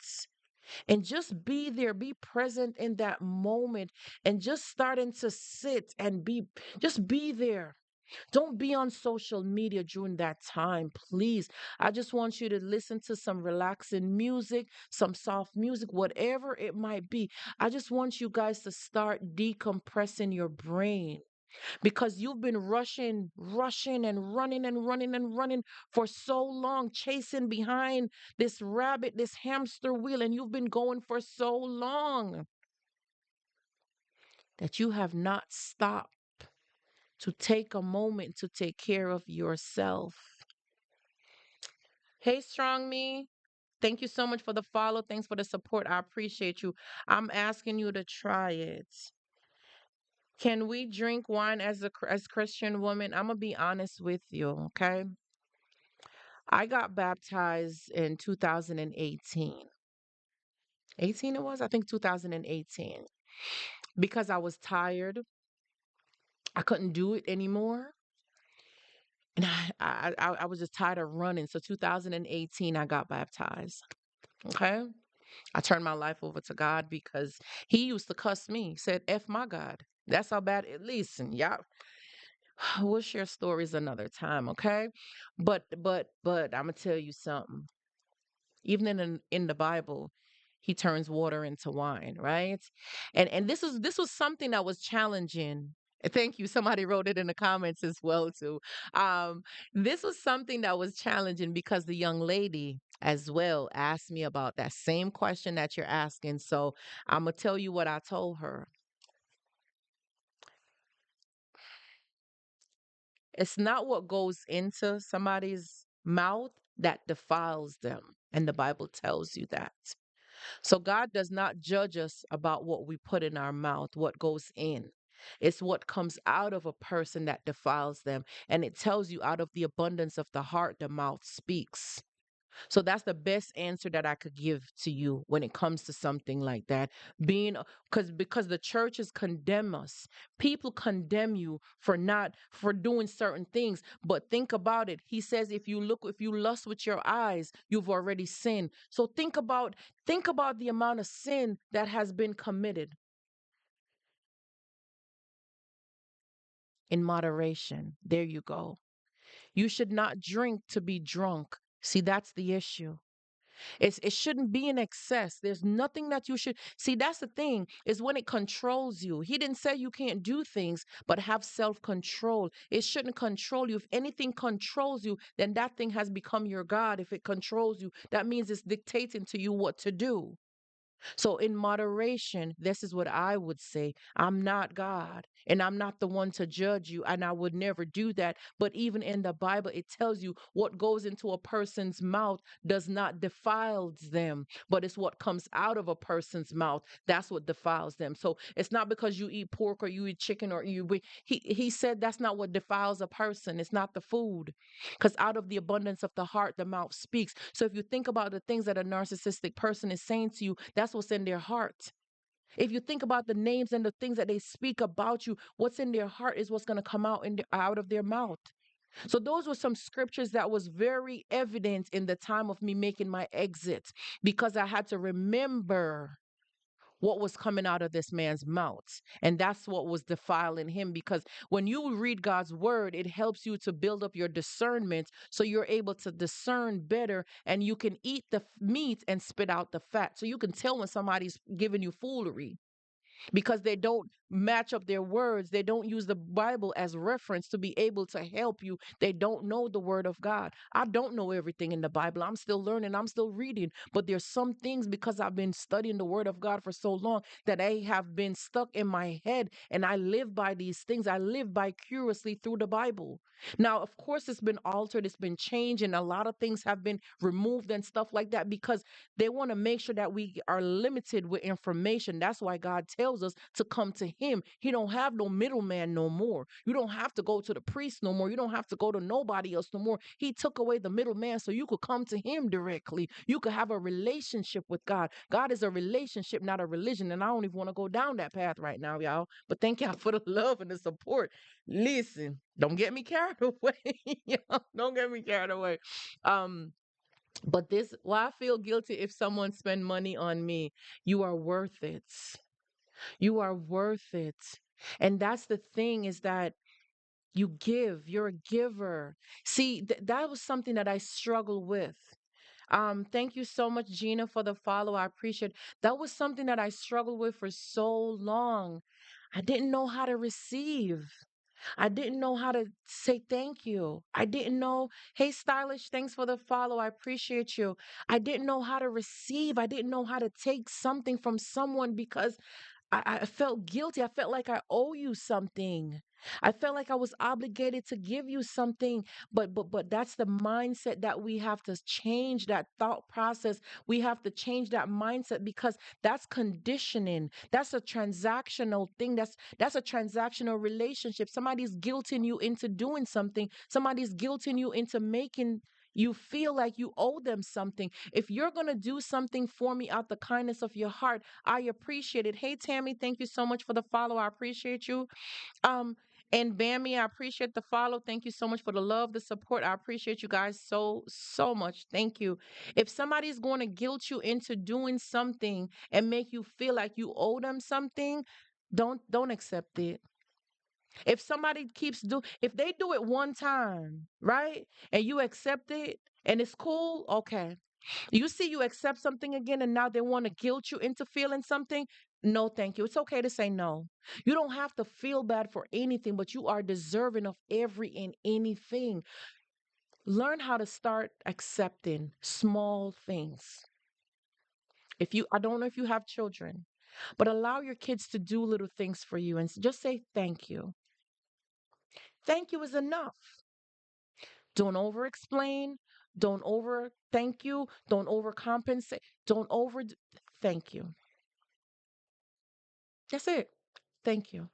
and just be there, be present in that moment, and just starting to sit and just be there. Don't be on social media during that time, please. I just want you to listen to some relaxing music, some soft music, whatever it might be. I just want you guys to start decompressing your brain because you've been rushing and running and running and running for so long, chasing behind this rabbit, this hamster wheel, and you've been going for so long that you have not stopped to take a moment to take care of yourself. Hey, Strong Me. Thank you so much for the follow. Thanks for the support. I appreciate you. I'm asking you to try it. Can we drink wine as Christian woman? I'm gonna be honest with you, okay? I got baptized in 2018. 18 it was? I think 2018. Because I was tired. I couldn't do it anymore. And I was just tired of running. So 2018, I got baptized. Okay. I turned my life over to God because he used to cuss me. He said, F my God. That's how bad it. Listen, y'all, we'll share stories another time, okay? But I'm gonna tell you something. Even in the Bible, he turns water into wine, right? And this was something that was challenging. Thank you. Somebody wrote it in the comments as well too. Um, this was something that was challenging because the young lady as well asked me about that same question that you're asking. So I'm gonna tell you what I told her. It's not what goes into somebody's mouth that defiles them. And the Bible tells you that. So God does not judge us about what we put in our mouth, what goes in. It's what comes out of a person that defiles them. And it tells you out of the abundance of the heart, the mouth speaks. So that's the best answer that I could give to you when it comes to something like that. Being because the churches condemn us. People condemn you for doing certain things. But think about it. He says if you lust with your eyes, you've already sinned. So think about the amount of sin that has been committed. in moderation. There you go. You should not drink to be drunk. See, that's the issue. It shouldn't be in excess. There's nothing that you should see. That's the thing, is when it controls you. He didn't say you can't do things, but have self control. It shouldn't control you. If anything controls you, then that thing has become your God. If it controls you, that means it's dictating to you what to do. So, in moderation, this is what I would say. I'm not God, and I'm not the one to judge you, and I would never do that. But even in the Bible, it tells you what goes into a person's mouth does not defiles them, but it's what comes out of a person's mouth that's what defiles them. So, it's not because you eat pork or you eat chicken or he said that's not what defiles a person. It's not the food, because out of the abundance of the heart, the mouth speaks. So if you think about the things that a narcissistic person is saying to you, that's what's in their heart. If you think about the names and the things that they speak about you, what's in their heart is what's going to come out out of their mouth. So those were some scriptures that was very evident in the time of me making my exit, because I had to remember what was coming out of this man's mouth. And that's what was defiling him. Because when you read God's word, it helps you to build up your discernment so you're able to discern better, and you can eat the meat and spit out the fat. So you can tell when somebody's giving you foolery because they don't match up their words. They don't use the Bible as reference to be able to help you. They don't know the word of God. I don't know everything in the Bible. I'm still learning, I'm still reading, but there's some things, because I've been studying the word of God for so long, that I have been stuck in my head, and I live by these things. I live by curiously through the Bible. Now, of course, it's been altered, it's been changed, and a lot of things have been removed and stuff like that, because they want to make sure that we are limited with information. That's why God tells us to come to him. He don't have no middleman no more. You don't have to go to the priest no more. You don't have to go to nobody else no more. He took away the middleman so you could come to him directly. You could have a relationship with God. God is a relationship, not a religion. And I don't even want to go down that path right now, y'all. But thank y'all for the love and the support. Listen, don't get me carried away. Y'all. Don't get me carried away. Um, but this, well, I feel guilty if someone spend money on me. You are worth it. You are worth it. And that's the thing, is that you give. You're a giver. See, that was something that I struggle with. Thank you so much, Gina, for the follow. I appreciate. That was something that I struggled with for so long. I didn't know how to receive. I didn't know how to say thank you. I didn't know, hey, Stylish, thanks for the follow. I appreciate you. I didn't know how to receive. I didn't know how to take something from someone, because I felt guilty. I felt like I owe you something. I felt like I was obligated to give you something. But that's the mindset that we have to change, that thought process. We have to change that mindset, because that's conditioning. That's a transactional thing. That's a transactional relationship. Somebody's guilting you into doing something. Somebody's guilting you into making you feel like you owe them something. If you're going to do something for me out the kindness of your heart, I appreciate it. Hey, Tammy, thank you so much for the follow. I appreciate you. Um, and Bammy, I appreciate the follow. Thank you so much for the love, the support. I appreciate you guys so much. Thank you. If somebody's going to guilt you into doing something and make you feel like you owe them something, don't accept it. If somebody if they do it one time, right? And you accept it and it's cool, okay. You see, you accept something again, and now they want to guilt you into feeling something. No, thank you. It's okay to say no. You don't have to feel bad for anything, but you are deserving of every and anything. Learn how to start accepting small things. I don't know if you have children, but allow your kids to do little things for you and just say thank you. Thank you is enough. Don't over explain. Don't over thank you. Don't overcompensate. Don't over thank you. That's it. Thank you.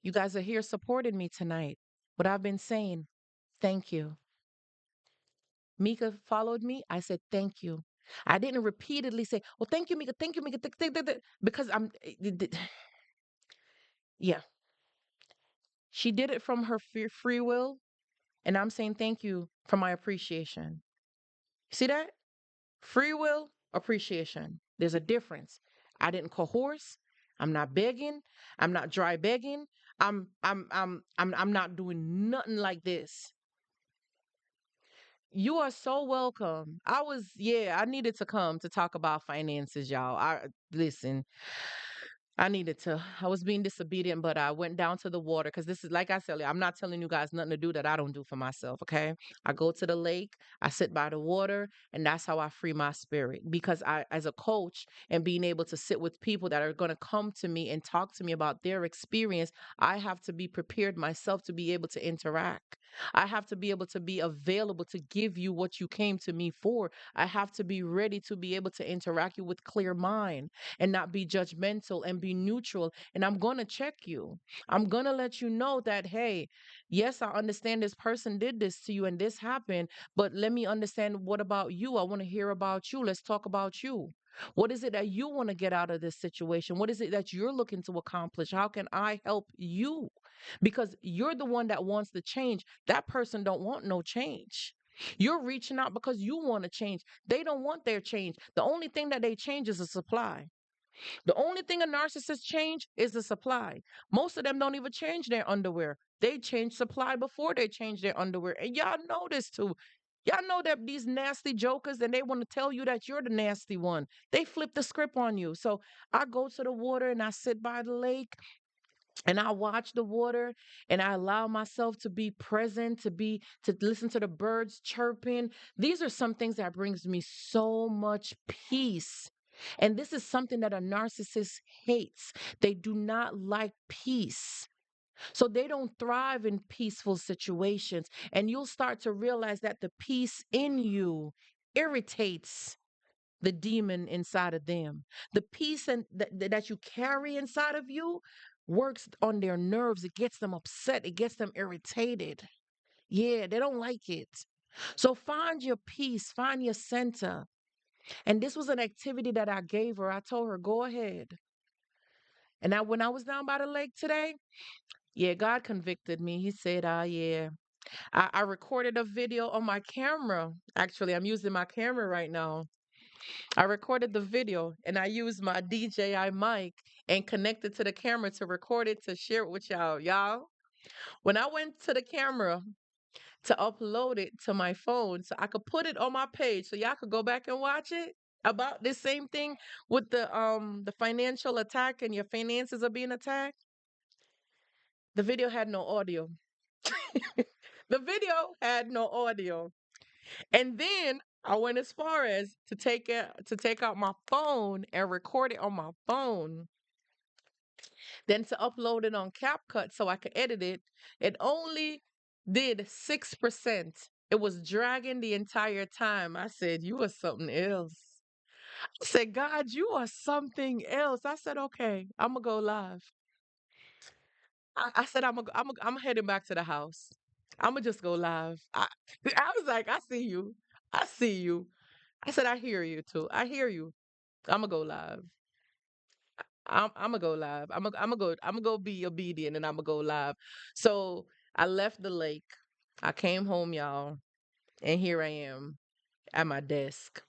You guys are here supporting me tonight. What I've been saying, thank you. Mika followed me. I said, thank you. I didn't repeatedly say, well, thank you, Mika. Thank you, Mika. Because yeah, she did it from her free will. And I'm saying thank you for my appreciation. See that? Free will, appreciation. There's a difference. I didn't coerce. I'm not begging. I'm not dry begging. I'm not doing nothing like this. You are so welcome. I needed to come to talk about finances, y'all. Listen, I was being disobedient, but I went down to the water because this is, like I said, I'm not telling you guys nothing to do that I don't do for myself, okay? I go to the lake, I sit by the water, and that's how I free my spirit. Because as a coach and being able to sit with people that are going to come to me and talk to me about their experience, I have to be prepared myself to be able to interact. I have to be able to be available to give you what you came to me for. I have to be ready to be able to interact you with clear mind and not be judgmental and be neutral. And I'm going to check you. I'm going to let you know that, hey, yes, I understand this person did this to you and this happened, but let me understand, what about you? I want to hear about you. Let's talk about you. What is it that you want to get out of this situation? What is it that you're looking to accomplish? How can I help you? Because you're the one that wants the change. That person don't want no change. You're reaching out because you want to change. They don't want their change. The only thing that they change is a supply. The only thing a narcissist change is the supply. Most of them don't even change their underwear. They change supply before they change their underwear. And y'all know this too. Y'all know that these nasty jokers, and they want to tell you that you're the nasty one. They flip the script on you. So I go to the water and I sit by the lake and I watch the water and I allow myself to be present, to listen to the birds chirping. These are some things that brings me so much peace. And this is something that a narcissist hates. They do not like peace. So they don't thrive in peaceful situations. And you'll start to realize that the peace in you irritates the demon inside of them. The peace that you carry inside of you works on their nerves. It gets them upset. It gets them irritated. Yeah, they don't like it. So find your peace, find your center. And this was an activity that I gave her. I told her, go ahead. And when I was down by the lake today, yeah, God convicted me. He said, yeah. I recorded a video on my camera. Actually, I'm using my camera right now. I recorded the video and I used my DJI mic and connected to the camera to record it to share it with y'all. Y'all, when I went to the camera to upload it to my phone so I could put it on my page so y'all could go back and watch it about this same thing with the financial attack and your finances are being attacked, the video had no audio. The video had no audio. And then I went as far as to take out my phone and record it on my phone, then to upload it on CapCut so I could edit it. It only did 6%. It was dragging the entire time. I said, "You are something else." I said, "God, you are something else." I said, "Okay, I'm gonna go live." I said, I'm heading back to the house. I'm gonna just go live." I was like, "I see you. I see you." I said, "I hear you too. I hear you. I'm gonna go live. I'm gonna go live. I'm gonna go be obedient and I'm gonna go live." So I left the lake. I came home, y'all, and here I am at my desk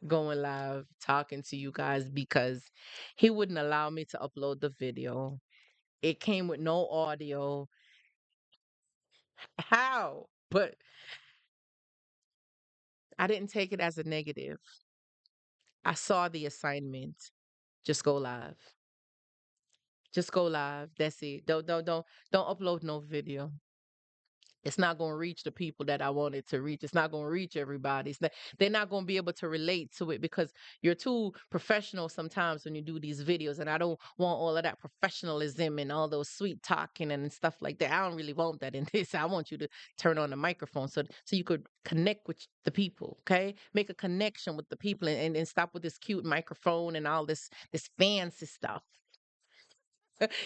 going live talking to you guys because he wouldn't allow me to upload the video. It came with no audio. How? But I didn't take it as a negative. I saw the assignment. Just go live. Just go live. That's it. Don't upload no video. It's not going to reach the people that I want it to reach. It's not going to reach everybody. They're not going to be able to relate to it because you're too professional sometimes when you do these videos. And I don't want all of that professionalism and all those sweet talking and stuff like that. I don't really want that in this. I want you to turn on the microphone so you could connect with the people. Okay, make a connection with the people and stop with this cute microphone and all this fancy stuff.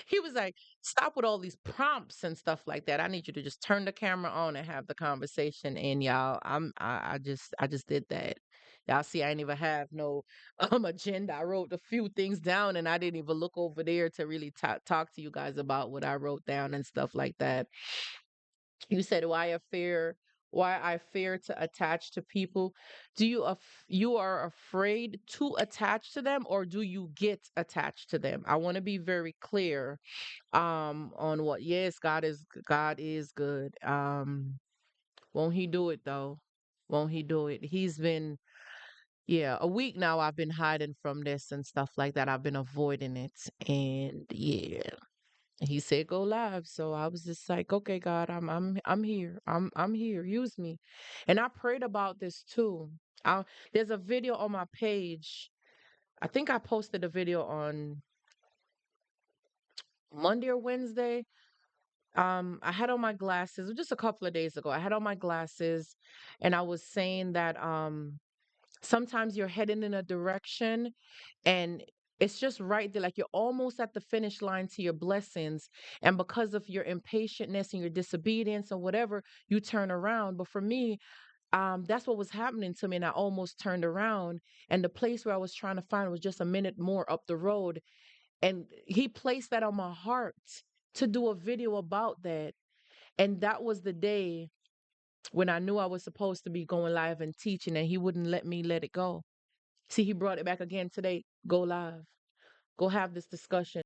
He was like, "Stop with all these prompts and stuff like that. I need you to just turn the camera on and have the conversation." And y'all, I just did that. Y'all see, I didn't even have no agenda. I wrote a few things down, and I didn't even look over there to really talk to you guys about what I wrote down and stuff like that. You said, "Why a fear? why I fear to attach to people. You are afraid to attach to them, or do you get attached to them? I want to be very clear on what. Yes, God is good. Won't he do it though? Won't he do it? He's been, yeah, a week now I've been hiding from this and stuff like that. I've been avoiding it. And yeah, he said go live. So I was just like, okay, God, I'm here. I'm here. Use me. And I prayed about this too. I, there's a video on my page. I think I posted a video on Monday or Wednesday. I had on my glasses just a couple of days ago. I had on my glasses and I was saying that sometimes you're heading in a direction and it's just right there, like you're almost at the finish line to your blessings, and because of your impatientness and your disobedience or whatever, you turn around. But for me, that's what was happening to me, and I almost turned around, and the place where I was trying to find was just a minute more up the road, and he placed that on my heart to do a video about that. And that was the day when I knew I was supposed to be going live and teaching, and he wouldn't let me let it go. See, he brought it back again today. Go live. Go have this discussion.